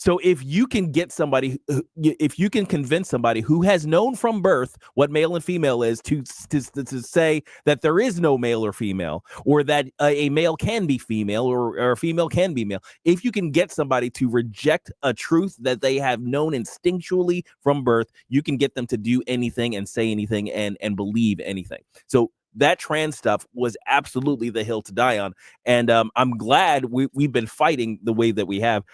So if you can get somebody, if you can convince somebody who has known from birth what male and female is to say that there is no male or female, or that a male can be female or a female can be male, if you can get somebody to reject a truth that they have known instinctually from birth, you can get them to do anything and say anything and believe anything. So that trans stuff was absolutely the hill to die on. And I'm glad we've been fighting the way that we have.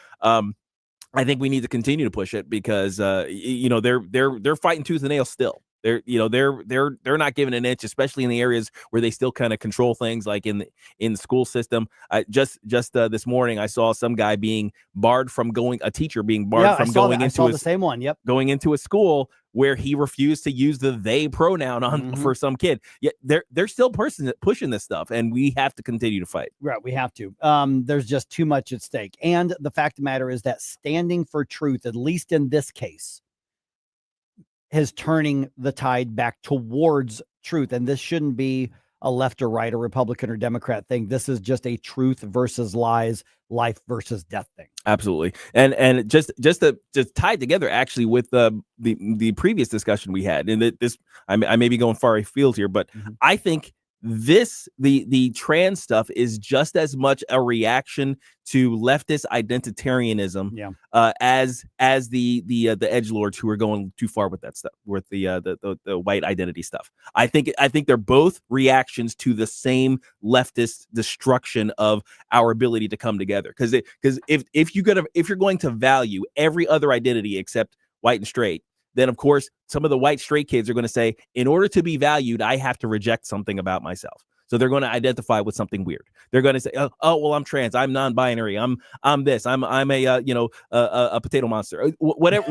I think we need to continue to push it, because they're fighting tooth and nail still. They're not giving an inch, especially in the areas where they still kind of control things, like in the school system. Just this morning, I saw some guy being barred from going, a teacher being barred from going into the same one. Yep, going into a school where he refused to use the they pronoun on for some kid. Yet they're still pushing this stuff, and we have to continue to fight. Right, we have to. There's just too much at stake, and the fact of the matter is that standing for truth, at least in this case, is turning the tide back towards truth. And this shouldn't be a left or right or Republican or Democrat thing. This is just a truth versus lies, life versus death thing. Absolutely. And just tied together actually with the previous discussion we had. And this, I may be going far afield here, but I think the trans stuff is just as much a reaction to leftist identitarianism as the edgelords who are going too far with that stuff, with the white identity stuff. I think they're both reactions to the same leftist destruction of our ability to come together. Because if you're going to value every other identity except white and straight, then of course some of the white straight kids are going to say, in order to be valued, I have to reject something about myself. So they're going to identify with something weird. They're going to say, oh, well, I'm trans, I'm non-binary, I'm this, I'm a potato monster, whatever.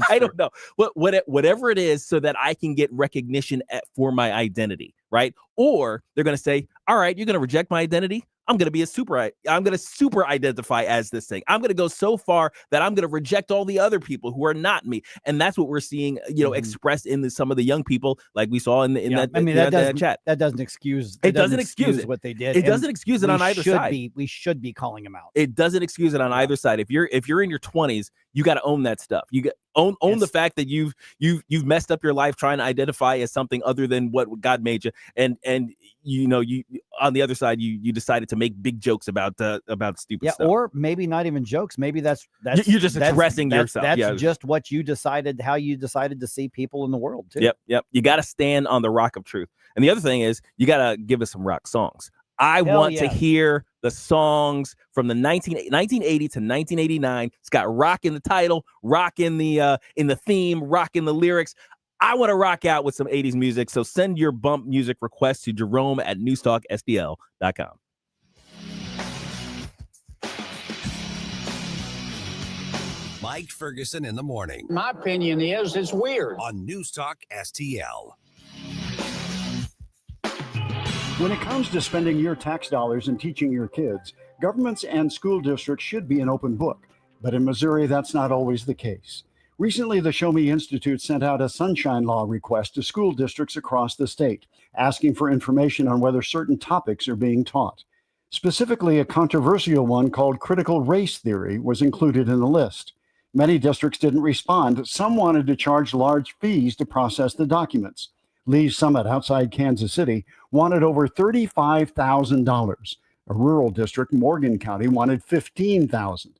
I don't know, whatever it is, so that I can get recognition for my identity, right? Or they're going to say, all right, you're going to reject my identity. I'm going to super identify as this thing. I'm going to go so far that I'm going to reject all the other people who are not me. And that's what we're seeing, expressed in some of the young people, like we saw in that chat. That doesn't excuse what they did. It doesn't excuse it on either side. We should be calling them out. It doesn't excuse it on either side. If you're in your 20s, you got to own that stuff. You own the fact that you've messed up your life trying to identify as something other than what God made you, and you on the other side you decided to make big jokes about stupid stuff. Or maybe not even jokes. Maybe that's you're just expressing yourself. That's just what you decided, how you decided to see people in the world too. Yep. You got to stand on the rock of truth. And the other thing is, you got to give us some rock songs. I want to hear the songs from the 1980 to 1989. It's got rock in the title, rock in the theme, rock in the lyrics. I want to rock out with some 80s music. So send your bump music requests to Jerome at NewsTalkSTL.com. Mike Ferguson in the morning. My opinion is it's weird. On NewsTalk STL. When it comes to spending your tax dollars and teaching your kids, governments and school districts should be an open book. But in Missouri, that's not always the case. Recently, the Show Me Institute sent out a sunshine law request to school districts across the state, asking for information on whether certain topics are being taught. Specifically, a controversial one called critical race theory was included in the list. Many districts didn't respond. Some wanted to charge large fees to process the documents. Lee's Summit outside Kansas City wanted over $35,000. A rural district, Morgan County, wanted $15,000.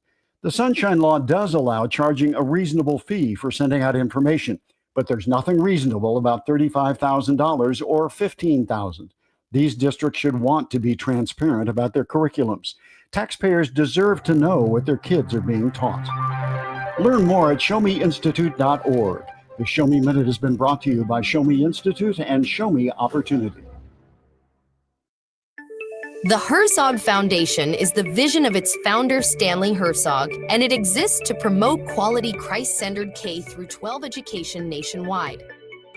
The Sunshine Law does allow charging a reasonable fee for sending out information, but there's nothing reasonable about $35,000 or $15,000. These districts should want to be transparent about their curriculums. Taxpayers deserve to know what their kids are being taught. Learn more at showmeinstitute.org. The Show Me Minute has been brought to you by Show Me Institute and Show Me Opportunity. The Herzog Foundation is the vision of its founder, Stanley Herzog, and it exists to promote quality Christ-centered K-12 education nationwide.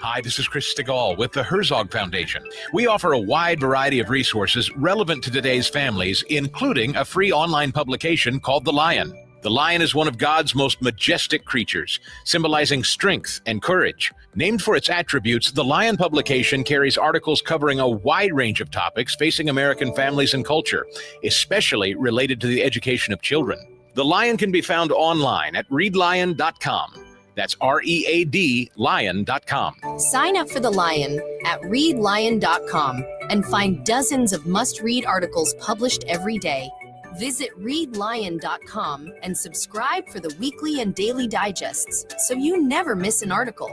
Hi, this is Chris Stigall with the Herzog Foundation. We offer a wide variety of resources relevant to today's families, including a free online publication called The Lion. The lion is one of God's most majestic creatures, symbolizing strength and courage. Named for its attributes, the Lion publication carries articles covering a wide range of topics facing American families and culture, especially related to the education of children. The Lion can be found online at readlion.com. That's READ lion.com. Sign up for The Lion at readlion.com and find dozens of must-read articles published every day. Visit readlion.com and subscribe for the weekly and daily digests so you never miss an article.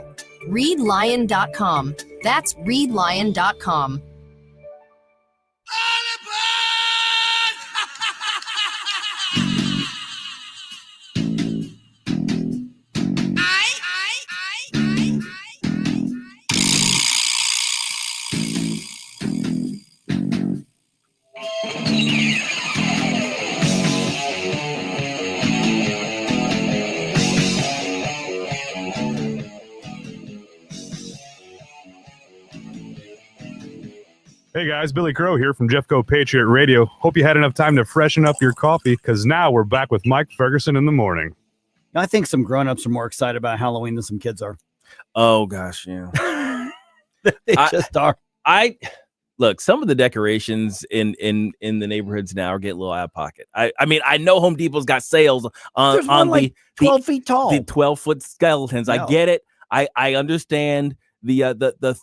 Readlion.com. That's readlion.com. Hey guys, Billy Crow here from Jeffco Patriot Radio. Hope you had enough time to freshen up your coffee, because now we're back with Mike Ferguson in the morning. I think some grown-ups are more excited about Halloween than some kids are. Oh gosh, yeah. They just are. Look, some of the decorations in the neighborhoods now are getting a little out of pocket. I mean, I know Home Depot's got sales on one, the like 12 feet tall, the 12-foot skeletons. Yeah. I get it. I understand the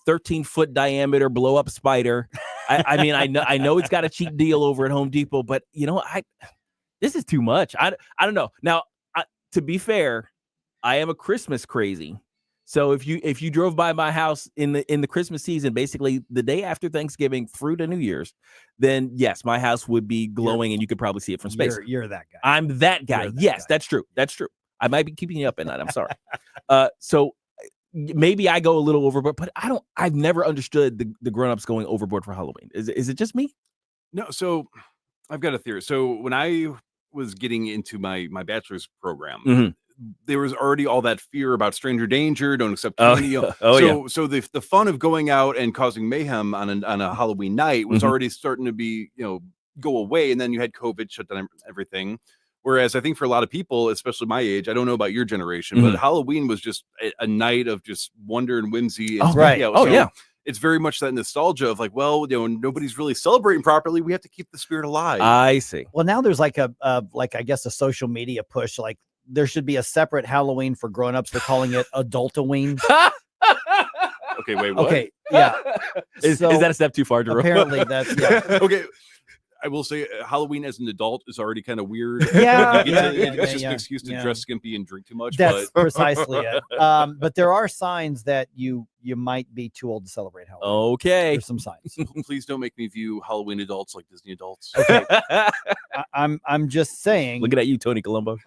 13-foot diameter blow up spider. I mean, I know it's got a cheap deal over at Home Depot, but this is too much. I don't know. Now, to be fair, I am a Christmas crazy. So if you drove by my house in the Christmas season, basically the day after Thanksgiving through to New Year's, then yes, my house would be glowing and you could probably see it from space. You're that guy. I'm that guy. Yes, that's true. That's true. I might be keeping you up at night. I'm sorry. So maybe I go a little overboard, but I've never understood the grown-ups going overboard for Halloween. Is it just me? No, so I've got a theory. So when I was getting into my bachelor's program, there was already all that fear about stranger danger, don't accept candy. So the fun of going out and causing mayhem on a Halloween night was already starting to be, go away. And then you had COVID shut down everything. Whereas I think for a lot of people, especially my age, I don't know about your generation, but Halloween was just a night of just wonder and whimsy. And it's very much that nostalgia of like, well, nobody's really celebrating properly. We have to keep the spirit alive. I see. Well, now there's like I guess a social media push. Like there should be a separate Halloween for grown-ups. They're calling it Adultoween. Okay, wait, what? Okay, yeah. Is that a step too far, Jerome? Apparently that's okay. I will say Halloween as an adult is already kind of weird. It's just an excuse to dress skimpy and drink too much. That's precisely it. But there are signs that you might be too old to celebrate Halloween. Okay. There's some signs. Please don't make me view Halloween adults like Disney adults. Okay. I'm just saying. Looking at you, Tony Colombo.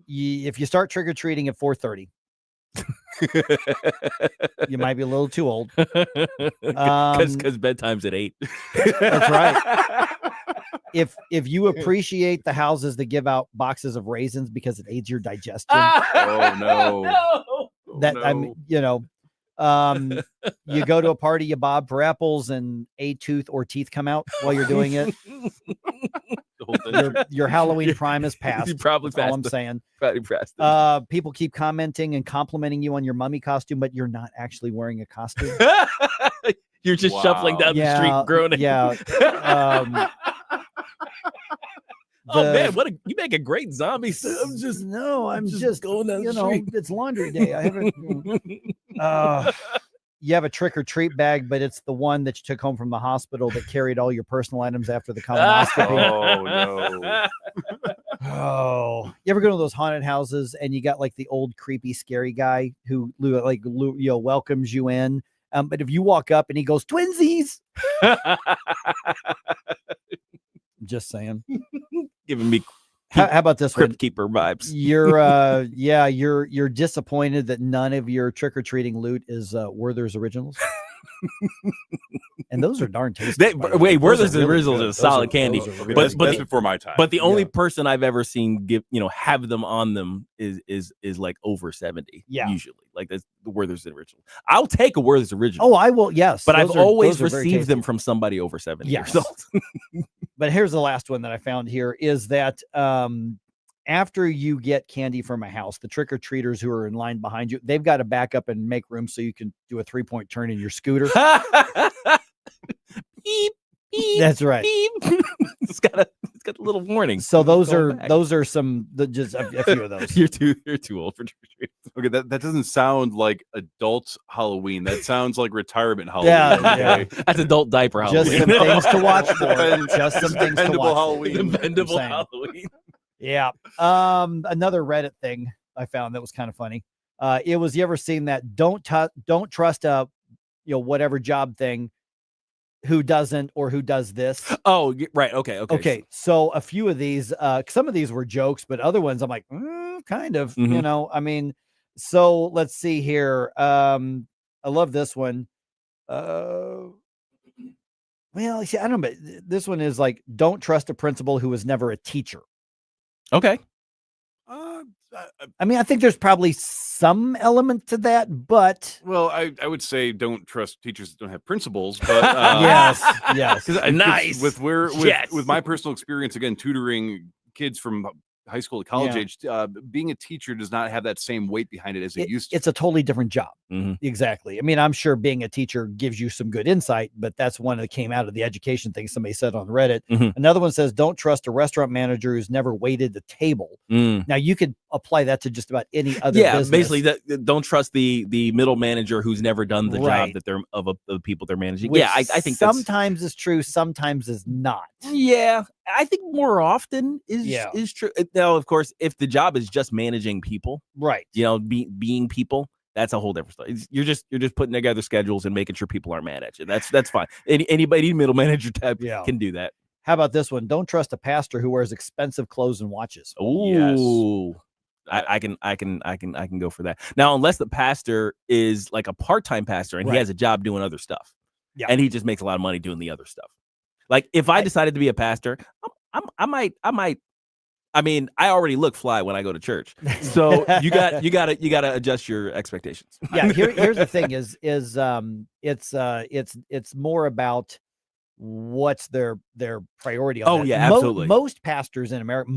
If you start trick-or-treating at 4:30, you might be a little too old. Because bedtime's at 8. That's right. If you appreciate the houses that give out boxes of raisins because it aids your digestion. Oh no. I mean, you go to a party, you bob for apples, and a tooth or teeth come out while you're doing it. Your Halloween prime is passed. You probably passed. All I'm saying. Probably passed. People keep commenting and complimenting you on your mummy costume, but you're not actually wearing a costume. You're just shuffling down the street, groaning. Yeah. Man, you make a great zombie. I'm just going down the street. It's laundry day. I haven't. You have a trick or treat bag, but it's the one that you took home from the hospital that carried all your personal items after the colonoscopy. Oh no. Oh, you ever go to those haunted houses and you got like the old creepy scary guy who welcomes you in, but if you walk up and he goes twinsies, just saying, giving me how about this Crypt one? Keeper vibes. You're disappointed that none of your trick-or-treating loot is Werther's Originals. And those are darn tasty. Werther's Originals are solid candy. But that's before my time. But the only person I've ever seen have them on them is like over 70. Yeah. Usually. Like that's the Werther's Original. I'll take a Werther's Original. Oh, I will, yes. But I've always received them from somebody over 70 Yes. years old. But here's the last one that I found here is that after you get candy from a house, the trick-or-treaters who are in line behind you, they've got to back up and make room so you can do a 3-point turn in your scooter. Beep, beep, that's right. Beep. It's got a little warning. So those are some just a few of those. You're too old for trick-or-treating. Okay, that doesn't sound like adult Halloween. That sounds like retirement Halloween. Yeah. That's adult diaper Halloween. Just some things to watch for. Just some things to watch Halloween. Dependable Halloween. Yeah. Another Reddit thing I found that was kind of funny. It was, you ever seen that don't trust a whatever job thing, who doesn't or who does this? Oh, right. Okay. So a few of these, some of these were jokes, but other ones I'm like, kind of, I mean, so let's see here. I love this one. Well, see, I don't know, but this one is like, don't trust a principal who was never a teacher. Okay. I mean, I think there's probably some element to that, but well, I would say don't trust teachers that don't have principles. But yes, nice. With my personal experience, again, tutoring kids from high school to college age, being a teacher does not have that same weight behind it as it used to. It's a totally different job. Mm-hmm. Exactly. I mean, I'm sure being a teacher gives you some good insight, but that's one that came out of the education thing somebody said on Reddit. Mm-hmm. Another one says, don't trust a restaurant manager who's never waited the table. Now, you could apply that to just about any other business. Basically, don't trust the middle manager who's never done the job that they're of the people they're managing. Which I think sometimes is true, sometimes is not. Yeah, I think more often is true. Now, of course, if the job is just managing people, right? Being people, that's a whole different story. You're just putting together schedules and making sure people are managed. That's fine. Any middle manager type can do that. How about this one? Don't trust a pastor who wears expensive clothes and watches. Ooh. Yes. I can go for that. Now, unless the pastor is like a part-time pastor and he has a job doing other stuff. Yeah. And he just makes a lot of money doing the other stuff. Like if I decided to be a pastor, I might. I mean, I already look fly when I go to church, so you gotta adjust your expectations. Yeah, here's the thing: it's more about what's their priority. On that. Absolutely. Most pastors in America,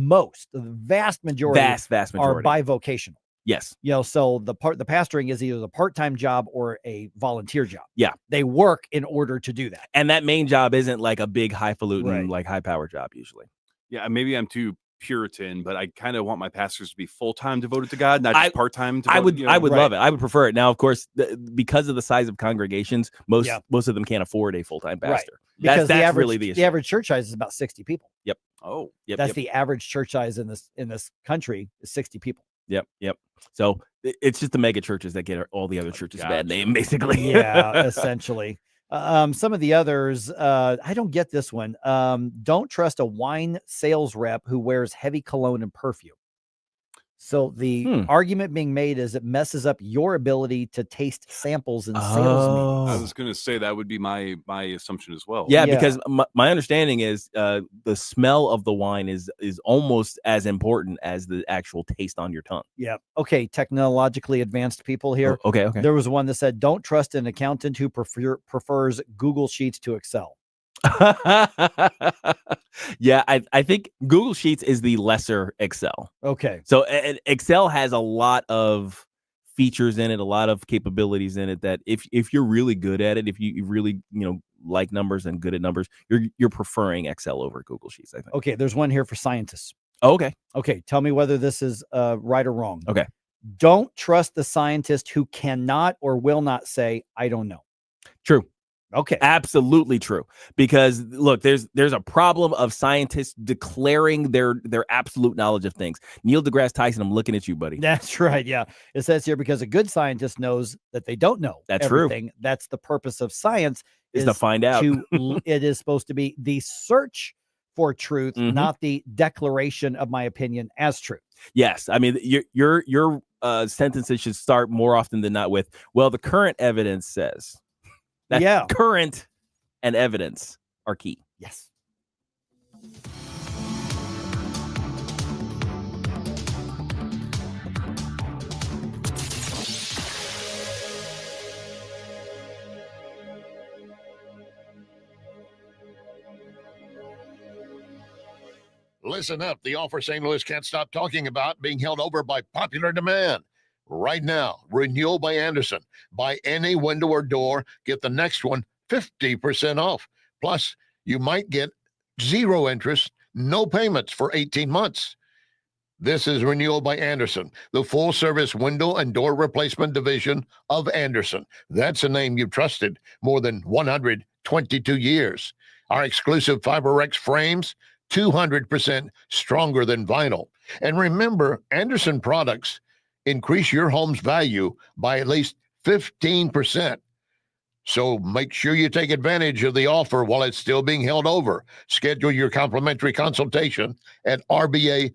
the vast majority, are bivocational. Yes. So the pastoring is either a part-time job or a volunteer job. Yeah. They work in order to do that. And that main job isn't like a big highfalutin, like high power job usually. Yeah. Maybe I'm too Puritan, but I kind of want my pastors to be full-time devoted to God, not just part-time. I would love it. I would prefer it. Now, of course, because of the size of congregations, most of them can't afford a full-time pastor. Right. Because that's really the issue. The average church size is about 60 people. Yep. Oh, yep. That's the average church size in this country is 60 people. Yep. So it's just the mega churches that get all the other churches a bad name, basically. Yeah, essentially. Some of the others, I don't get this one. Don't trust a wine sales rep who wears heavy cologne and perfume. So the argument being made is it messes up your ability to taste samples in sales meetings. I was going to say that would be my assumption as well. Yeah, because my understanding is the smell of the wine is almost as important as the actual taste on your tongue. Yeah. Okay. Technologically advanced people here. Okay. There was one that said, don't trust an accountant who prefers Google Sheets to Excel. Yeah, I think Google Sheets is the lesser Excel. Okay. So Excel has a lot of features in it, a lot of capabilities in it that if you're really good at it, if you really, like numbers and good at numbers, you're preferring Excel over Google Sheets, I think. Okay, there's one here for scientists. Oh, okay. Okay, tell me whether this is right or wrong. Okay. Don't trust the scientist who cannot or will not say, I don't know. True. Okay. Absolutely true. Because look, there's a problem of scientists declaring their absolute knowledge of things. Neil deGrasse Tyson, I'm looking at you, buddy. That's right. Yeah. It says here, because a good scientist knows that they don't know. That's everything. true. That's the purpose of science is to find out. It is supposed to be the search for truth, not the declaration of my opinion as truth. Yes. I mean, your sentences should start more often than not with, well, the current evidence says. That current and evidence are key. Yes. Listen up. The offer St. Louis can't stop talking about being held over by popular demand. Right now, Renewal by Anderson. Buy any window or door, get the next one 50% off. Plus, you might get 0 interest, no payments for 18 months. This is Renewal by Anderson, the full-service window and door replacement division of Anderson. That's a name you've trusted more than 122 years. Our exclusive FiberX frames, 200% stronger than vinyl. And remember, Anderson products increase your home's value by at least 15%. So make sure you take advantage of the offer while it's still being held over. Schedule your complimentary consultation at rbastl.com.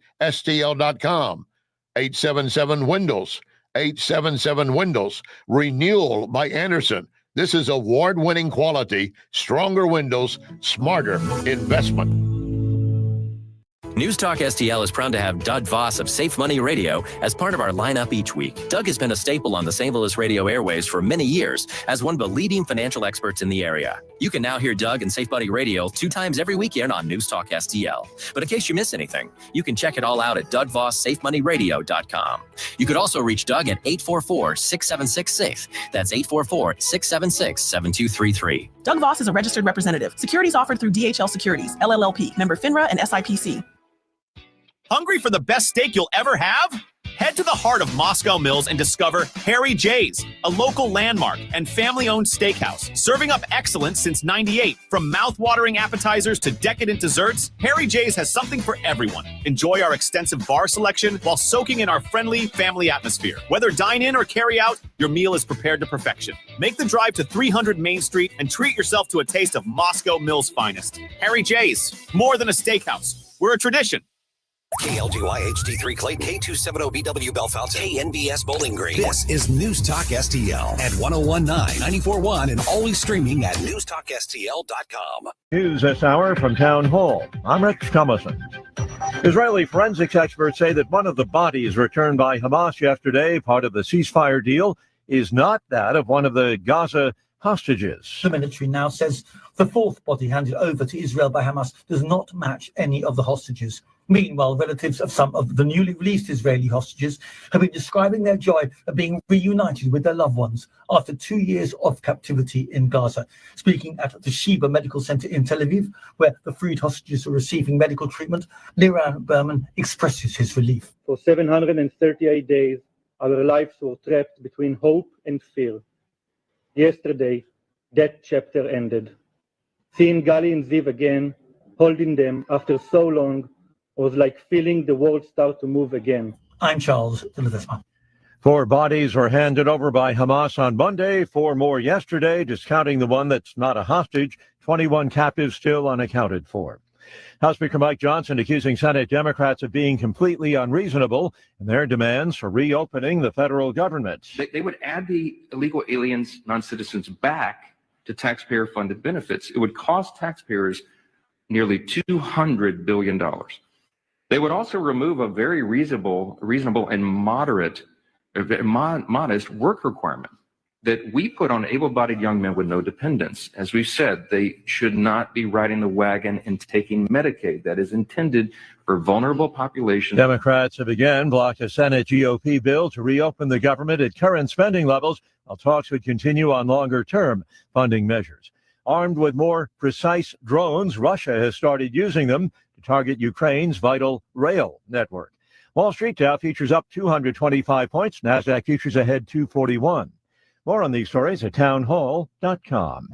877-WINDOWS. 877-WINDOWS. Renewal by Anderson. This is award-winning quality, stronger windows, smarter investment. NewsTalkSTL is proud to have Doug Voss of Safe Money Radio as part of our lineup each week. Doug has been a staple on the St. Louis radio airways for many years as one of the leading financial experts in the area. You can now hear Doug and Safe Money Radio 2 times every weekend on NewsTalkSTL. But in case you miss anything, you can check it all out at DougVossSafeMoneyRadio.com. You could also reach Doug at 844-676-SAFE. That's 844-676-7233. Doug Voss is a registered representative. Securities offered through DHL Securities, LLLP, member FINRA and SIPC. Hungry for the best steak you'll ever have? Head to the heart of Moscow Mills and discover Harry J's, a local landmark and family-owned steakhouse, serving up excellence since '98. From mouth-watering appetizers to decadent desserts, Harry J's has something for everyone. Enjoy our extensive bar selection while soaking in our friendly family atmosphere. Whether dine-in or carry-out, your meal is prepared to perfection. Make the drive to 300 Main Street and treat yourself to a taste of Moscow Mills' finest. Harry J's, more than a steakhouse. We're a tradition. KLGY HD3 Clay, K270BW Bellefonte, KNBS Bowling Green. This is News Talk STL at 1019, 94.1, and always streaming at NewsTalkSTL.com. News this hour from Town Hall. I'm Rick Thomason. Israeli forensics experts say that one of the bodies returned by Hamas yesterday, part of the ceasefire deal, is not that of one of the Gaza hostages. The military now says the fourth body handed over to Israel by Hamas does not match any of the hostages. Meanwhile, relatives of some of the newly released Israeli hostages have been describing their joy of being reunited with their loved ones after 2 years of captivity in Gaza. Speaking at the Sheba Medical Center in Tel Aviv, where the freed hostages are receiving medical treatment, Liran Berman expresses his relief. For 738 days, our lives were trapped between hope and fear. Yesterday, that chapter ended. Seeing Gali and Ziv again, holding them after so long, was like feeling the world start to move again. I'm Charles Ledesma. 4 bodies were handed over by Hamas on Monday, 4 more yesterday, discounting the one that's not a hostage, 21 captives still unaccounted for. House Speaker Mike Johnson accusing Senate Democrats of being completely unreasonable in their demands for reopening the federal government. They would add the illegal aliens, non-citizens back to taxpayer-funded benefits. It would cost taxpayers nearly $200 billion. They would also remove a very reasonable and modest work requirement that we put on able-bodied young men with no dependents. As we've said, they should not be riding the wagon and taking Medicaid that is intended for vulnerable populations. Democrats have again blocked a Senate GOP bill to reopen the government at current spending levels, while talks would continue on longer-term funding measures. Armed with more precise drones, Russia has started using them to target Ukraine's vital rail network. Wall Street Dow futures up 225 points. NASDAQ futures ahead 241. More on these stories at townhall.com.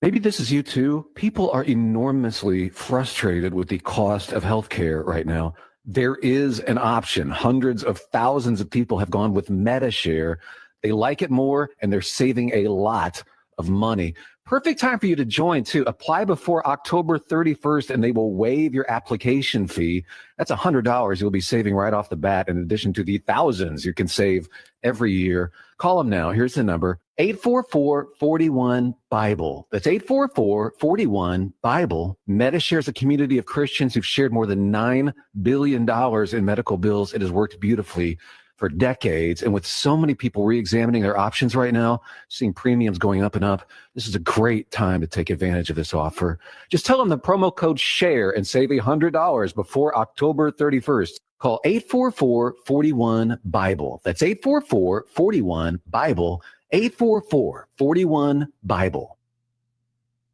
Maybe this is you too. People are enormously frustrated with the cost of healthcare right now. There is an option. Hundreds of thousands of people have gone with MediShare. They like it more, and they're saving a lot of money. Perfect time for you to join, too. Apply before October 31st, and they will waive your application fee. That's $100 you'll be saving right off the bat, in addition to the thousands you can save every year. Call them now. Here's the number, 844-41-BIBLE. That's 844-41-BIBLE. MediShare is a community of Christians who've shared more than $9 billion in medical bills. It has worked beautifully for decades. And with so many people re-examining their options right now, seeing premiums going up and up, this is a great time to take advantage of this offer. Just tell them the promo code SHARE and save $100 before October 31st. Call 844-41-BIBLE. That's 844-41-BIBLE, 844-41-BIBLE.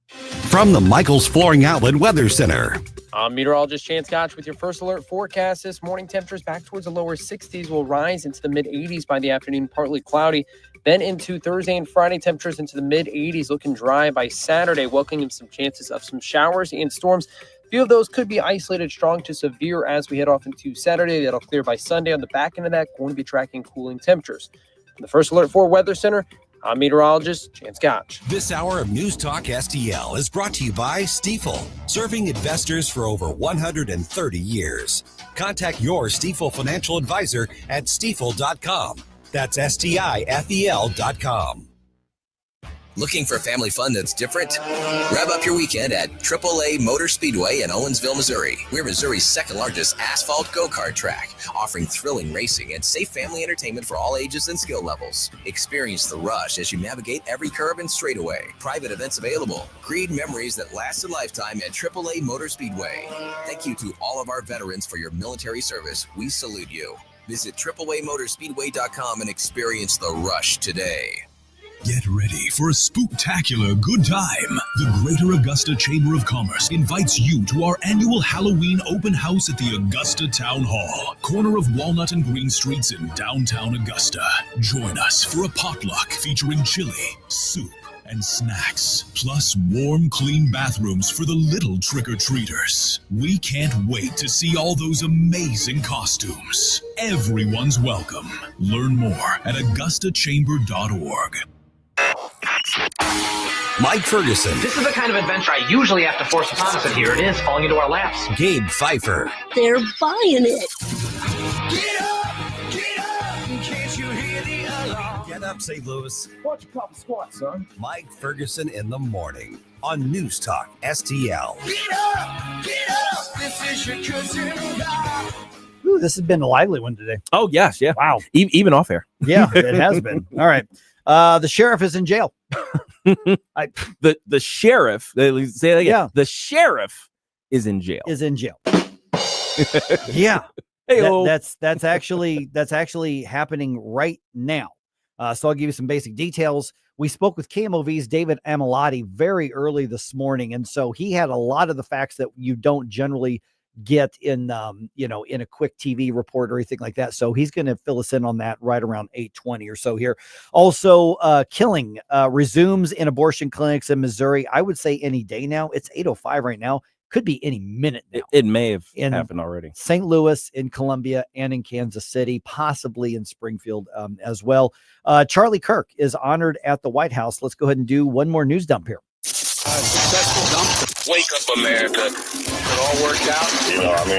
From the Michaels Flooring Outlet Weather Center. I'm meteorologist Chance Gotch with your first alert forecast. This morning, temperatures back towards the lower 60s will rise into the mid-80s by the afternoon, partly cloudy. Then into Thursday and Friday, temperatures into the mid-80s, looking dry by Saturday, welcoming some chances of some showers and storms. A few of those could be isolated strong to severe as we head off into Saturday. That'll clear by Sunday. On the back end of that, going to be tracking cooling temperatures. From the First Alert 4 Weather Center, I'm meteorologist Chance Gotch. This hour of News Talk STL is brought to you by Stifel, serving investors for over 130 years. Contact your Stifel financial advisor at stifel.com. That's STIFEL.com. Looking for family fun that's different? Rev up your weekend at AAA Motor Speedway in Owensville, Missouri. We're Missouri's second largest asphalt go-kart track, offering thrilling racing and safe family entertainment for all ages and skill levels. Experience the rush as you navigate every curve and straightaway. Private events available. Create memories that last a lifetime at AAA Motor Speedway. Thank you to all of our veterans for your military service. We salute you. Visit AAAMotorspeedway.com and experience the rush today. Get ready for a spooktacular good time. The Greater Augusta Chamber of Commerce invites you to our annual Halloween open house at the Augusta Town Hall, corner of Walnut and Green Streets in downtown Augusta. Join us for a potluck featuring chili, soup, and snacks, plus warm, clean bathrooms for the little trick-or-treaters. We can't wait to see all those amazing costumes. Everyone's welcome. Learn more at AugustaChamber.org. Mike Ferguson. This is the kind of adventure I usually have to force upon us, and here it is, falling into our laps. Gabe Phifer. They're buying it. In case you hear the alarm. Get up, St. Louis. Watch a couple squats, son. Mike Ferguson in the morning on News Talk STL. Get up, this is your cousin. Ooh, this has been a lively one today. Oh, yes. Yeah. Wow. Even off air. Yeah, it has been. All right. The sheriff is in jail. The sheriff, say that again. Yeah. The sheriff is in jail. Yeah. Hey-o. That's actually happening right now. So I'll give you some basic details. We spoke with KMOV's David Amilati very early this morning, and so he had a lot of the facts that you don't generally get in in a quick TV report or anything like that. So he's going to fill us in on that right around 8:20 or so here. Also, killing resumes in abortion clinics in Missouri. I would say any day now. It's 8:05 right now. Could be any minute now. It may have happened already. St. Louis, in Columbia, and in Kansas City, possibly in Springfield as well. Charlie Kirk is honored at the White House. Let's go ahead and do one more news dump here. Successful dump. Wake up, America. It all worked out.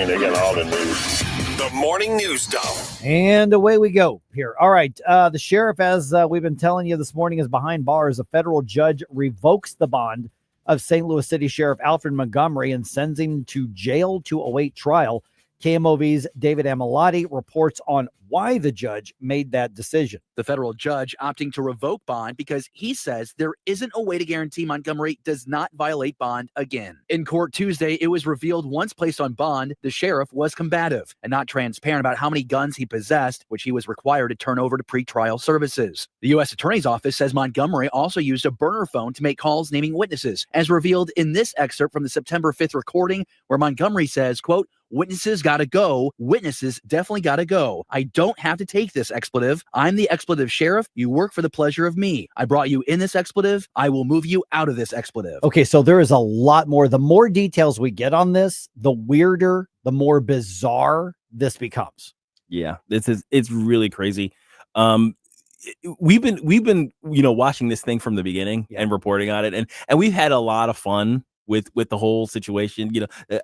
They got all the news. The morning news dump. And away we go here. All right. The sheriff, as we've been telling you this morning, is behind bars. A federal judge revokes the bond of St. Louis City Sheriff Alfred Montgomery and sends him to jail to await trial. KMOV's David Amilati reports on why the judge made that decision. The federal judge opting to revoke bond because he says there isn't a way to guarantee Montgomery does not violate bond again. In court Tuesday, it was revealed once placed on bond, the sheriff was combative and not transparent about how many guns he possessed, which he was required to turn over to pretrial services. The U.S. Attorney's Office says Montgomery also used a burner phone to make calls naming witnesses, as revealed in this excerpt from the September 5th recording, where Montgomery says, quote, "Witnesses gotta go. Witnesses definitely gotta go. I don't have to take this expletive. I'm the expletive sheriff. You work for the pleasure of me. I brought you in this expletive. I will move you out of this expletive." Okay, so there is a lot more. The more details we get on this, the weirder, the more bizarre this becomes. Yeah, it's really crazy. We've been watching this thing from the beginning and reporting on it, and we've had a lot of fun with the whole situation,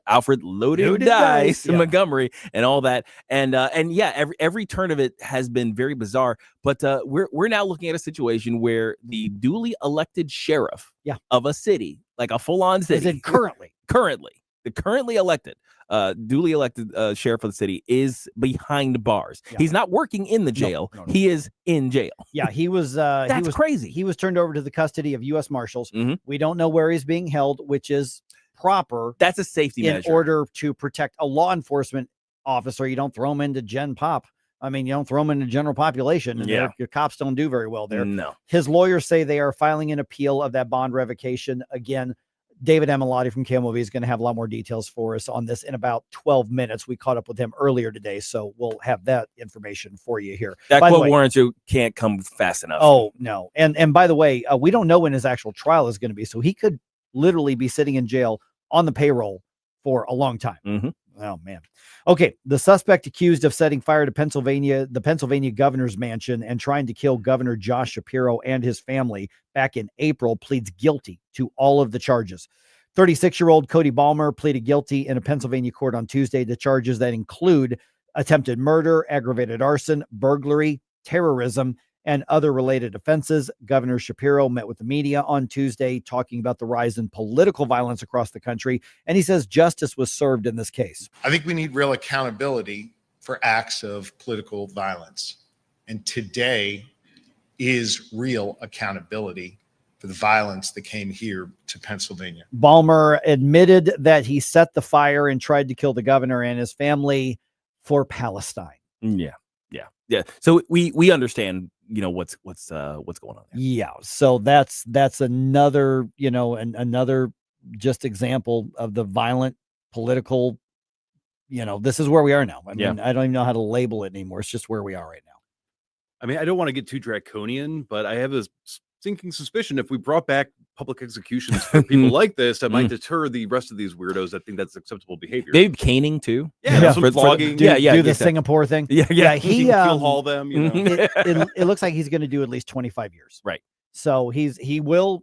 Alfred loaded dice in Montgomery and all that. And every turn of it has been very bizarre, but we're now looking at a situation where the duly elected sheriff of a city, like a full-on city, the currently elected duly elected sheriff of the city is behind bars. He's not working in the jail. No. He is in jail. Yeah, he was crazy. He was turned over to the custody of U.S. Marshals. We don't know where he's being held, which is proper. That's a safety measure in order to protect a law enforcement officer. You don't throw him into Gen Pop. I mean, you don't throw him into general population. And your cops don't do very well there. No. His lawyers say they are filing an appeal of that bond revocation. Again, David Amilati from KMOV is going to have a lot more details for us on this in about 12 minutes. We caught up with him earlier today, so we'll have that information for you here. That quote warrants you can't come fast enough. Oh, no. And by the way, we don't know when his actual trial is going to be, so he could literally be sitting in jail on the payroll for a long time. Oh, man. Okay, the suspect accused of setting fire to the Pennsylvania governor's mansion and trying to kill Governor Josh Shapiro and his family back in April pleads guilty to all of the charges. 36-year-old Cody Balmer pleaded guilty in a Pennsylvania court on Tuesday to charges that include attempted murder, aggravated arson, burglary, terrorism, and other related offenses. Governor Shapiro met with the media on Tuesday talking about the rise in political violence across the country, and he says justice was served in this case. I think we need real accountability for acts of political violence. And today is real accountability for the violence that came here to Pennsylvania. Balmer admitted that he set the fire and tried to kill the governor and his family for Palestine. Yeah. So we understand, what's going on there. Yeah. So that's another, another just example of the violent political, this is where we are now. I mean, I don't even know how to label it anymore. It's just where we are right now. I mean, I don't want to get too draconian, but I have this sinking suspicion if we brought back public executions for people like this, that might deter the rest of these weirdos that think that's acceptable behavior. Maybe caning too. Some flogging. Do the Singapore thing. Yeah. He kill haul them. It looks like he's going to do at least 25 years. Right. So he will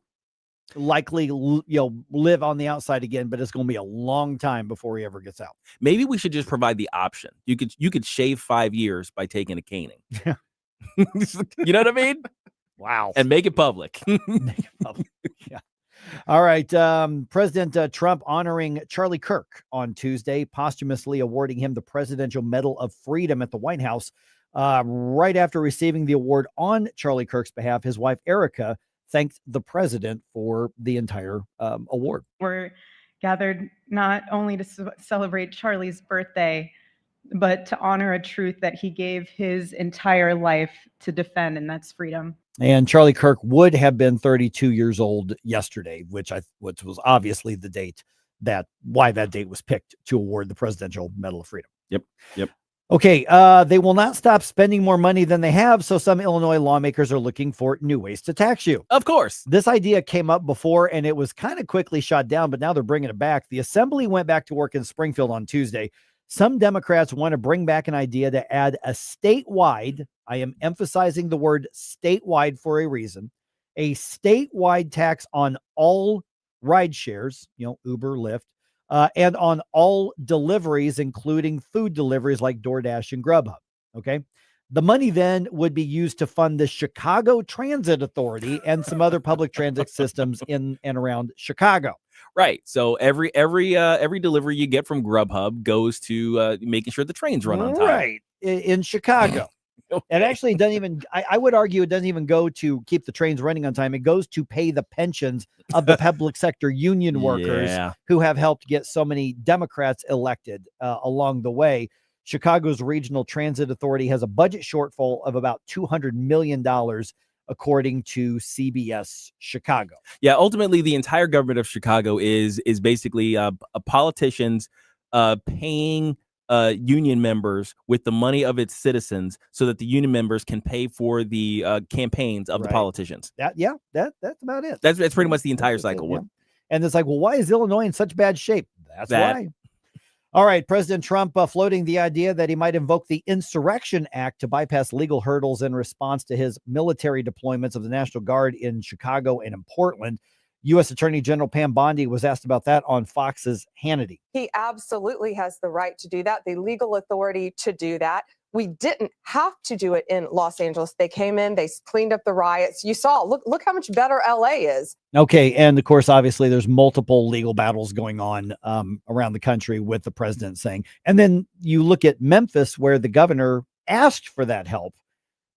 likely live on the outside again, but it's going to be a long time before he ever gets out. Maybe we should just provide the option. You could shave 5 years by taking a caning. Yeah. You know what I mean? Wow. And make it public. Yeah. All right. President Trump honoring Charlie Kirk on Tuesday, posthumously awarding him the Presidential Medal of Freedom at the White House. Right after receiving the award on Charlie Kirk's behalf, his wife, Erica, thanked the president for the entire award. We're gathered not only to celebrate Charlie's birthday, but to honor a truth that he gave his entire life to defend, and that's freedom. And Charlie Kirk would have been 32 years old yesterday, which was obviously the date why that date was picked to award the Presidential Medal of Freedom. Yep. Okay, they will not stop spending more money than they have, so some Illinois lawmakers are looking for new ways to tax you. Of course. This idea came up before, and it was kind of quickly shot down, but now they're bringing it back. The Assembly went back to work in Springfield on Tuesday. Some Democrats want to bring back an idea to add a statewide, I am emphasizing the word statewide for a reason, a statewide tax on all ride shares, Uber, Lyft, and on all deliveries, including food deliveries like DoorDash and Grubhub. Okay. The money then would be used to fund the Chicago Transit Authority and some other public transit systems in and around Chicago. Right. So every delivery you get from Grubhub goes to making sure the trains run on time. Right. In Chicago. Okay. And actually, it doesn't even, I would argue it doesn't even go to keep the trains running on time. It goes to pay the pensions of the public sector union workers who have helped get so many Democrats elected along the way. Chicago's Regional Transit Authority has a budget shortfall of about $200 million, according to CBS Chicago. Yeah, ultimately, the entire government of Chicago is basically politicians paying union members with the money of its citizens so that the union members can pay for the campaigns of the politicians. That's about it. That's pretty much the entire cycle. Yeah. And it's like, well, why is Illinois in such bad shape? That's why. All right. President Trump floating the idea that he might invoke the Insurrection Act to bypass legal hurdles in response to his military deployments of the National Guard in Chicago and in Portland. U.S. Attorney General Pam Bondi was asked about that on Fox's Hannity. He absolutely has the right to do that, the legal authority to do that. We didn't have to do it in Los Angeles. They came in, they cleaned up the riots. You saw, look how much better LA is. Okay. And of course, obviously, there's multiple legal battles going on around the country with the president saying, and then you look at Memphis, where the governor asked for that help.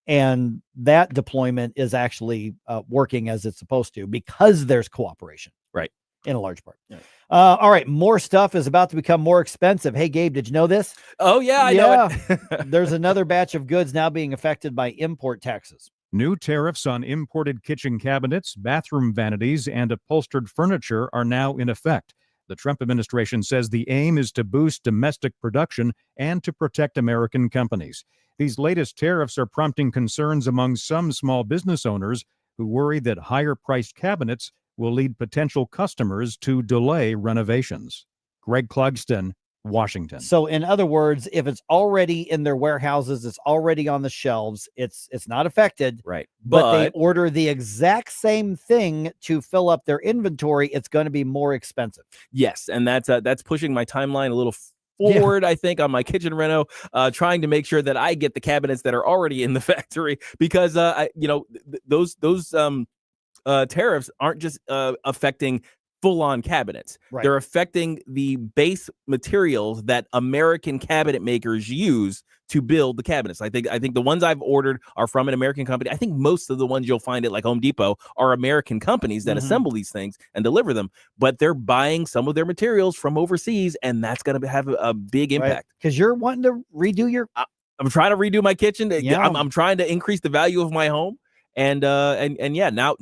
And that deployment is actually working as it's supposed to because there's cooperation. Right. In a large part. Yeah. All right. More stuff is about to become more expensive. Hey, Gabe, did you know this? Oh, yeah, I know it. There's another batch of goods now being affected by import taxes. New tariffs on imported kitchen cabinets, bathroom vanities, and upholstered furniture are now in effect. The Trump administration says the aim is to boost domestic production and to protect American companies. These latest tariffs are prompting concerns among some small business owners who worry that higher-priced cabinets will lead potential customers to delay renovations. Greg Clugston, Washington. So in other words, if it's already in their warehouses, it's already on the shelves, it's not affected. Right. But they order the exact same thing to fill up their inventory, it's going to be more expensive. Yes, and that's pushing my timeline a little forward, I think, on my kitchen reno, trying to make sure that I get the cabinets that are already in the factory because, those tariffs aren't just affecting full-on cabinets. Right. They're affecting the base materials that American cabinet makers use to build the cabinets. I think the ones I've ordered are from an American company. I think most of the ones you'll find at like Home Depot are American companies that assemble these things and deliver them, but they're buying some of their materials from overseas, and that's going to have a big impact. Because you're wanting to redo your... I'm trying to redo my kitchen. Yeah. I'm trying to increase the value of my home, and yeah, now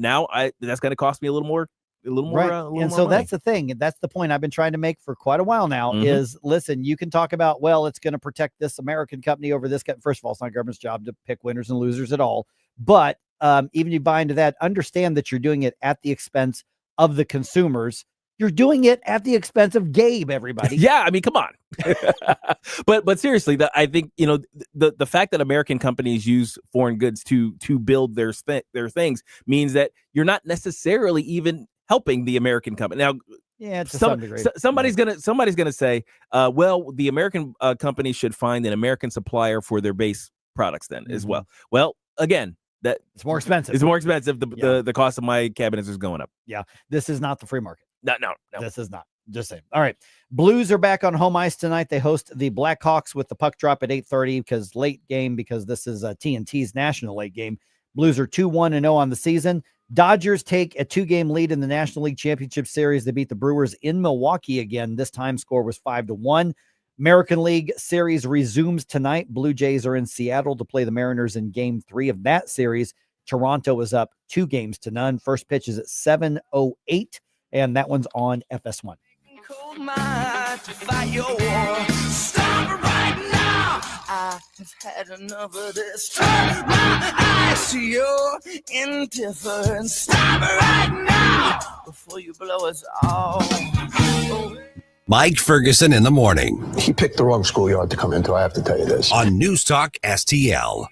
that's going to cost me a little more. And so that's the thing. And that's the point I've been trying to make for quite a while now is, listen, you can talk about, well, it's going to protect this American company over this. First of all, it's not government's job to pick winners and losers at all. But even you buy into that, understand that you're doing it at the expense of the consumers. You're doing it at the expense of Gabe, everybody. Yeah, I mean, come on. but seriously, I think, the fact that American companies use foreign goods to build their things means that you're not necessarily even helping the American company. Now, yeah, to some degree. Somebody's gonna say, well, the American company should find an American supplier for their base products then as well. Well, again, that it's more expensive. It's more expensive. The cost of my cabinets is going up. Yeah, this is not the free market. No. This is not. Just saying. All right. Blues are back on home ice tonight. They host the Blackhawks with the puck drop at 8:30 because late game, because this is TNT's national late game. Blues are 2-1-0 on the season. Dodgers take a 2-game lead in the National League Championship Series. They beat the Brewers in Milwaukee again. This time score was 5-1. American League Series resumes tonight. Blue Jays are in Seattle to play the Mariners in Game 3 of that series. Toronto is up 2-0. First pitch is at 7:08, and that one's on FS1. Cold mind to fight your war. Stop it right now. I have had enough of this. Turn my eyes to your indifference. Stop it right now before you blow us all. Mike Ferguson in the morning. He picked the wrong schoolyard to come into, I have to tell you this. On News Talk STL.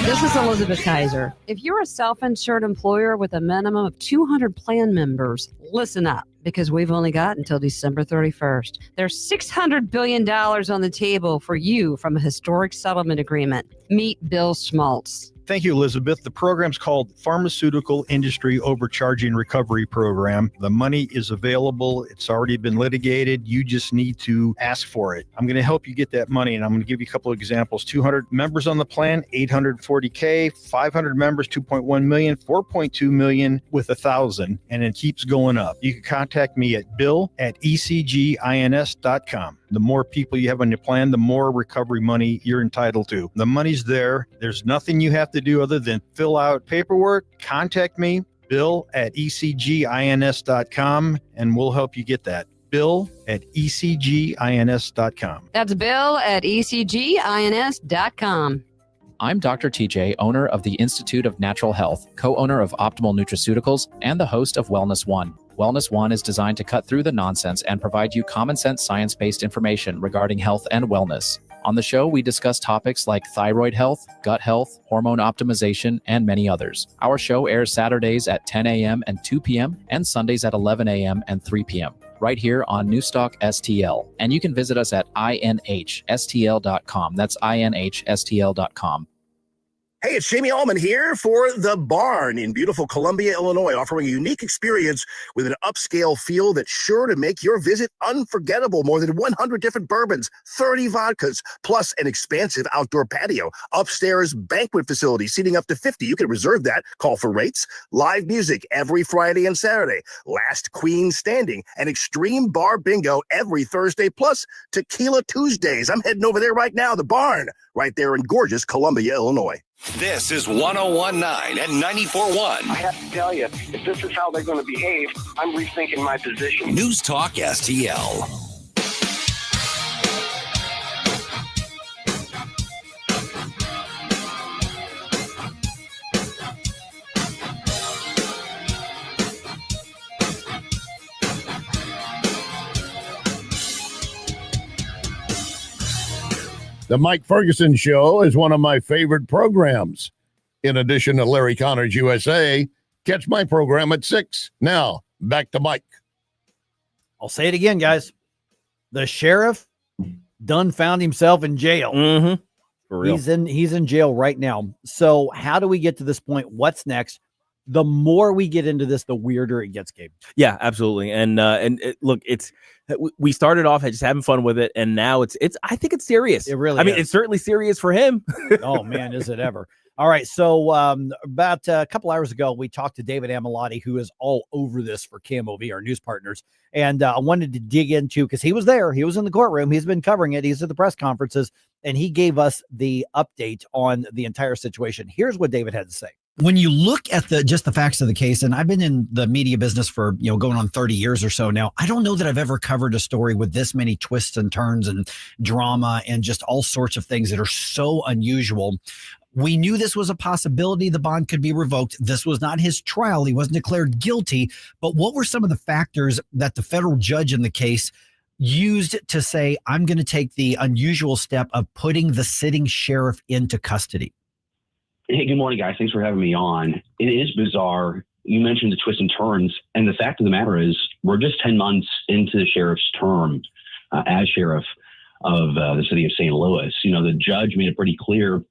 This is Elizabeth Kaiser. If you're a self-insured employer with a minimum of 200 plan members, listen up, because we've only got until December 31st. There's $600 billion on the table for you from a historic settlement agreement. Meet Bill Schmaltz. Thank you, Elizabeth. The program's called Pharmaceutical Industry Overcharging Recovery Program. The money is available. It's already been litigated. You just need to ask for it. I'm going to help you get that money, and I'm going to give you a couple of examples. 200 members on the plan, $840K, 500 members, 2.1 million, 4.2 million with 1,000, and it keeps going up. You can contact me at bill@ecgins.com. The more people you have on your plan, the more recovery money you're entitled to. The money's there. There's nothing you have to do other than fill out paperwork, contact me, bill@ecgins.com, and we'll help you get that. bill@ecgins.com. That's bill@ecgins.com. I'm Dr. TJ, owner of the Institute of Natural Health, co-owner of Optimal Nutraceuticals, and the host of Wellness One. Wellness One is designed to cut through the nonsense and provide you common sense science-based information regarding health and wellness. On the show, we discuss topics like thyroid health, gut health, hormone optimization, and many others. Our show airs Saturdays at 10 a.m. and 2 p.m. and Sundays at 11 a.m. and 3 p.m. right here on NewsTalkSTL. And you can visit us at inhstl.com. That's inhstl.com. Hey, it's Jamie Allman here for The Barn in beautiful Columbia, Illinois, offering a unique experience with an upscale feel that's sure to make your visit unforgettable. More than 100 different bourbons, 30 vodkas, plus an expansive outdoor patio, upstairs banquet facility, seating up to 50. You can reserve that. Call for rates. Live music every Friday and Saturday. Last Queen Standing. And extreme bar bingo every Thursday, plus Tequila Tuesdays. I'm heading over there right now. The Barn, right there in gorgeous Columbia, Illinois. This is 101.9 and 94.1. I have to tell you, if this is how they're going to behave, I'm rethinking my position. News Talk STL. The Mike Ferguson Show is one of my favorite programs. In addition to Larry Connor's USA, catch my program at 6. Now, back to Mike. I'll say it again, guys. The sheriff done found himself in jail. Mm-hmm. For real. He's in jail right now. So how do we get to this point? What's next? The more we get into this, the weirder it gets, Gabe. Yeah, absolutely. And look, we started off just having fun with it, and now it's I think it's serious. It really I mean, is. it's certainly serious for him. Oh man, is it ever. All right, so about a couple hours ago, we talked to David Amalotti, who is all over this for KMOV, our news partners, and I wanted to dig into, because he was there, he was in the courtroom, he's been covering it, he's at the press conferences, and he gave us the update on the entire situation. Here's what David had to say. When you look at just the facts of the case, and I've been in the media business for, going on 30 years or so now, I don't know that I've ever covered a story with this many twists and turns and drama and just all sorts of things that are so unusual. We knew this was a possibility. The bond could be revoked. This was not his trial. He wasn't declared guilty. But what were some of the factors that the federal judge in the case used to say, I'm going to take the unusual step of putting the sitting sheriff into custody? Hey, good morning, guys. Thanks for having me on. It is bizarre. You mentioned the twists and turns, and the fact of the matter is we're just 10 months into the sheriff's term as sheriff of the city of St. Louis. The judge made it pretty clear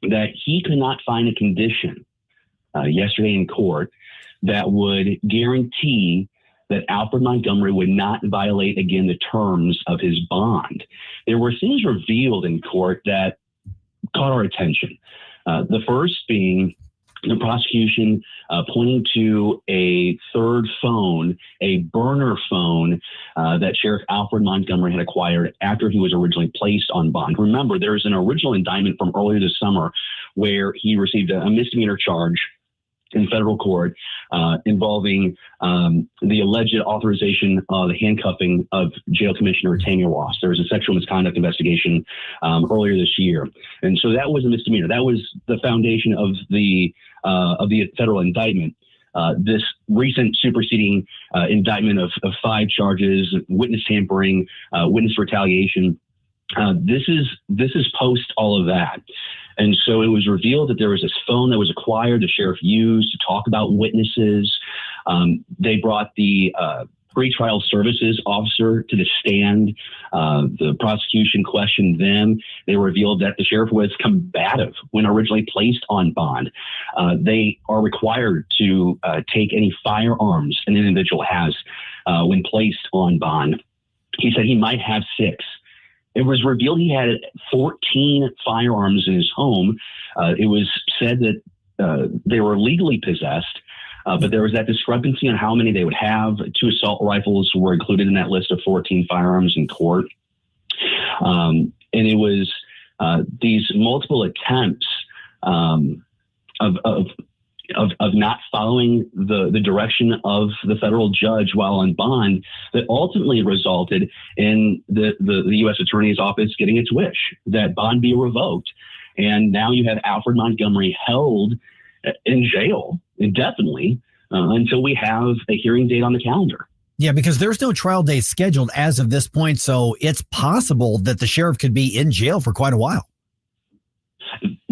that he could not find a condition yesterday in court that would guarantee that Alfred Montgomery would not violate, again, the terms of his bond. There were things revealed in court that caught our attention. The first being the prosecution pointing to a third phone, a burner phone that Sheriff Alfred Montgomery had acquired after he was originally placed on bond. Remember, there was an original indictment from earlier this summer where he received a misdemeanor charge in federal court involving the alleged authorization of the handcuffing of Jail Commissioner Tammy Ross. There was a sexual misconduct investigation earlier this year. And so that was a misdemeanor. That was the foundation of the federal indictment. This recent superseding indictment of 5 charges, witness tampering, witness retaliation, this is post all of that. And so it was revealed that there was this phone that was acquired, the sheriff used to talk about witnesses. They brought the pretrial services officer to the stand. The prosecution questioned them. They revealed that the sheriff was combative when originally placed on bond. They are required to take any firearms an individual has when placed on bond. He said he might have 6. It was revealed he had 14 firearms in his home. It was said that they were legally possessed, but there was that discrepancy on how many they would have. 2 assault rifles were included in that list of 14 firearms in court. And it was these multiple attempts of not following the direction of the federal judge while on bond that ultimately resulted in the U.S. Attorney's Office getting its wish that bond be revoked. And now you have Alfred Montgomery held in jail indefinitely until we have a hearing date on the calendar. Yeah, because there's no trial date scheduled as of this point. So it's possible that the sheriff could be in jail for quite a while.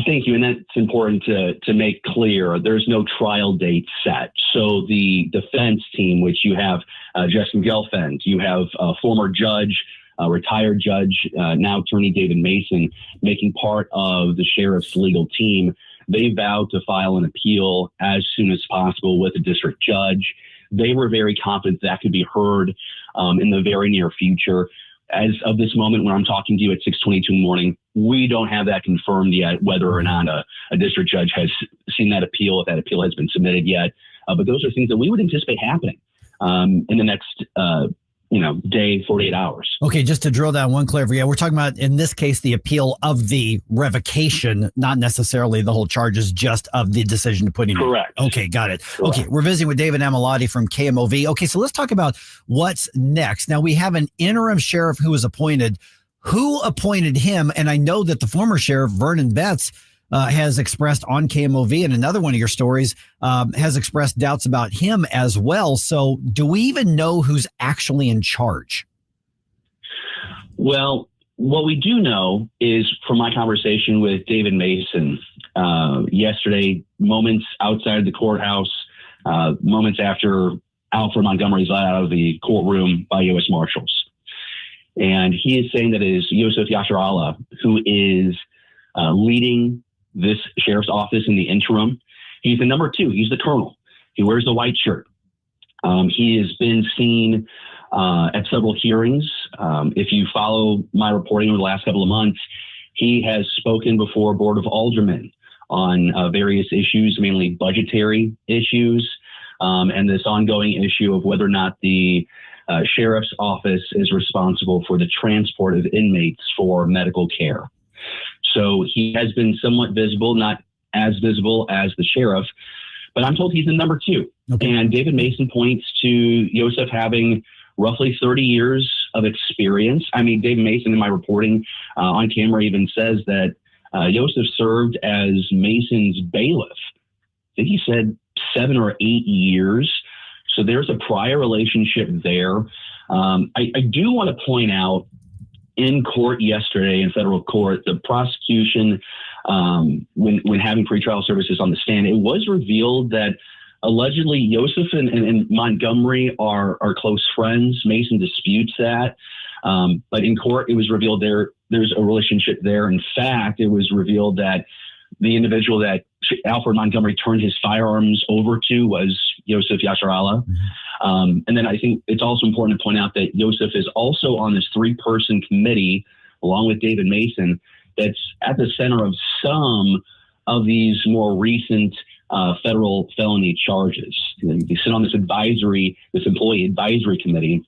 Thank you. And that's important to make clear. There's no trial date set. So the defense team, which you have Justin Gelfand, you have a former judge, retired judge, now attorney David Mason, making part of the sheriff's legal team. They vowed to file an appeal as soon as possible with the district judge. They were very confident that could be heard in the very near future. As of this moment, when I'm talking to you at 6:22 in the morning, we don't have that confirmed yet, whether or not a district judge has seen that appeal, if that appeal has been submitted yet. But those are things that we would anticipate happening in the next day, 48 hours. Okay, just to drill down one clear, yeah, we're talking about, in this case, the appeal of the revocation, not necessarily the whole charges, just of the decision to put him in. Correct. Okay, got it. Correct. Okay, we're visiting with David Amalotti from KMOV. Okay, so let's talk about what's next. Now, we have an interim sheriff who was appointed. Who appointed him? And I know that the former sheriff, Vernon Betts, has expressed on KMOV, and another one of your stories has expressed doubts about him as well. So do we even know who's actually in charge? Well, what we do know is from my conversation with David Mason yesterday, moments outside the courthouse, moments after Alfred Montgomery is let out of the courtroom by U.S. Marshals. And he is saying that it is Yosef Yasharallah who is leading this sheriff's office in the interim. He's the number 2. He's the colonel. He wears the white shirt. He has been seen at several hearings. If you follow my reporting over the last couple of months, he has spoken before Board of Aldermen on various issues, mainly budgetary issues, and this ongoing issue of whether or not the sheriff's office is responsible for the transport of inmates for medical care. So he has been somewhat visible, not as visible as the sheriff, but I'm told he's the number 2. Okay. And David Mason points to Yosef having roughly 30 years of experience. I mean, David Mason in my reporting on camera even says that Yosef served as Mason's bailiff. I think he said 7 or 8 years. So there's a prior relationship there. I do want to point out in court yesterday in federal court, the prosecution, when having pretrial services on the stand, it was revealed that allegedly Yosef and Montgomery are close friends. Mason disputes that. But in court, it was revealed there's a relationship there. In fact, it was revealed that the individual that Alfred Montgomery turned his firearms over to was Yosef Yasharallah. And then I think it's also important to point out that Yosef is also on this 3-person committee, along with David Mason, that's at the center of some of these more recent federal felony charges. They sit on this employee advisory committee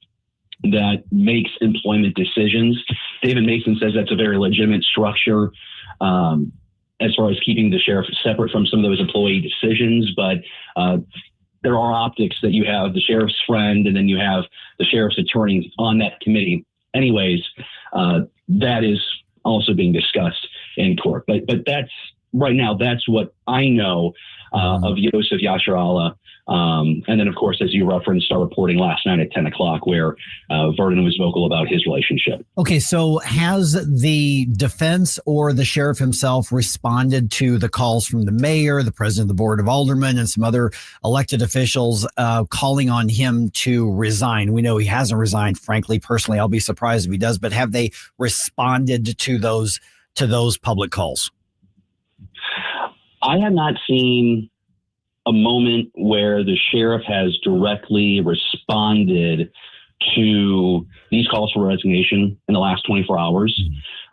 that makes employment decisions. David Mason says that's a very legitimate structure as far as keeping the sheriff separate from some of those employee decisions. But there are optics that you have the sheriff's friend and then you have the sheriff's attorney on that committee. Anyways, that is also being discussed in court. But that's right now, that's what I know of Yosef Yasharallah. And then, of course, as you referenced, our reporting last night at 10 o'clock where Vernon was vocal about his relationship. Okay, so has the defense or the sheriff himself responded to the calls from the mayor, the president of the Board of Aldermen, and some other elected officials calling on him to resign? We know he hasn't resigned. Frankly, personally, I'll be surprised if he does. But have they responded to those public calls? I have not seen a moment where the sheriff has directly responded to these calls for resignation in the last 24 hours.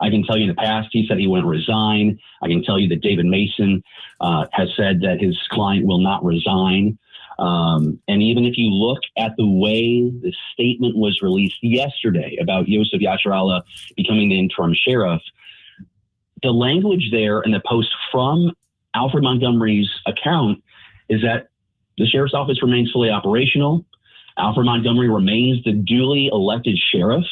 I can tell you in the past, he said he wouldn't resign. I can tell you that David Mason has said that his client will not resign. And even if you look at the way the statement was released yesterday about Yosef Yasharallah becoming the interim sheriff, the language there in the post from Alfred Montgomery's account is that the sheriff's office remains fully operational. Alfred Montgomery remains the duly elected sheriff,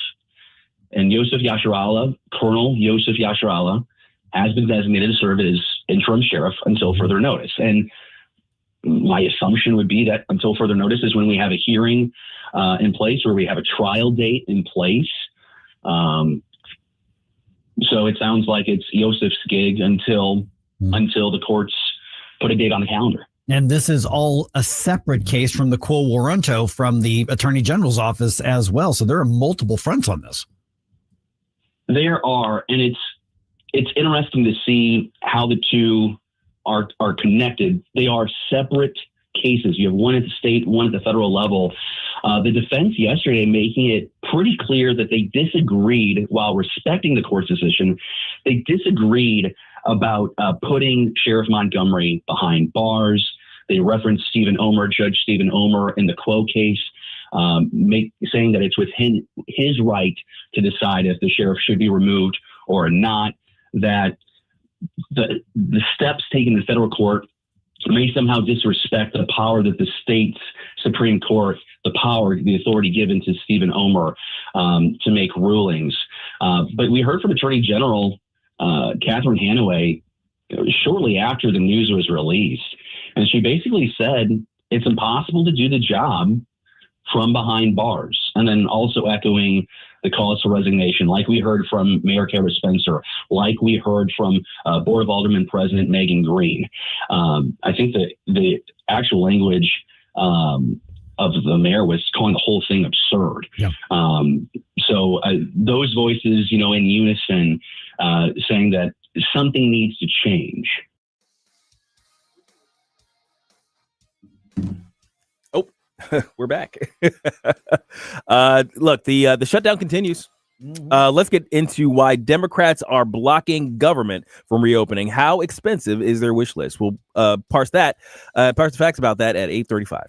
and Yosef Yasharallah, Colonel Yosef Yasharallah, has been designated to serve as interim sheriff until further notice. And my assumption would be that until further notice is when we have a hearing in place or we have a trial date in place. So it sounds like it's Yosef's gig until the courts put a date on the calendar. And this is all a separate case from the quo warranto from the Attorney General's office as well. So there are multiple fronts on this. There are, and it's interesting to see how the two are connected. They are separate cases. You have one at the state, one at the federal level. The defense yesterday making it pretty clear that they disagreed, while respecting the court's decision, they disagreed about putting Sheriff Montgomery behind bars. They referenced Judge Stephen Omer in the Quo case, saying that it's within his right to decide if the sheriff should be removed or not, that the steps taken in the federal court may somehow disrespect the power that the state's Supreme Court, the authority given to Stephen Omer to make rulings. But we heard from Attorney General Catherine Hanaway shortly after the news was released. And she basically said it's impossible to do the job from behind bars. And then also echoing the calls for resignation, like we heard from Mayor Kara Spencer, like we heard from Board of Aldermen President Megan Green. I think that the actual language of the mayor was calling the whole thing absurd. Yeah. So those voices, in unison, saying that something needs to change. Oh, we're back. Look, the shutdown continues. Let's get into why Democrats are blocking government from reopening. How expensive is their wish list? We'll parse the facts about that at 8:35.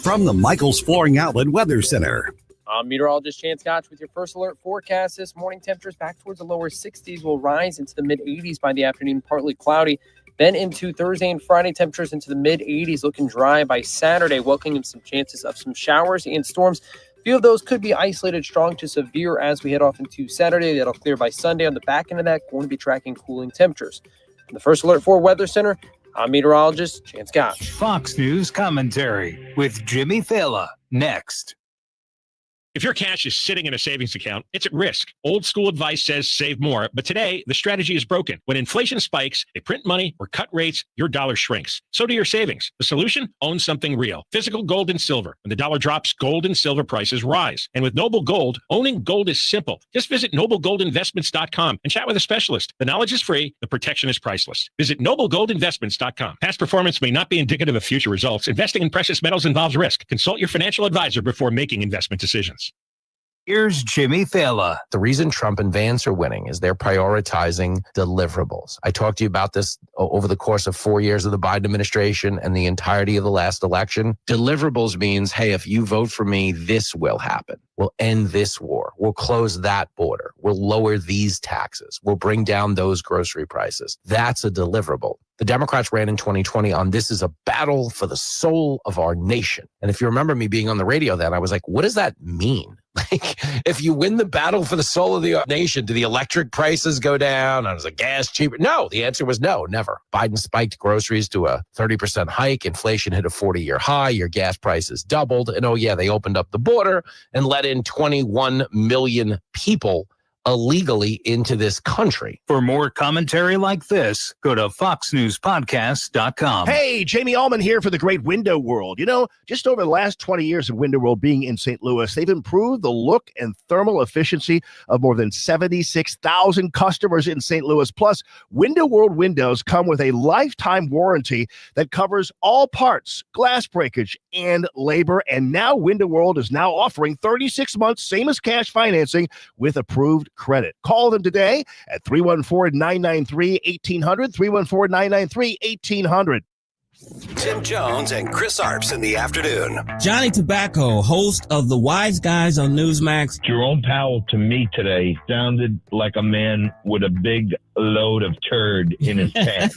From the Michaels Flooring Outlet Weather Center. I'm meteorologist Chance Gotch with your first alert forecast. This morning, temperatures back towards the lower 60s will rise into the mid-80s by the afternoon, partly cloudy. Then into Thursday and Friday, temperatures into the mid-80s, looking dry by Saturday, welcoming some chances of some showers and storms. A few of those could be isolated, strong to severe as we head off into Saturday. That'll clear by Sunday. On the back end of that, going to be tracking cooling temperatures. From the First Alert 4 Weather Center, I'm meteorologist Chance Gotch. Fox News commentary with Jimmy Fallon next. If your cash is sitting in a savings account, it's at risk. Old school advice says save more, but today the strategy is broken. When inflation spikes, they print money or cut rates, your dollar shrinks. So do your savings. The solution? Own something real. Physical gold and silver. When the dollar drops, gold and silver prices rise. And with Noble Gold, owning gold is simple. Just visit noblegoldinvestments.com and chat with a specialist. The knowledge is free. The protection is priceless. Visit noblegoldinvestments.com. Past performance may not be indicative of future results. Investing in precious metals involves risk. Consult your financial advisor before making investment decisions. Here's Jimmy Fallon. The reason Trump and Vance are winning is they're prioritizing deliverables. I talked to you about this over the course of 4 years of the Biden administration and the entirety of the last election. Deliverables means, hey, if you vote for me, this will happen. We'll end this war. We'll close that border. We'll lower these taxes. We'll bring down those grocery prices. That's a deliverable. The Democrats ran in 2020 on this is a battle for the soul of our nation. And if you remember me being on the radio then, I was like, what does that mean? Like, if you win the battle for the soul of the nation, do the electric prices go down? Is the gas cheaper? No, the answer was no, never. Biden spiked groceries to a 30% hike. Inflation hit a 40-year high. Your gas prices doubled. And oh, yeah, they opened up the border and let in 21 million people illegally into this country. For more commentary like this, go to foxnewspodcast.com. Hey, Jamie Allman here for the Great Window World. Just over the last 20 years of Window World being in St. Louis, they've improved the look and thermal efficiency of more than 76,000 customers in St. Louis. Plus, Window World windows come with a lifetime warranty that covers all parts, glass breakage, and labor. And now Window World is now offering 36 months, same as cash financing, with approved credit. Call them today at 314-993-1800, 314-993-1800. Tim Jones and Chris Arps in the afternoon. Johnny Tobacco, host of The Wise Guys on Newsmax. Jerome Powell to me today sounded like a man with a big load of turd in his pants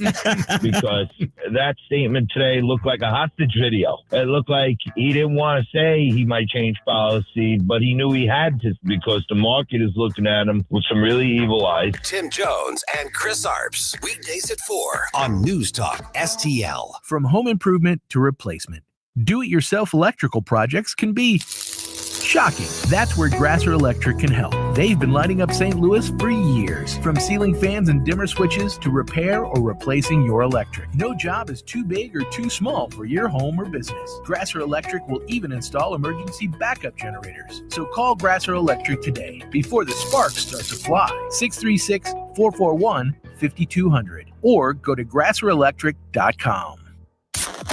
because that statement today looked like a hostage video. It looked like he didn't want to say he might change policy, but he knew he had to because the market is looking at him with some really evil eyes. Tim Jones and Chris Arps, weekdays at 4 on News Talk STL. From home improvement to replacement, do-it-yourself electrical projects can be shocking. That's where Grasser Electric can help. They've been lighting up St. Louis for years. From ceiling fans and dimmer switches to repair or replacing your electric. No job is too big or too small for your home or business. Grasser Electric will even install emergency backup generators. So call Grasser Electric today before the sparks start to fly. 636-441-5200 or go to grasserelectric.com.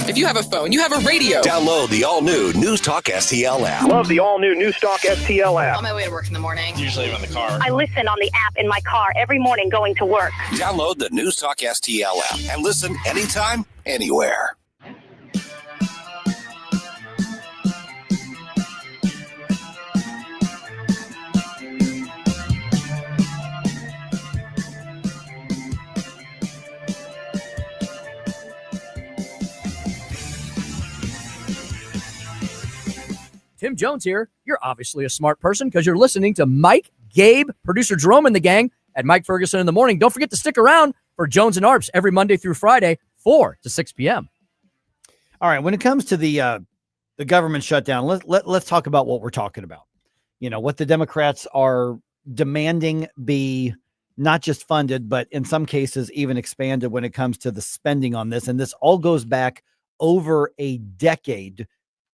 If you have a phone, you have a radio. Download the all-new News Talk STL app. Love the all-new News Talk STL app. On my way to work in the morning. Usually I'm in the car. I listen on the app in my car every morning going to work. Download the News Talk STL app and listen anytime, anywhere. Tim Jones here. You're obviously a smart person because you're listening to Mike, Gabe, producer Jerome, and the gang at Mike Ferguson in the morning. Don't forget to stick around for Jones and Arps every Monday through Friday, 4 to 6 p.m. All right. When it comes to the government shutdown, let's talk about what we're talking about. You know, what the Democrats are demanding be not just funded, but in some cases even expanded when it comes to the spending on this. And this all goes back over a decade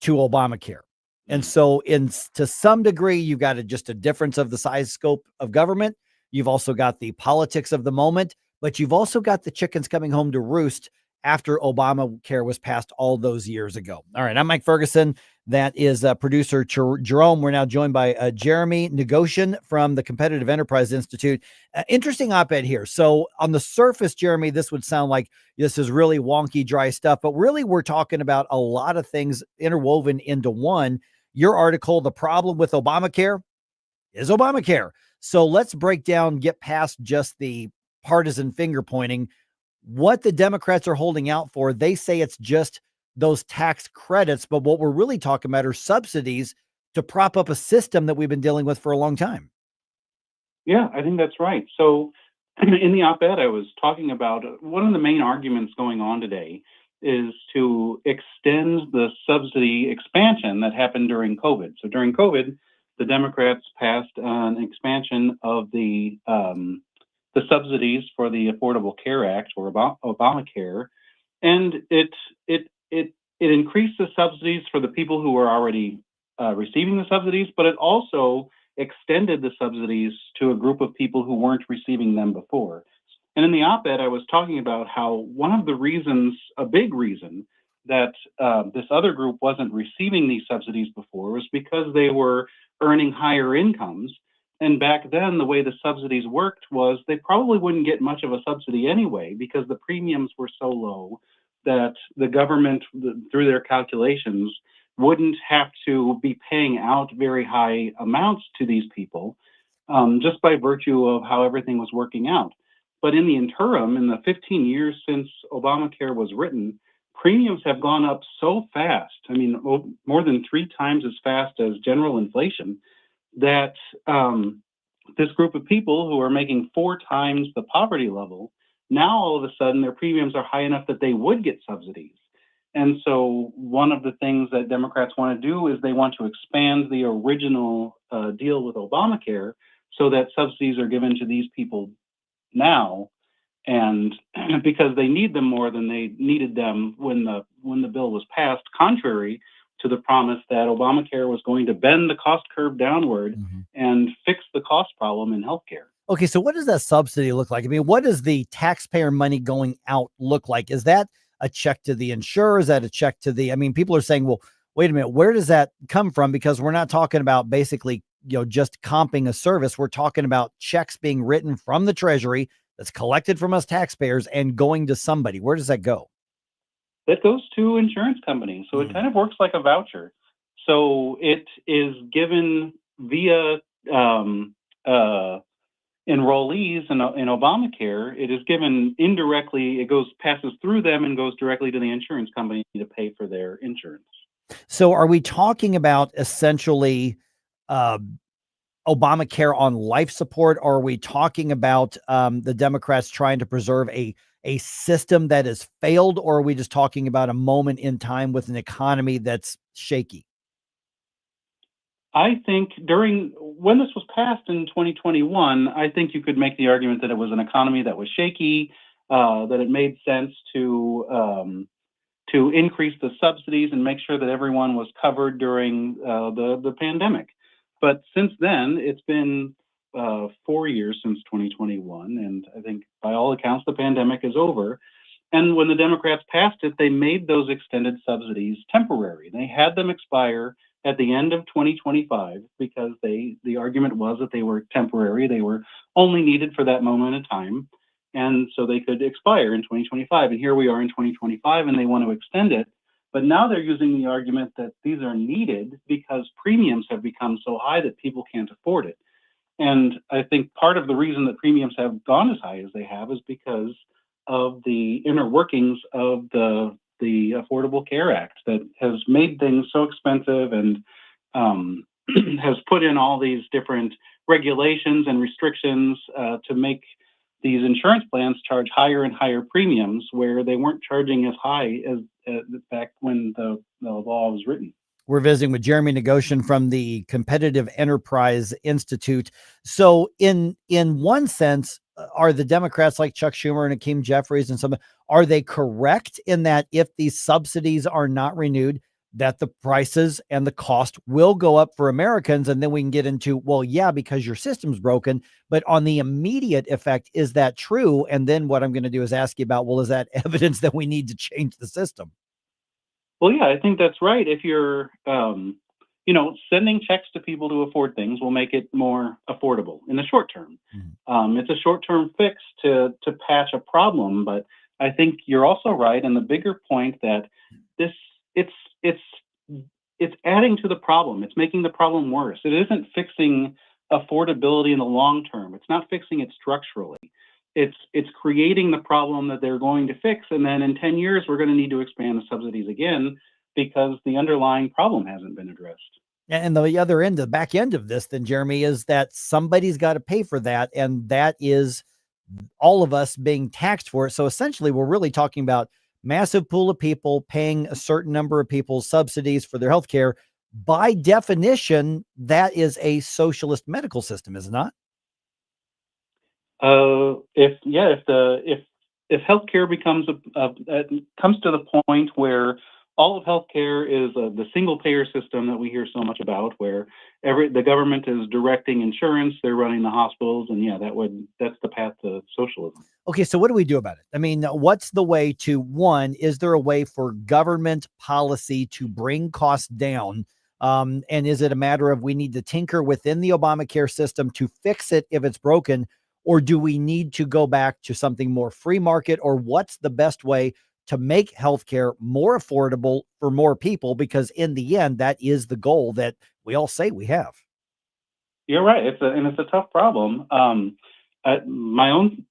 to Obamacare. And so to some degree, you've got just a difference of the size scope of government. You've also got the politics of the moment, but you've also got the chickens coming home to roost after Obamacare was passed all those years ago. All right. I'm Mike Ferguson. That is producer Jerome. We're now joined by Jeremy Nighohossian from the Competitive Enterprise Institute. Interesting op-ed here. So on the surface, Jeremy, this would sound like this is really wonky, dry stuff, but really we're talking about a lot of things interwoven into one. Your article, The Problem with Obamacare is Obamacare. So let's break down, get past just the partisan finger pointing, what the Democrats are holding out for. They say it's just those tax credits, but what we're really talking about are subsidies to prop up a system that we've been dealing with for a long time. Yeah, I think that's right. So in the op-ed, I was talking about one of the main arguments going on today is to extend the subsidy expansion that happened during COVID. So during COVID, the Democrats passed an expansion of the subsidies for the Affordable Care Act, or Obamacare, and it increased the subsidies for the people who were already receiving the subsidies, but it also extended the subsidies to a group of people who weren't receiving them before. And in the op-ed, I was talking about how one of the reasons, a big reason, that this other group wasn't receiving these subsidies before was because they were earning higher incomes. And back then, the way the subsidies worked was they probably wouldn't get much of a subsidy anyway because the premiums were so low that the government, through their calculations, wouldn't have to be paying out very high amounts to these people just by virtue of how everything was working out. But in the interim, in the 15 years since Obamacare was written, premiums have gone up so fast, I mean, more than 3 times as fast as general inflation, that this group of people who are making 4 times the poverty level, now all of a sudden their premiums are high enough that they would get subsidies. And so one of the things that Democrats want to do is they want to expand the original deal with Obamacare so that subsidies are given to these people now, and because they need them more than they needed them when the bill was passed, contrary to the promise that Obamacare was going to bend the cost curve downward and fix the cost problem in healthcare. Okay, so what does that subsidy look like? I mean, what does the taxpayer money going out look like? Is that a check to the insurer? Is that a check to the, I mean, people are saying, well, wait a minute, where does that come from? Because we're not talking about basically, just comping a service. We're talking about checks being written from the Treasury that's collected from us taxpayers and going to somebody. Where does that go? That goes to insurance companies. So it kind of works like a voucher. So it is given via enrollees in Obamacare. It is given indirectly. It passes through them and goes directly to the insurance company to pay for their insurance. So are we talking about essentially Obamacare on life support, or are we talking about the Democrats trying to preserve a system that has failed, or are we just talking about a moment in time with an economy that's shaky? I think when this was passed in 2021, I think you could make the argument that it was an economy that was shaky, that it made sense to increase the subsidies and make sure that everyone was covered during the pandemic. But since then, it's been 4 years since 2021, and I think by all accounts, the pandemic is over. And when the Democrats passed it, they made those extended subsidies temporary. They had them expire at the end of 2025 because the argument was that they were temporary. They were only needed for that moment in time. And so they could expire in 2025. And here we are in 2025, and they want to extend it. But now they're using the argument that these are needed because premiums have become so high that people can't afford it. And I think part of the reason that premiums have gone as high as they have is because of the inner workings of the Affordable Care Act that has made things so expensive and has put in all these different regulations and restrictions to make these insurance plans charge higher and higher premiums where they weren't charging as high as back when the law was written. We're visiting with Jeremy Nighohossian from the Competitive Enterprise Institute. So in one sense, are the Democrats like Chuck Schumer and Hakeem Jeffries and some, are they correct in that if these subsidies are not renewed, that the prices and the cost will go up for Americans? And then we can get into, well, yeah, because your system's broken, but on the immediate effect, is that true? And then what I'm going to do is ask you about, well, is that evidence that we need to change the system? Well, yeah, I think that's right. If you're, sending checks to people to afford things will make it more affordable in the short term. It's a short-term fix to patch a problem, but I think you're also right in the bigger point that it's adding to the problem. It's making the problem worse. It isn't fixing affordability in the long term. It's not fixing it structurally. It's creating the problem that they're going to fix, and then in 10 years we're going to need to expand the subsidies again because the underlying problem hasn't been addressed. And the other end, the back end of this, then, Jeremy, is that somebody's got to pay for that, and that is all of us being taxed for it. So essentially, we're really talking about massive pool of people paying a certain number of people's subsidies for their health care. By definition, that is a socialist medical system, is it not? If healthcare becomes comes to the point where all of healthcare is the single payer system that we hear so much about, where the government is directing insurance, they're running the hospitals, and that's the path to socialism. Okay, so what do we do about it? I mean, what's the way to, one, is there a way for government policy to bring costs down? And is it a matter of we need to tinker within the Obamacare system to fix it if it's broken? Or do we need to go back to something more free market? Or what's the best way to make healthcare more affordable for more people? Because in the end, that is the goal that we all say we have. You're right. It's a tough problem. My own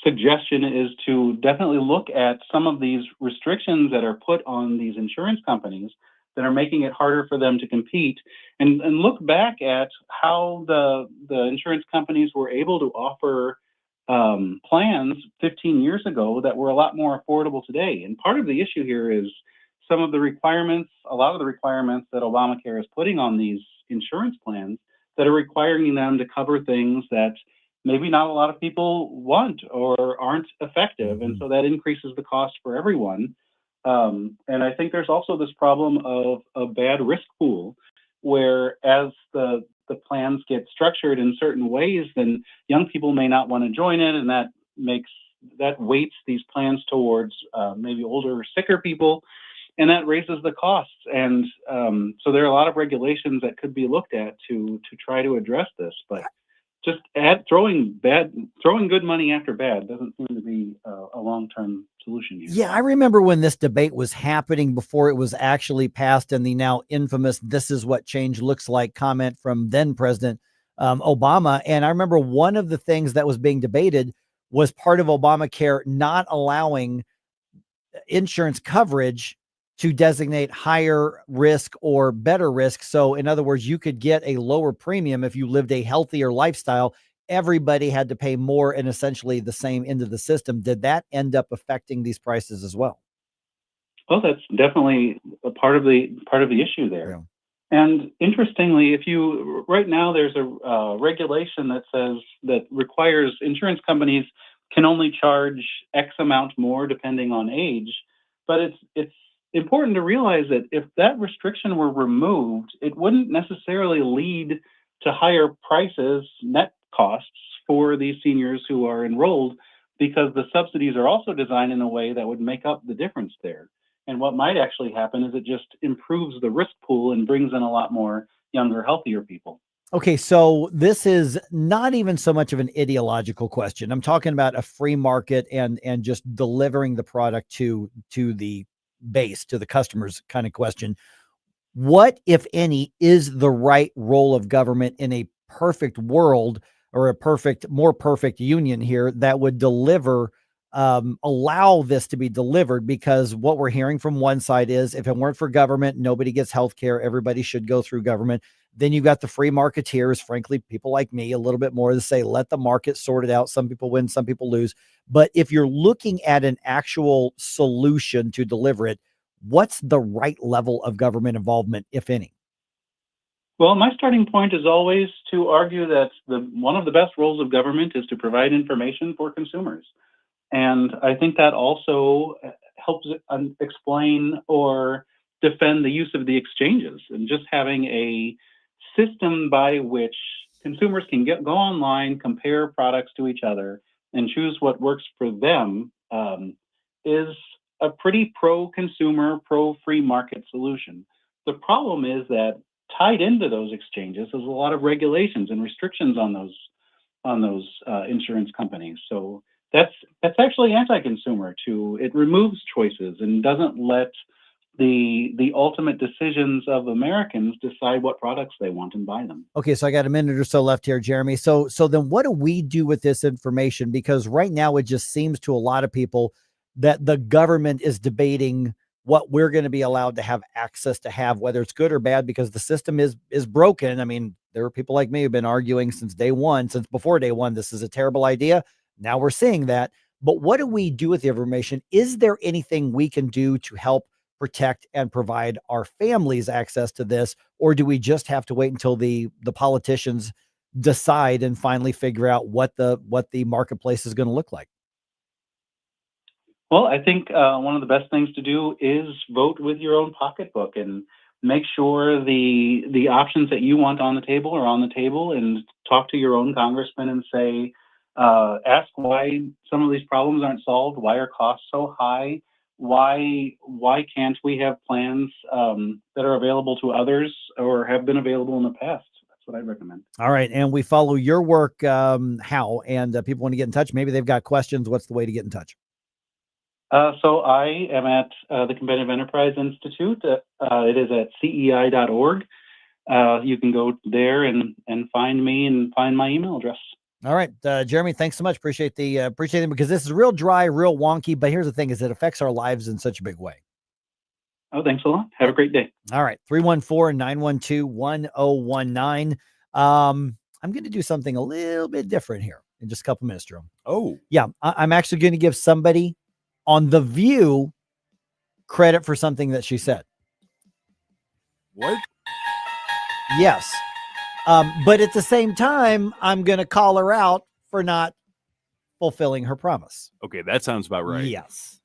suggestion is to definitely look at some of these restrictions that are put on these insurance companies that are making it harder for them to compete, and look back at how the insurance companies were able to offer plans 15 years ago that were a lot more affordable today. And part of the issue here is a lot of the requirements that Obamacare is putting on these insurance plans that are requiring them to cover things that maybe not a lot of people want or aren't effective. And so that increases the cost for everyone. And I think there's also this problem of a bad risk pool, where as the plans get structured in certain ways, then young people may not want to join it, and that weights these plans towards maybe older, sicker people, and that raises the costs. And so there are a lot of regulations that could be looked at to try to address this, but just throwing good money after bad doesn't seem to be a long-term solution here. Yeah, I remember when this debate was happening before it was actually passed, and the now infamous "this is what change looks like" comment from then President Obama. And I remember one of the things that was being debated was part of Obamacare not allowing insurance coverage to designate higher risk or better risk. So in other words, you could get a lower premium if you lived a healthier lifestyle. Everybody had to pay more and essentially the same into the system. Did that end up affecting these prices as well? Well, that's definitely a part of the issue there. Yeah. And interestingly, right now there's a regulation that requires insurance companies can only charge X amount more depending on age. But it's important to realize that if that restriction were removed, it wouldn't necessarily lead to higher prices, net costs for these seniors who are enrolled, because the subsidies are also designed in a way that would make up the difference there. And what might actually happen is it just improves the risk pool and brings in a lot more younger, healthier people. Okay, so this is not even so much of an ideological question. I'm talking about a free market and just delivering the product to the base, to the customers kind of question. What, if any, is the right role of government in a perfect world, or more perfect union here that would deliver, allow this to be delivered? Because what we're hearing from one side is if it weren't for government, nobody gets health care. Everybody should go through government. Then you've got the free marketeers, frankly, people like me, a little bit more to say, let the market sort it out. Some people win, some people lose. But if you're looking at an actual solution to deliver it, what's the right level of government involvement, if any? Well, my starting point is always to argue that one of the best roles of government is to provide information for consumers. And I think that also helps explain or defend the use of the exchanges, and just having a system by which consumers can go online, compare products to each other, and choose what works for them is a pretty pro-consumer, pro-free market solution. The problem is that tied into those exchanges is a lot of regulations and restrictions on those insurance companies. So that's actually anti-consumer too. It removes choices and doesn't let the ultimate decisions of Americans decide what products they want and buy them. Okay, so I got a minute or so left here, Jeremy. So then what do we do with this information? Because right now it just seems to a lot of people that the government is debating what we're going to be allowed to have access to have, whether it's good or bad, because the system is broken. I mean, there are people like me who've been arguing since before day one, this is a terrible idea. Now we're seeing that. But what do we do with the information? Is there anything we can do to help protect and provide our families access to this? Or do we just have to wait until the politicians decide and finally figure out what the marketplace is going to look like? Well, I think one of the best things to do is vote with your own pocketbook and make sure the options that you want on the table are on the table, and talk to your own congressman and say, ask why some of these problems aren't solved. Why are costs so high? Why can't we have plans that are available to others or have been available in the past? That's what I recommend. All right. And we follow your work, how? And people want to get in touch. Maybe they've got questions. What's the way to get in touch? So I am at the Competitive Enterprise Institute. It is at cei.org. You can go there and find me and find my email address. All right, Jeremy, thanks so much. Appreciate it, because this is real dry, real wonky. But here's the thing: is it affects our lives in such a big way. Oh, thanks a lot. Have a great day. All right, 314-912-1019. I'm going to do something a little bit different here in just a couple minutes, Jerome. Oh, yeah, I'm actually going to give somebody on The View credit for something that she said. What? Yes. But at the same time, I'm going to call her out for not fulfilling her promise. Okay, that sounds about right. Yes.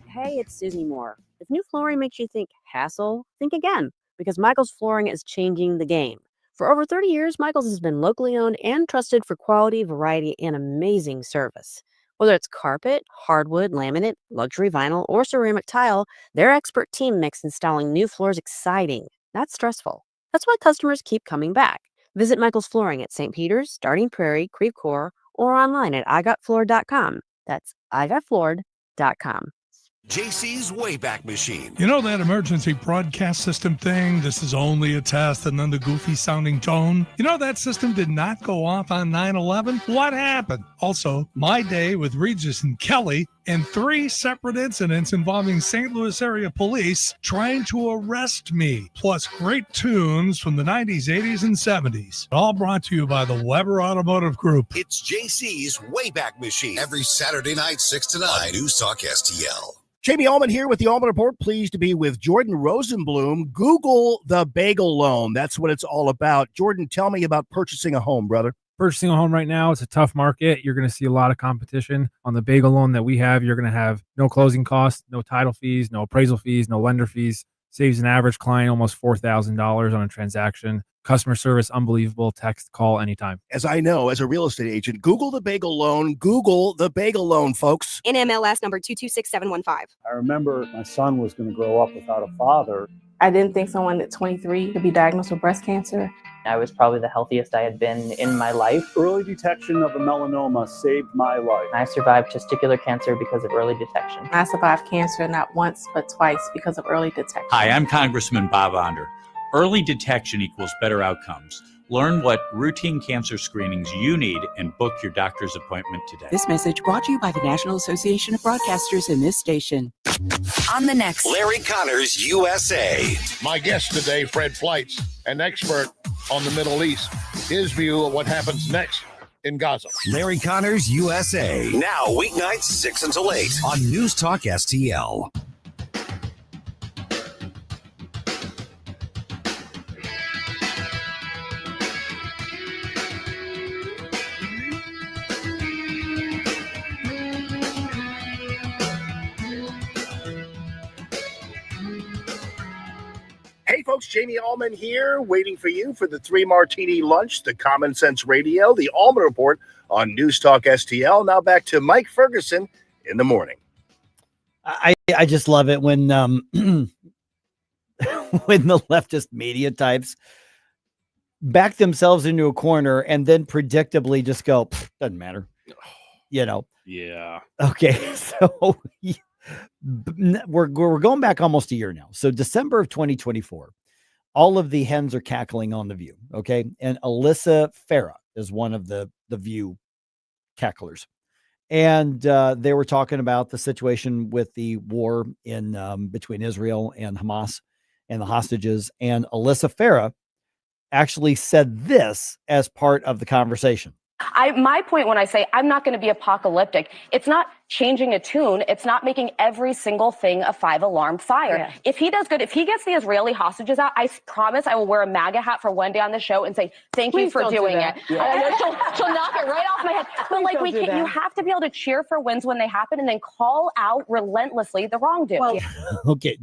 Hey, it's Susie Moore. If new flooring makes you think hassle, think again, because Michael's Flooring is changing the game. For over 30 years, Michael's has been locally owned and trusted for quality, variety, and amazing service. Whether it's carpet, hardwood, laminate, luxury vinyl, or ceramic tile, their expert team makes installing new floors exciting, not stressful. That's why customers keep coming back. Visit Michael's Flooring at St. Peter's, Starting Prairie, Creve Coeur, or online at igotfloored.com. That's igotfloored.com. JC's Wayback Machine. You know that emergency broadcast system thing? This is only a test, and then the goofy sounding tone. You know that system did not go off on 9/11? What happened? Also, My Day with Regis and Kelly, and 3 separate incidents involving St. Louis area police trying to arrest me. Plus great tunes from the 90s, 80s, and 70s. All brought to you by the Weber Automotive Group. It's JC's Wayback Machine. Every Saturday night, 6 to 9. News Talk STL. Jamie Allman here with the Allman Report. Pleased to be with Jordan Rosenblum. Google the bagel loan. That's what it's all about. Jordan, tell me about purchasing a home, brother. Purchasing a home right now, it's a tough market. You're going to see a lot of competition. On the bagel loan that we have, you're going to have no closing costs, no title fees, no appraisal fees, no lender fees. Saves an average client almost $4,000 on a transaction. Customer service, unbelievable. Text, call anytime. As I know, as a real estate agent, Google the bagel loan. Google the bagel loan, folks. NMLS number 226715. I remember my son was going to grow up without a father. I didn't think someone at 23 could be diagnosed with breast cancer. I was probably the healthiest I had been in my life. Early detection of a melanoma saved my life. I survived testicular cancer because of early detection. I survived cancer not once, but twice because of early detection. Hi, I'm Congressman Bob Onder. Early detection equals better outcomes. Learn what routine cancer screenings you need and book your doctor's appointment today. This message brought to you by the National Association of Broadcasters and this station. On the next Larry Connors USA. My guest today, Fred Fleitz, an expert on the Middle East. His view of what happens next in Gaza. Larry Connors USA. Now weeknights 6 until 8 on News Talk STL. Hey folks, Jamie Allman here, waiting for you for the 3 Martini Lunch, the Common Sense Radio, the Allman Report on News Talk STL. Now back to Mike Ferguson in the morning. I just love it when when the leftist media types back themselves into a corner and then predictably just go, doesn't matter, Yeah. Okay, so we're going back almost a year now. So December of 2024, all of the hens are cackling on The View. Okay. And Alyssa Farah is one of the View cacklers. And they were talking about the situation with the war in between Israel and Hamas and the hostages. And Alyssa Farah actually said this as part of the conversation. My point when I say I'm not going to be apocalyptic, it's not changing a tune. It's not making every single thing a 5-alarm fire. Yeah. If he does good, if he gets the Israeli hostages out, I promise I will wear a MAGA hat for one day on the show and say, thank you for doing it. Yeah. She'll knock it right off my head. But like you have to be able to cheer for wins when they happen and then call out relentlessly the wrongdoing. Well, okay,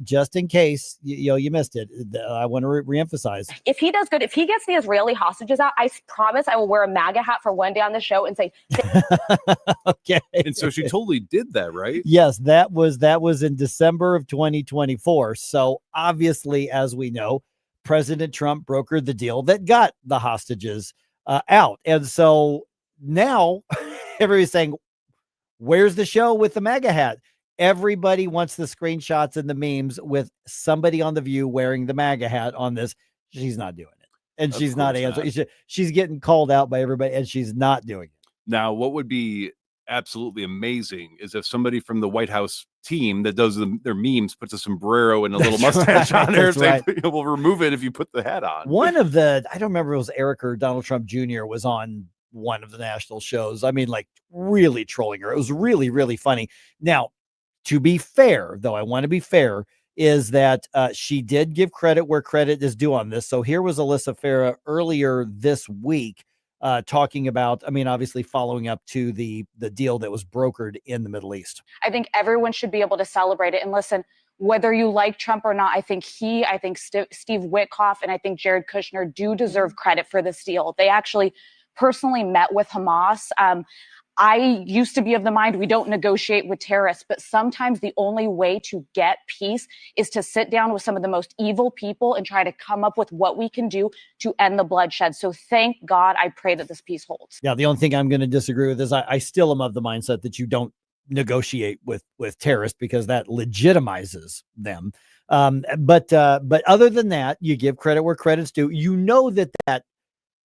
just in case you missed it, I want to reemphasize. If he does good, if he gets the Israeli hostages out, I promise I will wear a MAGA hat for one day on the show and say, okay. And so she totally did that, right? Yes, that was in December of 2024. So obviously, as we know, President Trump brokered the deal that got the hostages out. And so now everybody's saying, where's the show with the MAGA hat? Everybody wants the screenshots and the memes with somebody on The View wearing the MAGA hat on this. She's not doing it. And she's not answering. She's getting called out by everybody and she's not doing it. Now, what would be absolutely amazing is if somebody from the White House team that does their memes puts a sombrero and a little mustache on there and say, we'll remove it if you put the hat on. One of the, I don't remember if it was Eric or Donald Trump Jr. was on one of the national shows. I mean, like really trolling her. It was really, really funny. Now, to be fair, though, I want to be fair, is that she did give credit where credit is due on this. So here was Alyssa Farah earlier this week talking about, I mean, obviously following up to the deal that was brokered in the Middle East. I think everyone should be able to celebrate it. And listen, whether you like Trump or not, I think Steve Witkoff and I think Jared Kushner do deserve credit for this deal. They actually personally met with Hamas. I used to be of the mind we don't negotiate with terrorists, but sometimes the only way to get peace is to sit down with some of the most evil people and try to come up with what we can do to end the bloodshed. So thank God, I pray that this peace holds. Yeah, the only thing I'm going to disagree with is I still am of the mindset that you don't negotiate with terrorists because that legitimizes them. But other than that, you give credit where credit's due. You know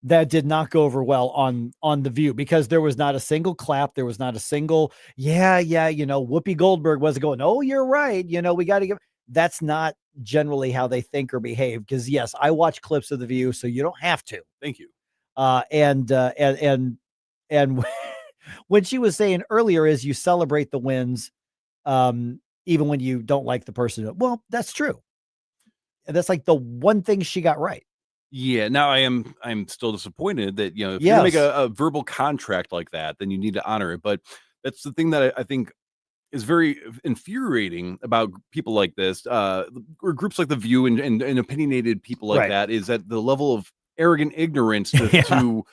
that did not go over well on The View because there was not a single clap. There was not a single, Whoopi Goldberg wasn't going, oh, you're right. We got to give. That's not generally how they think or behave. Because yes, I watch clips of The View, so you don't have to. Thank you. And when she was saying earlier is you celebrate the wins, even when you don't like the person. Well, that's true. And that's like the one thing she got right. Yeah, now I'm still disappointed that, if you make a verbal contract like that, then you need to honor it. But that's the thing that I think is very infuriating about people like this, or groups like The View and opinionated people like that, is that the level of arrogant ignorance to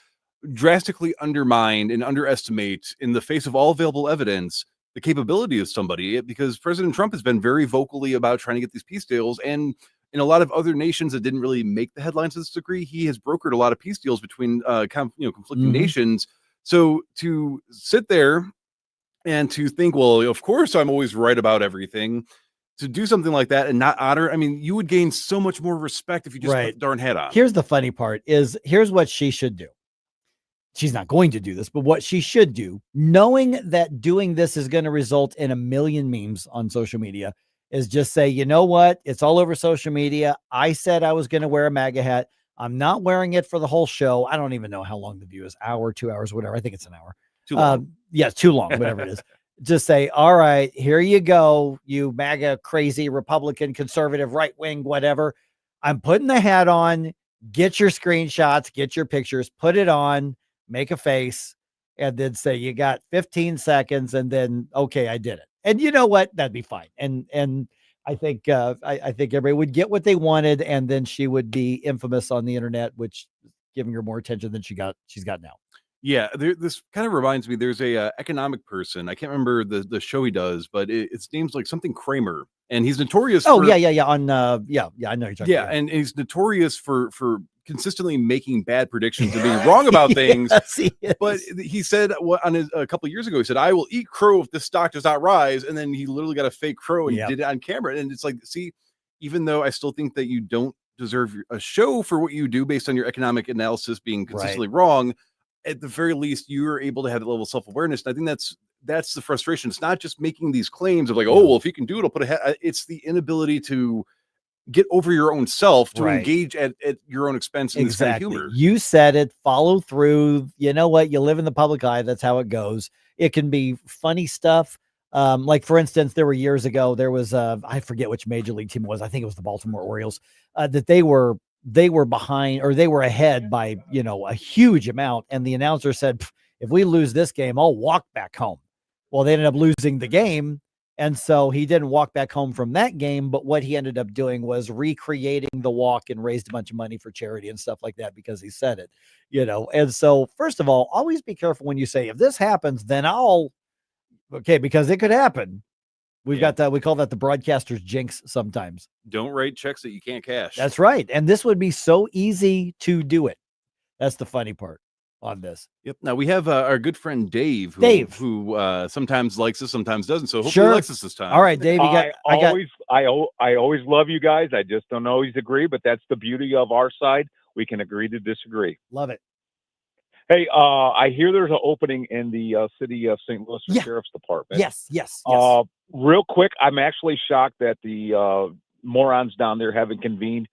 drastically undermine and underestimate in the face of all available evidence the capability of somebody, because President Trump has been very vocally about trying to get these peace deals, and in a lot of other nations that didn't really make the headlines to this degree, he has brokered a lot of peace deals between conflicting nations. So to sit there and to think, well, of course I'm always right about everything, to do something like that and not honor, I mean, you would gain so much more respect if you just put the darn head on. Here's the funny part here's what she should do. She's not going to do this, but what she should do, knowing that doing this is going to result in a million memes on social media, is just say, you know what? It's all over social media. I said I was going to wear a MAGA hat. I'm not wearing it for the whole show. I don't even know how long the view is. Hour, 2 hours, whatever. I think it's an hour. Too long. Yeah, too long, whatever it is. Just say, all right, here you go. You MAGA crazy Republican, conservative, right wing, whatever. I'm putting the hat on. Get your screenshots, get your pictures, put it on, make a face, and then say you got 15 seconds, and then okay, I did it. And you know what? That'd be fine. And I think I think everybody would get what they wanted, and then she would be infamous on the internet, which giving her more attention than she's got now. Yeah, this kind of reminds me. There's a economic person. I can't remember the show he does, but its name's like something Kramer, and he's notorious. Oh, yeah. On I know you're talking. Yeah, and he's notorious for consistently making bad predictions and being wrong about things. Yes, he is. But he said a couple of years ago, he said, "I will eat crow if this stock does not rise," and then he literally got a fake crow and did it on camera. And it's like, see, even though I still think that you don't deserve a show for what you do based on your economic analysis being consistently wrong, at the very least, you are able to have that level of self-awareness. And I think that's the frustration. It's not just making these claims of like, oh, well, if you can do it, I'll put a head. It's the inability to get over your own self, to engage at your own expense in this kind of humor. You said it, follow through. You know what? You live in the public eye. That's how it goes. It can be funny stuff. Like, for instance, there were years ago, there was I forget which major league team it was. I think it was the Baltimore Orioles, that they were behind, or they were ahead by, a huge amount. And the announcer said, if we lose this game, I'll walk back home. Well, they ended up losing the game. And so he didn't walk back home from that game. But what he ended up doing was recreating the walk and raised a bunch of money for charity and stuff like that, because he said it, And so, first of all, always be careful when you say, if this happens, then because it could happen. We've got that. We call that the broadcaster's jinx sometimes. Don't write checks that you can't cash. That's right. And this would be so easy to do it. That's the funny part on this. Yep. Now we have our good friend Dave, who sometimes likes us, sometimes doesn't. So hopefully he likes us this time. All right, Dave. I always love you guys. I just don't always agree, but that's the beauty of our side. We can agree to disagree. Love it. Hey, I hear there's an opening in the city of St. Louis Sheriff's Department. Yes. Real quick, I'm actually shocked that the morons down there haven't convened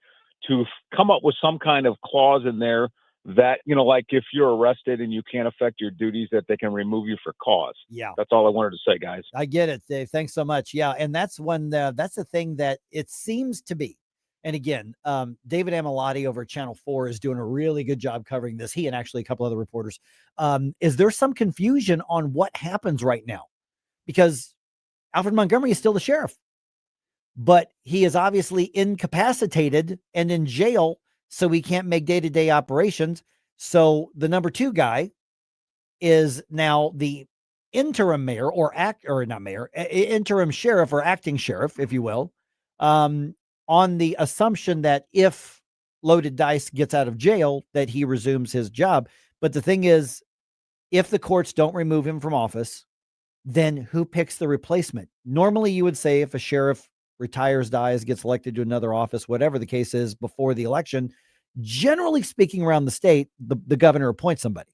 to come up with some kind of clause in there that, like if you're arrested and you can't affect your duties, that they can remove you for cause. Yeah. That's all I wanted to say, guys. I get it, Dave. Thanks so much. Yeah. And that's that's the thing that it seems to be. And again, David Amilati over at Channel 4 is doing a really good job covering this. He and actually a couple other reporters. Is there some confusion on what happens right now? Because Alfred Montgomery is still the sheriff, but he is obviously incapacitated and in jail, so he can't make day-to-day operations. So the number 2 guy is now the interim mayor interim sheriff, or acting sheriff, if you will, on the assumption that if Loaded Dice gets out of jail, that he resumes his job. But the thing is, if the courts don't remove him from office, then who picks the replacement? Normally, you would say if a sheriff retires, dies, gets elected to another office, whatever the case is before the election, generally speaking around the state, the governor appoints somebody.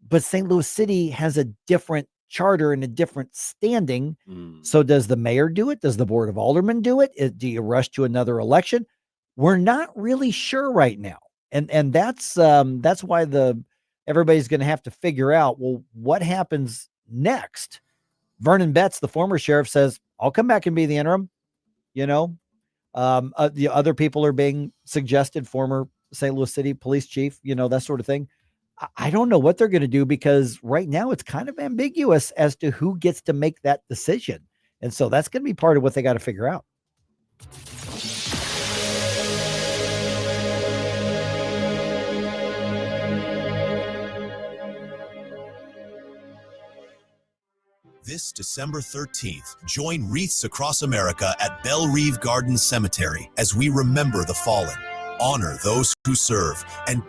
But St. Louis City has a different charter and a different standing. So does the mayor do it? Does the board of aldermen do it? Do you rush to another election? We're not really sure right now. And that's why everybody's going to have to figure out, well, what happens next? Vernon Betts, the former sheriff, says, I'll come back and be the interim. The other people are being suggested, former St. Louis City police chief, that sort of thing. I don't know what they're going to do, because right now it's kind of ambiguous as to who gets to make that decision. And so that's going to be part of what they got to figure out. This December 13th, join wreaths across America at Belle Reve Gardens Cemetery as we remember the fallen, honor those who serve, and